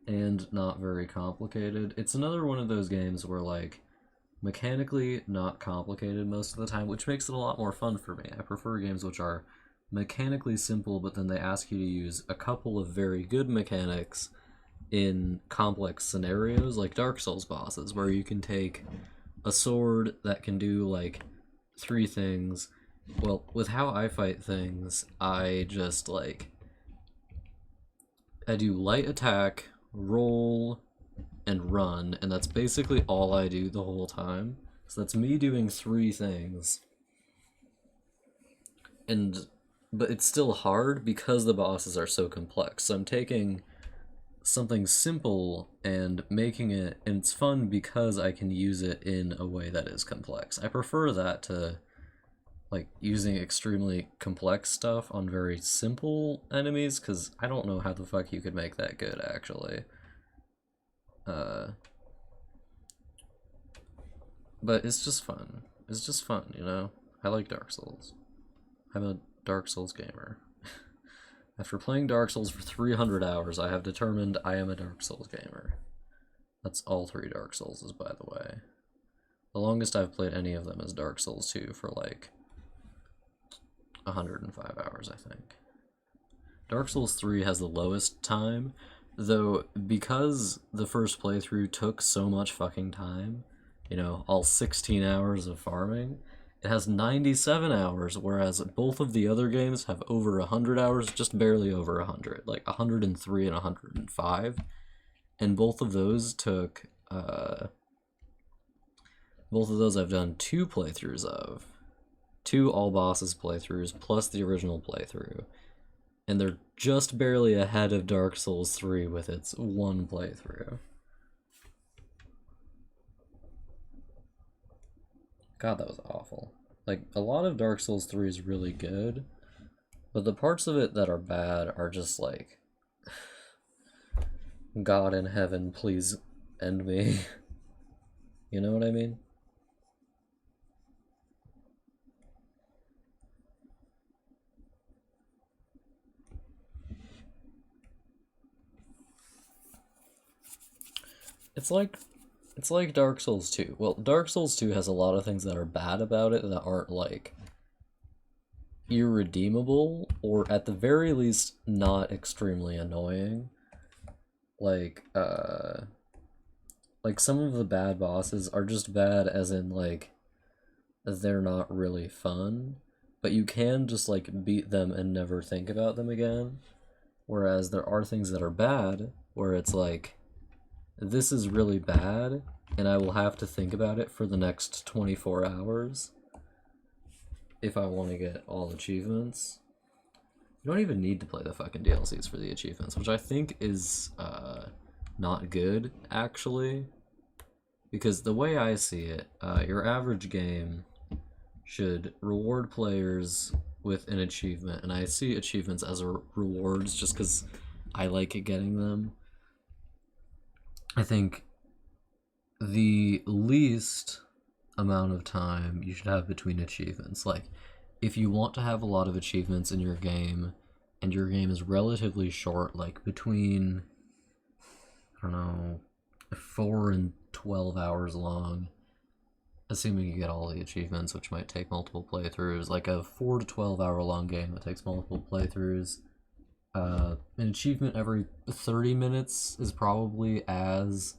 and not very complicated. It's another one of those games where like mechanically not complicated most of the time, which makes it a lot more fun for me. I prefer games which are mechanically simple, but then they ask you to use a couple of very good mechanics in complex scenarios, like Dark Souls bosses, where you can take a sword that can do like 3 things. Well, with how I fight things, I just like I do light attack, roll, and run, and that's basically all I do the whole time. So that's me doing 3 things. But it's still hard because the bosses are so complex. So I'm taking something simple and making it, and it's fun because I can use it in a way that is complex. I prefer that to like using extremely complex stuff on very simple enemies, because I don't know how the fuck you could make that good, actually. But it's just fun. It's just fun, you know? I like Dark Souls. I'm a Dark Souls gamer. After playing Dark Souls for 300 hours, I have determined I am a Dark Souls gamer. That's all 3 Dark Souls, by the way. The longest I've played any of them is Dark Souls 2 for like 105 hours, I think. Dark Souls 3 has the lowest time, though because the first playthrough took so much fucking time, you know, all 16 hours of farming, it has 97 hours, whereas both of the other games have over 100 hours, just barely over 100, like 103 and 105. And both of those took, both of those I've done 2 playthroughs of. 2 all bosses playthroughs, plus the original playthrough. And they're just barely ahead of Dark Souls 3 with its 1 playthrough. God, that was awful. Like, a lot of Dark Souls 3 is really good, but the parts of it that are bad are just like, God in heaven, please end me. You know what I mean? It's like Dark Souls 2. Well, Dark Souls 2 has a lot of things that are bad about it that aren't, like, irredeemable, or at the very least, not extremely annoying. Like some of the bad bosses are just bad as in, like, they're not really fun, but you can just, like, beat them and never think about them again. Whereas there are things that are bad, where it's like, this is really bad, and I will have to think about it for the next 24 hours if I want to get all achievements. You don't even need to play the fucking DLCs for the achievements, which I think is not good, actually. Because the way I see it, your average game should reward players with an achievement, and I see achievements as rewards just because I like getting them. I think the least amount of time you should have between achievements, like, if you want to have a lot of achievements in your game, and your game is relatively short, like between, I don't know, 4 and 12 hours long, assuming you get all the achievements, which might take multiple playthroughs, like a 4 to 12 hour long game that takes multiple playthroughs, an achievement every 30 minutes is probably as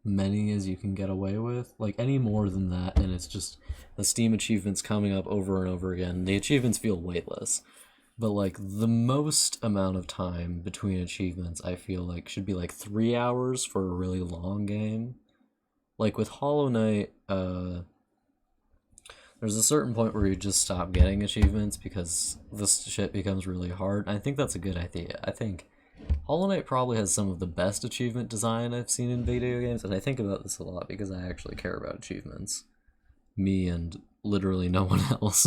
many as you can get away with. Like, any more than that, and it's just the Steam achievements coming up over and over again. The achievements feel weightless. But, like, the most amount of time between achievements, I feel like, should be, like, 3 hours for a really long game. Like, with Hollow Knight, there's a certain point where you just stop getting achievements because this shit becomes really hard. I think that's a good idea. I think Hollow Knight probably has some of the best achievement design I've seen in video games, and I think about this a lot because I actually care about achievements. Me and literally no one else.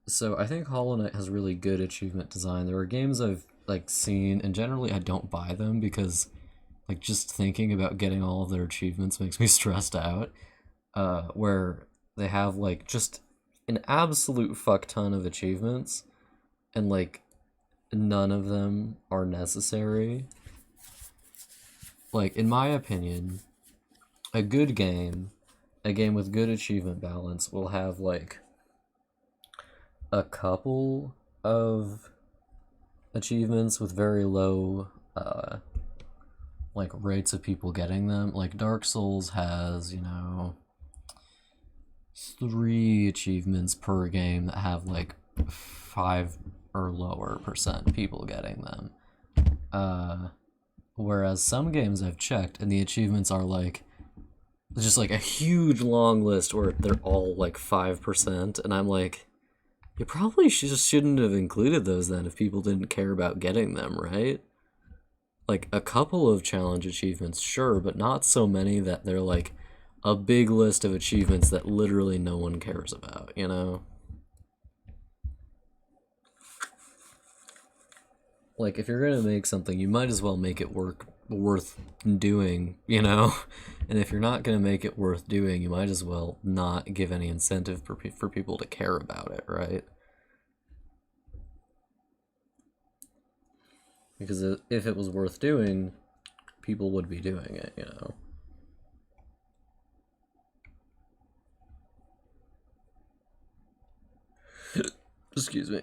So I think Hollow Knight has really good achievement design. There are games I've, like, seen, and generally I don't buy them because, like, just thinking about getting all of their achievements makes me stressed out, where they have, like, just an absolute fuck ton of achievements, and, like, none of them are necessary. Like, in my opinion, a good game, a game with good achievement balance, will have, like, a couple of achievements with very low, like, rates of people getting them. Like, Dark Souls has, you know, 3 achievements per game that have, like, 5 or lower % people getting them. Whereas some games I've checked, and the achievements are, like, just, like, a huge long list where they're all, like, 5%, and I'm like, you probably just shouldn't have included those then if people didn't care about getting them, right? like a couple of challenge achievements, sure, but not so many that they're like a big list of achievements that literally no one cares about, you know? Like, if you're gonna make something, you might as well make it worth doing, you know? And if you're not gonna make it worth doing, you might as well not give any incentive for people to care about it, right? Because if it was worth doing, people would be doing it, you know? Excuse me.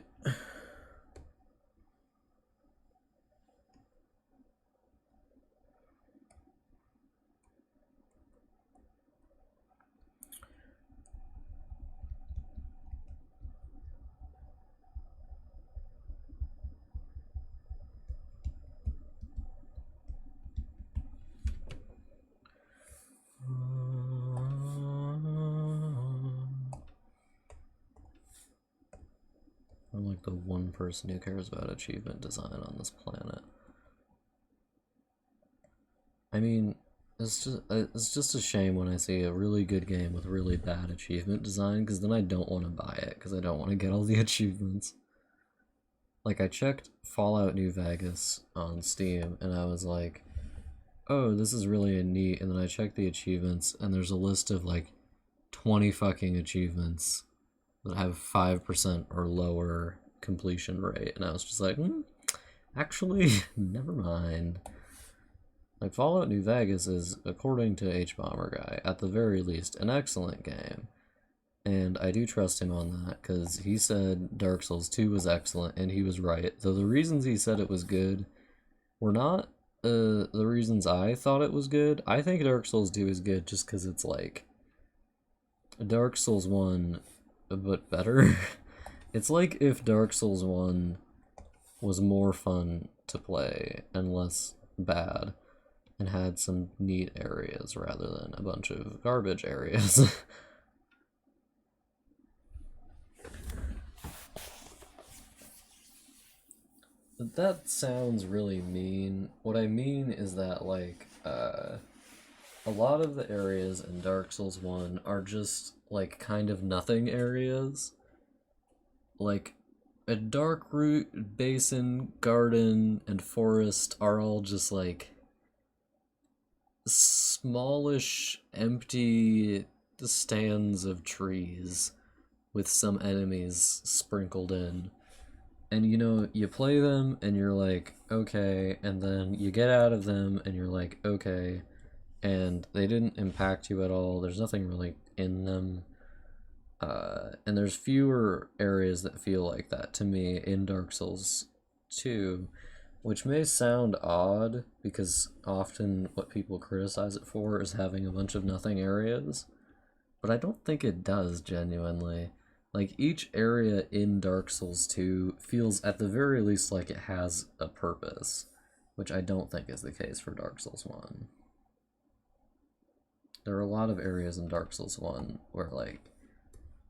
I'm like the one person who cares about achievement design on this planet. I mean, it's just a shame when I see a really good game with really bad achievement design, because then I don't want to buy it, because I don't want to get all the achievements. Like, I checked Fallout New Vegas on Steam, and I was like, oh, this is really neat, and then I checked the achievements, and there's a list of like 20 fucking achievements that have 5% or lower completion rate, and I was just like, actually, never mind. Like, Fallout New Vegas is, according to Hbomber Guy, at the very least, an excellent game. And I do trust him on that, because he said Dark Souls 2 was excellent, and he was right. Though the reasons he said it was good were not the reasons I thought it was good. I think Dark Souls 2 is good just because it's like Dark Souls 1, but better. It's like if Dark Souls 1 was more fun to play and less bad, and had some neat areas rather than a bunch of garbage areas. That sounds really mean. What I mean is that, like, a lot of the areas in Dark Souls 1 are just, like, kind of nothing areas. Like, a dark root, basin, garden, and forest are all just, like, smallish, empty stands of trees with some enemies sprinkled in. And you know, you play them and you're like, okay, and then you get out of them and you're like, okay, and they didn't impact you at all. There's nothing really in them. And there's fewer areas that feel like that to me in Dark Souls 2, which may sound odd because often what people criticize it for is having a bunch of nothing areas, but I don't think it does genuinely. Like, each area in Dark Souls 2 feels at the very least like it has a purpose, which I don't think is the case for Dark Souls 1. There are a lot of areas in Dark Souls 1 where, like,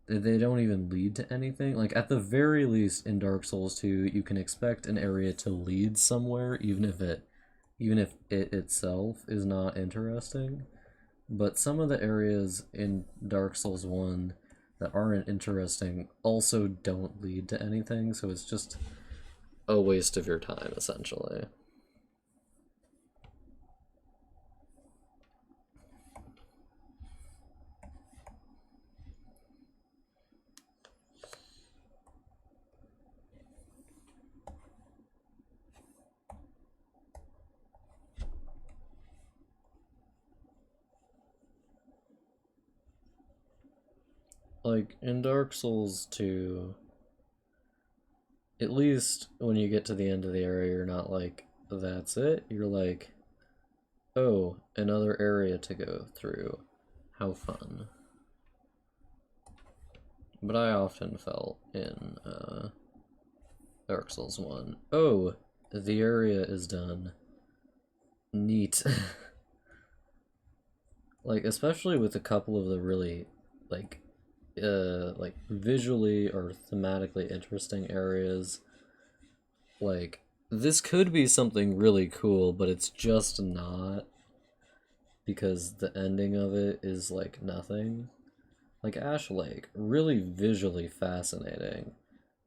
they don't even lead to anything. Like, at the very least in Dark Souls 2, you can expect an area to lead somewhere, even if it itself is not interesting. But some of the areas in Dark Souls 1 that aren't interesting also don't lead to anything, so it's just a waste of your time, essentially. Like, in Dark Souls 2, at least when you get to the end of the area, you're not like, that's it. You're like, oh, another area to go through. How fun. But I often felt in Dark Souls 1, oh, the area is done. Neat. Like, especially with a couple of the really, like visually or thematically interesting areas, like this could be something really cool, but it's just not, because the ending of it is like nothing. Like Ash Lake, really visually fascinating,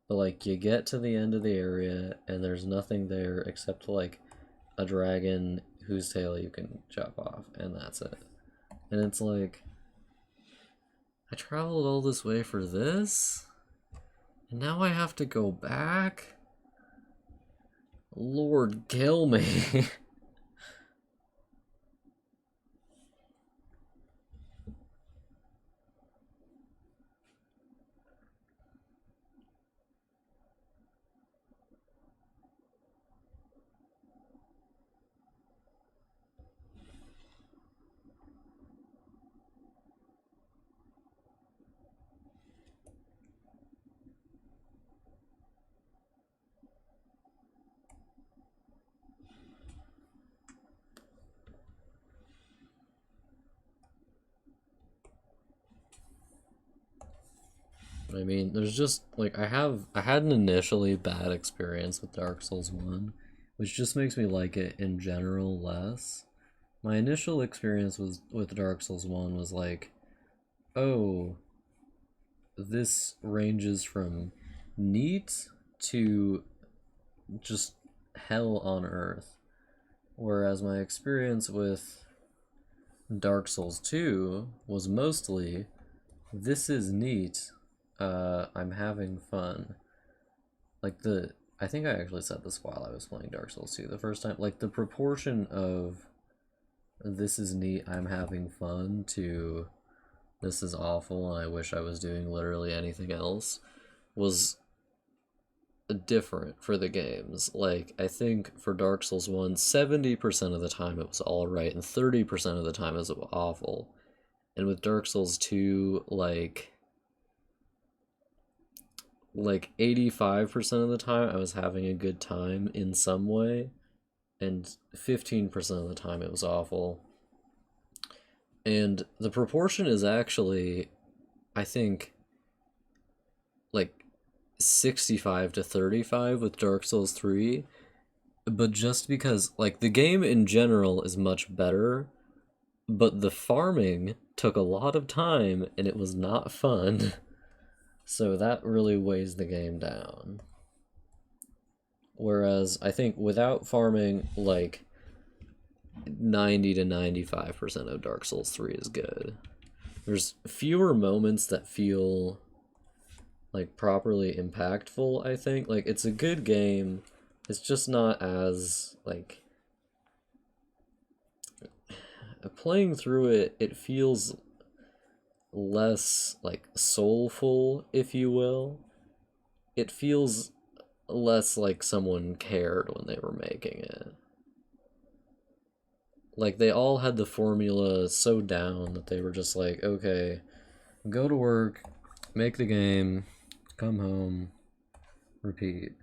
but like you get to the end of the area and there's nothing there except like a dragon whose tail you can chop off, and that's it. And it's like, I traveled all this way for this? And now I have to go back? Lord, kill me. I mean, there's just like I had an initially bad experience with Dark Souls 1, which just makes me like it in general less. My initial experience was with Dark Souls 1 was like, oh, this ranges from neat to just hell on earth. Whereas my experience with Dark Souls 2 was mostly, this is neat, I'm having fun. Like I think I actually said this while I was playing Dark Souls 2 the first time, like the proportion of this is neat, I'm having fun to this is awful and I wish I was doing literally anything else was different for the games. Like, I think for Dark Souls 1, 70% of the time it was alright, and 30% of the time it was awful. And with Dark Souls 2, like 85% of the time I was having a good time in some way, and 15% of the time it was awful. And the proportion is actually, I think, like 65 to 35 with Dark Souls 3, but just because like the game in general is much better, but the farming took a lot of time and it was not fun. So that really weighs the game down. Whereas I think without farming, like 90 to 95% of Dark Souls 3 is good. There's fewer moments that feel like properly impactful, I think. Like, it's a good game. It's just not as like playing through it, it feels less like soulful, if you will. It feels less like someone cared when they were making it. Like, they all had the formula so down that they were just like, okay, go to work, make the game, come home, repeat.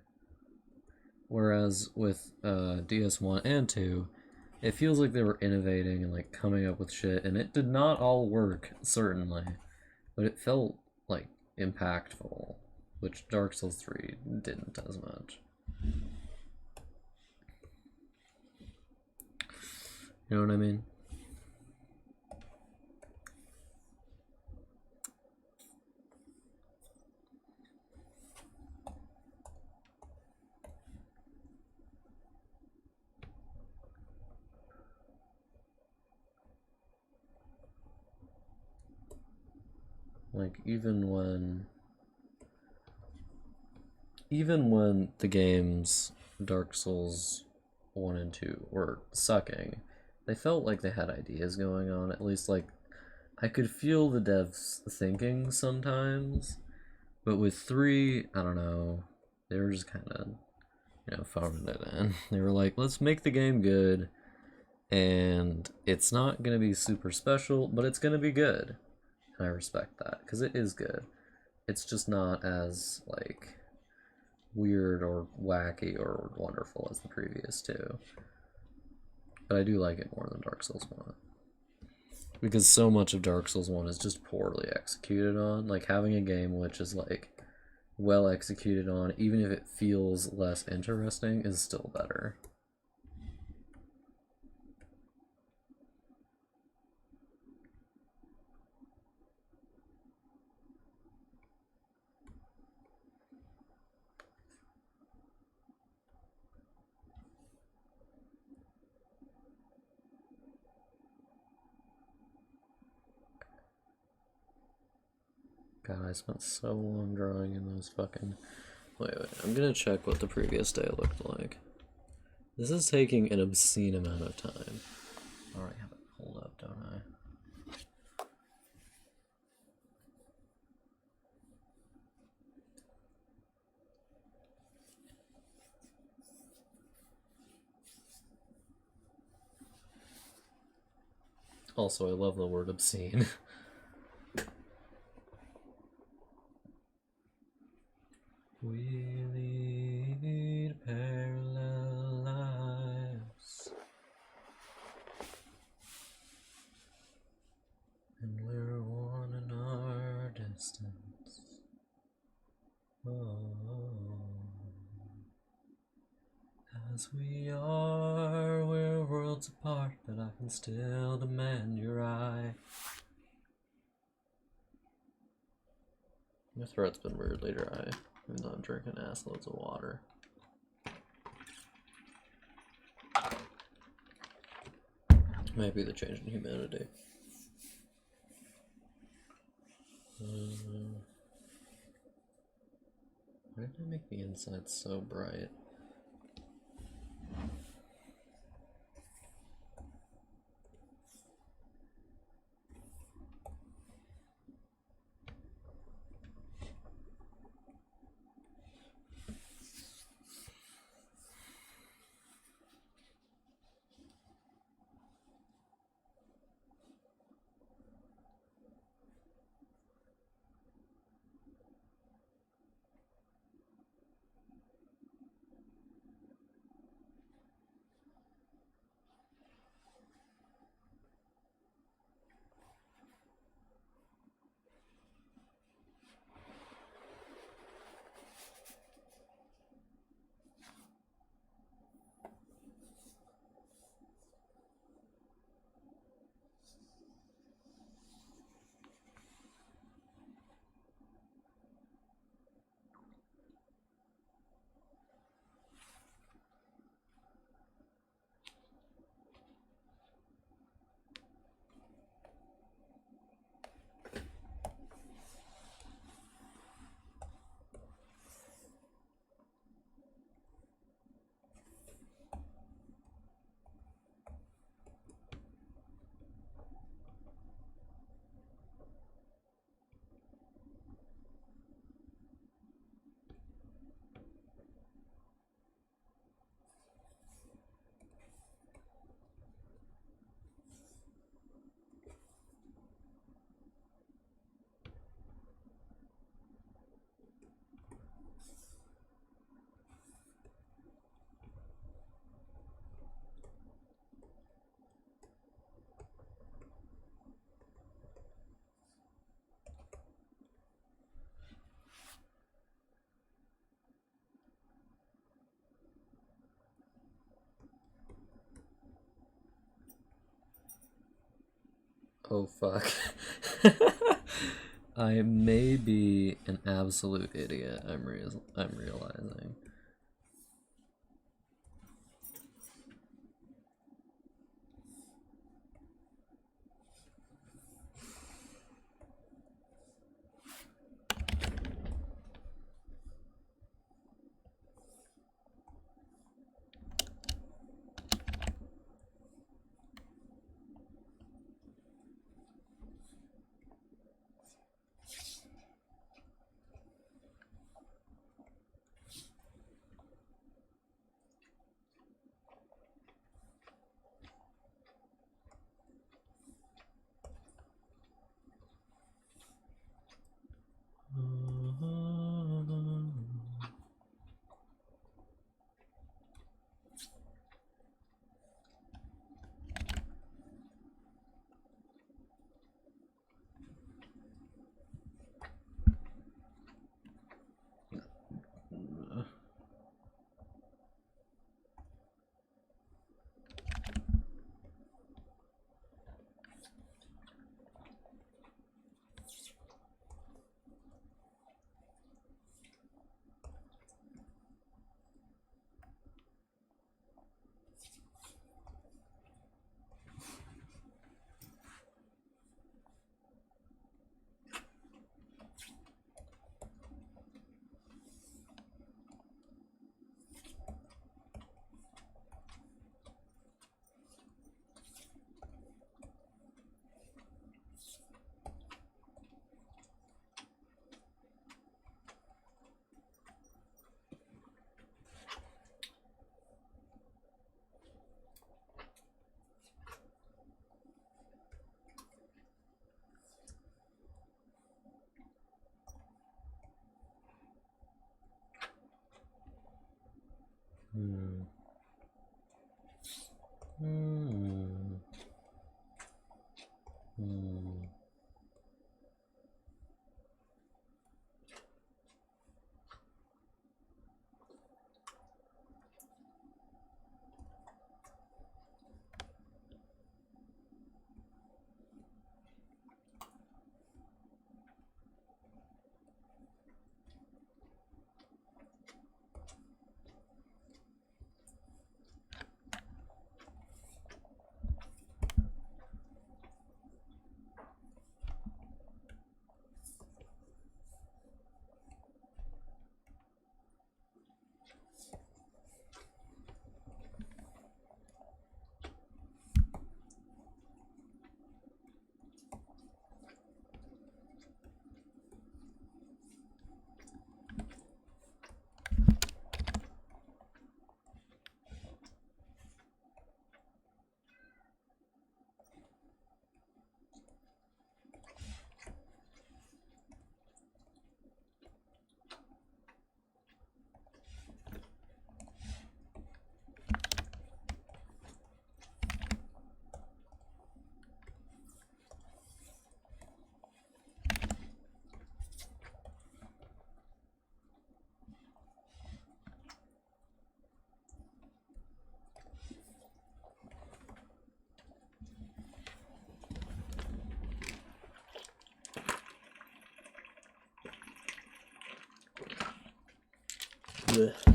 Whereas with DS1 and 2, it feels like they were innovating and like coming up with shit, and it did not all work, certainly, but it felt like impactful, which Dark Souls 3 didn't as much. You know what I mean? Like, even when the games Dark Souls 1 and 2 were sucking, they felt like they had ideas going on. At least, like, I could feel the devs thinking sometimes. But with 3, I don't know, they were just kind of, phoning it in. They were like, let's make the game good, and it's not going to be super special, but it's going to be good. And I respect that, because it is good. It's just not as, like, weird or wacky or wonderful as the previous two. But I do like it more than Dark Souls 1. Because so much of Dark Souls 1 is just poorly executed on. Like, having a game which is, like, well executed on, even if it feels less interesting, is still better. God, I spent so long drawing in those fucking... Wait, I'm gonna check what the previous day looked like. This is taking an obscene amount of time. I already have it pulled up, don't I? Also, I love the word obscene. We lead parallel lives, and we're one in our distance. Oh, as we are, we're worlds apart, but I can still demand your eye. My throat's been weirdly dry, even though I'm drinking ass loads of water. Might be the change in humidity. Why did I make the inside so bright? Oh fuck. I may be an absolute idiot, I'm realizing. Hmm. Hmm. Hmm. Blech.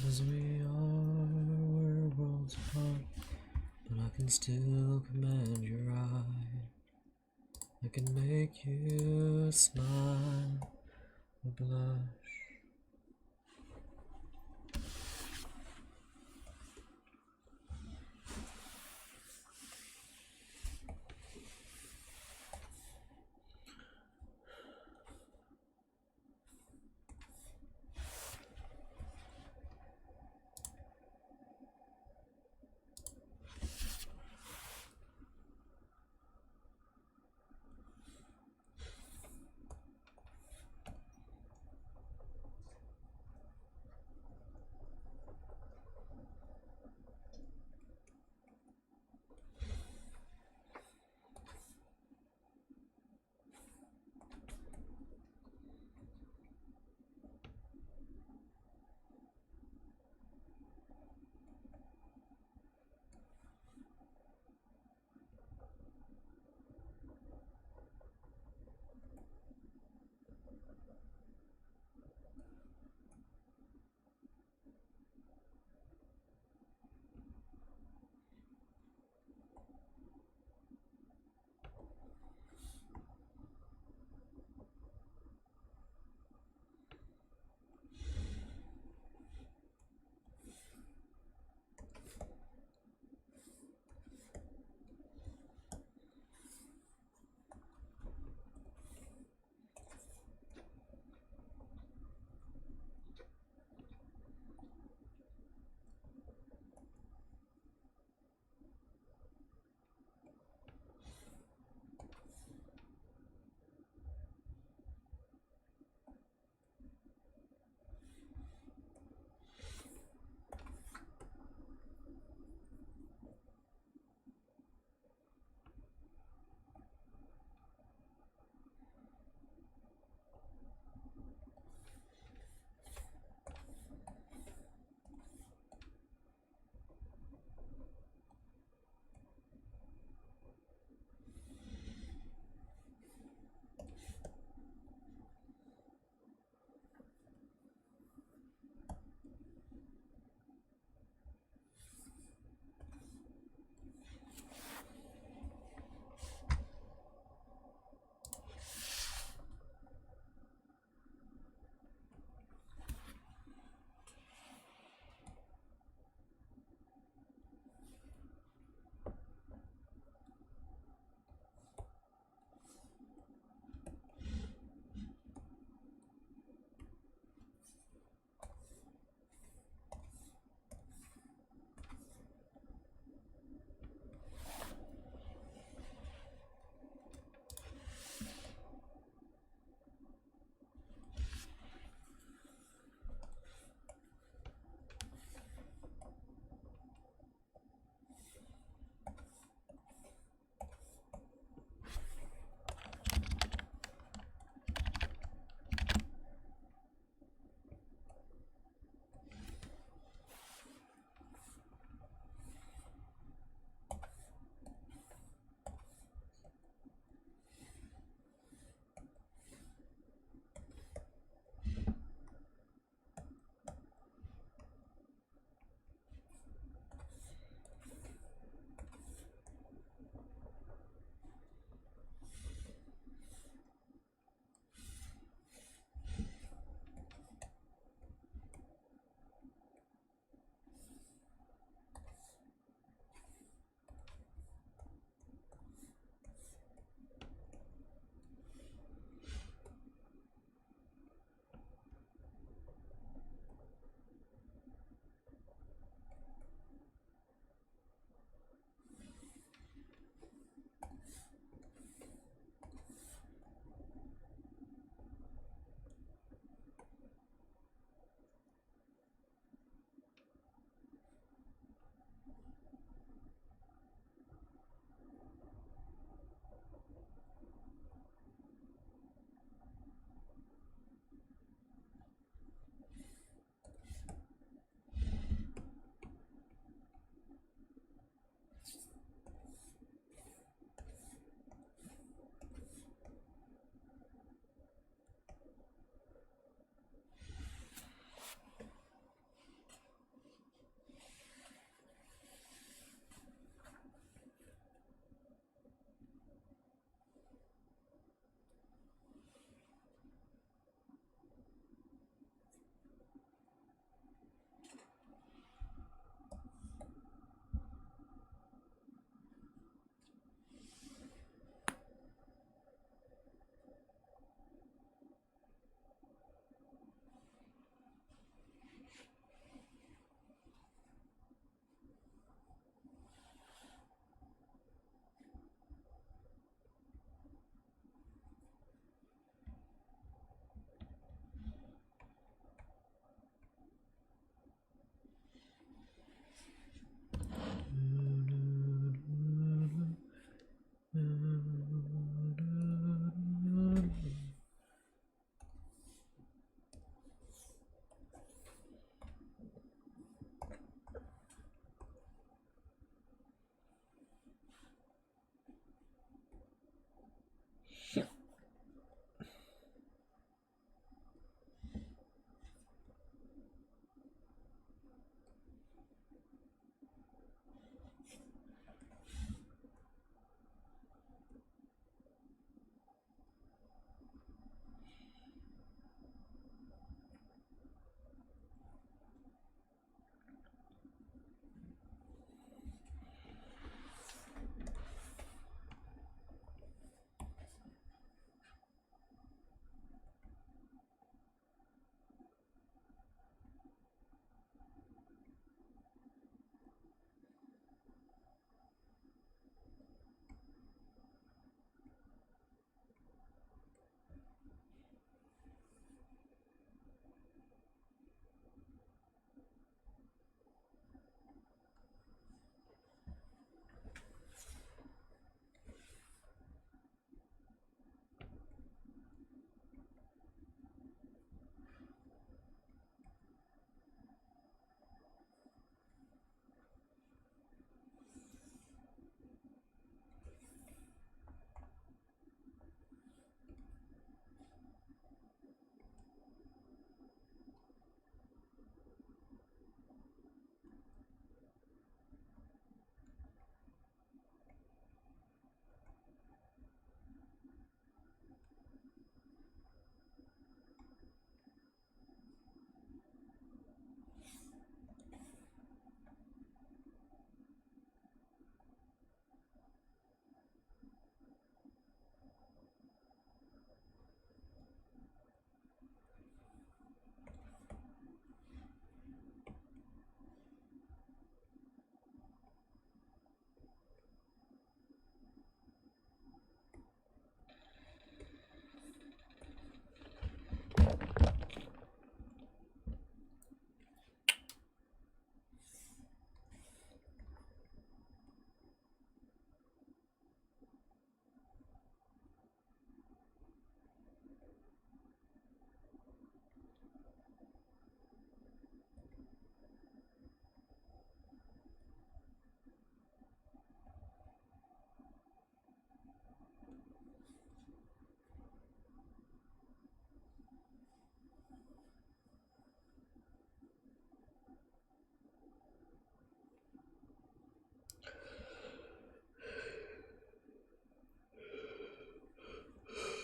As we are, we're worlds apart, but I can still command your eye. I can make you smile or blush.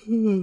Yeah,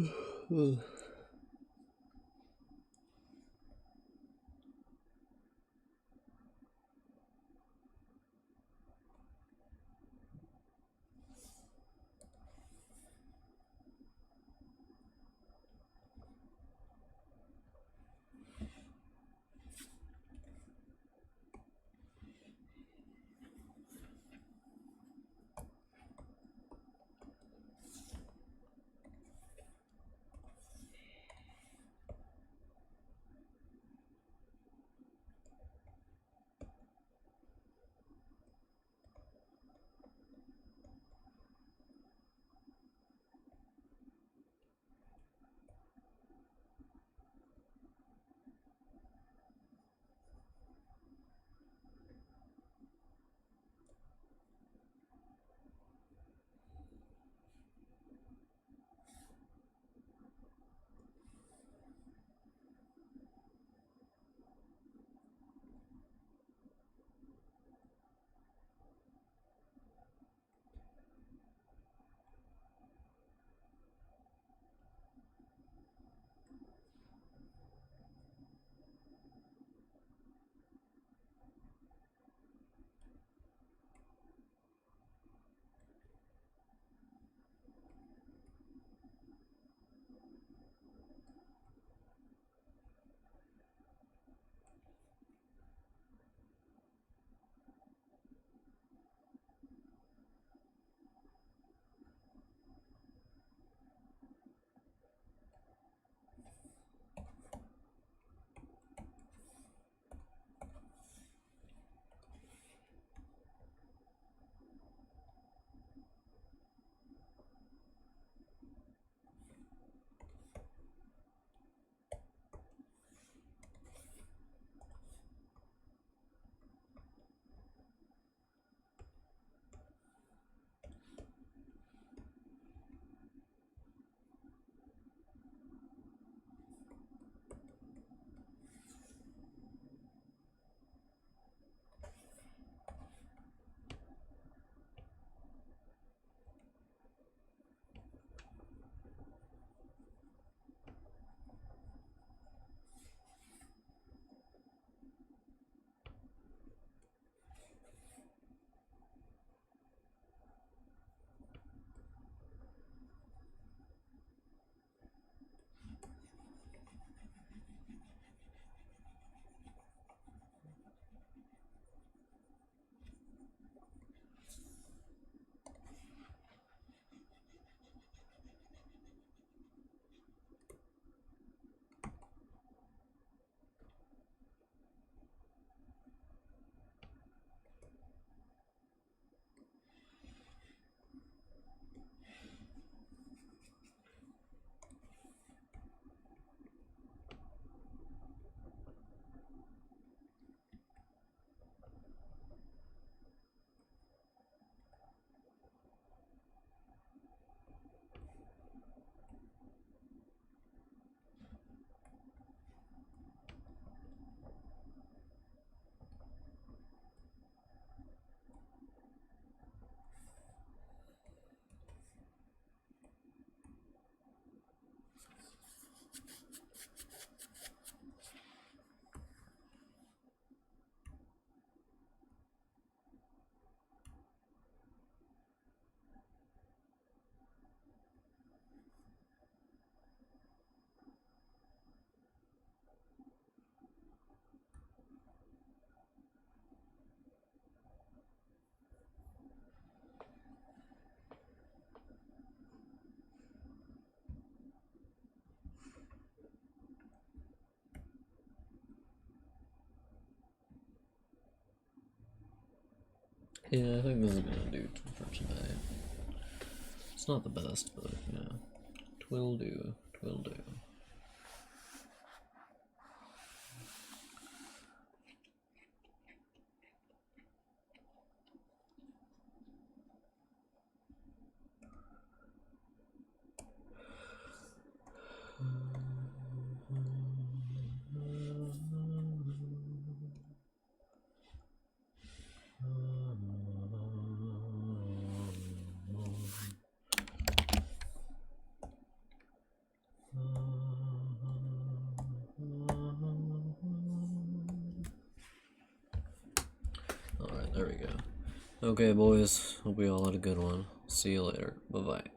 I think this is gonna do for tonight. It's not the best, but yeah. Twill do, twill do. There we go. Okay, boys. Hope we all had a good one. See you later. Bye bye.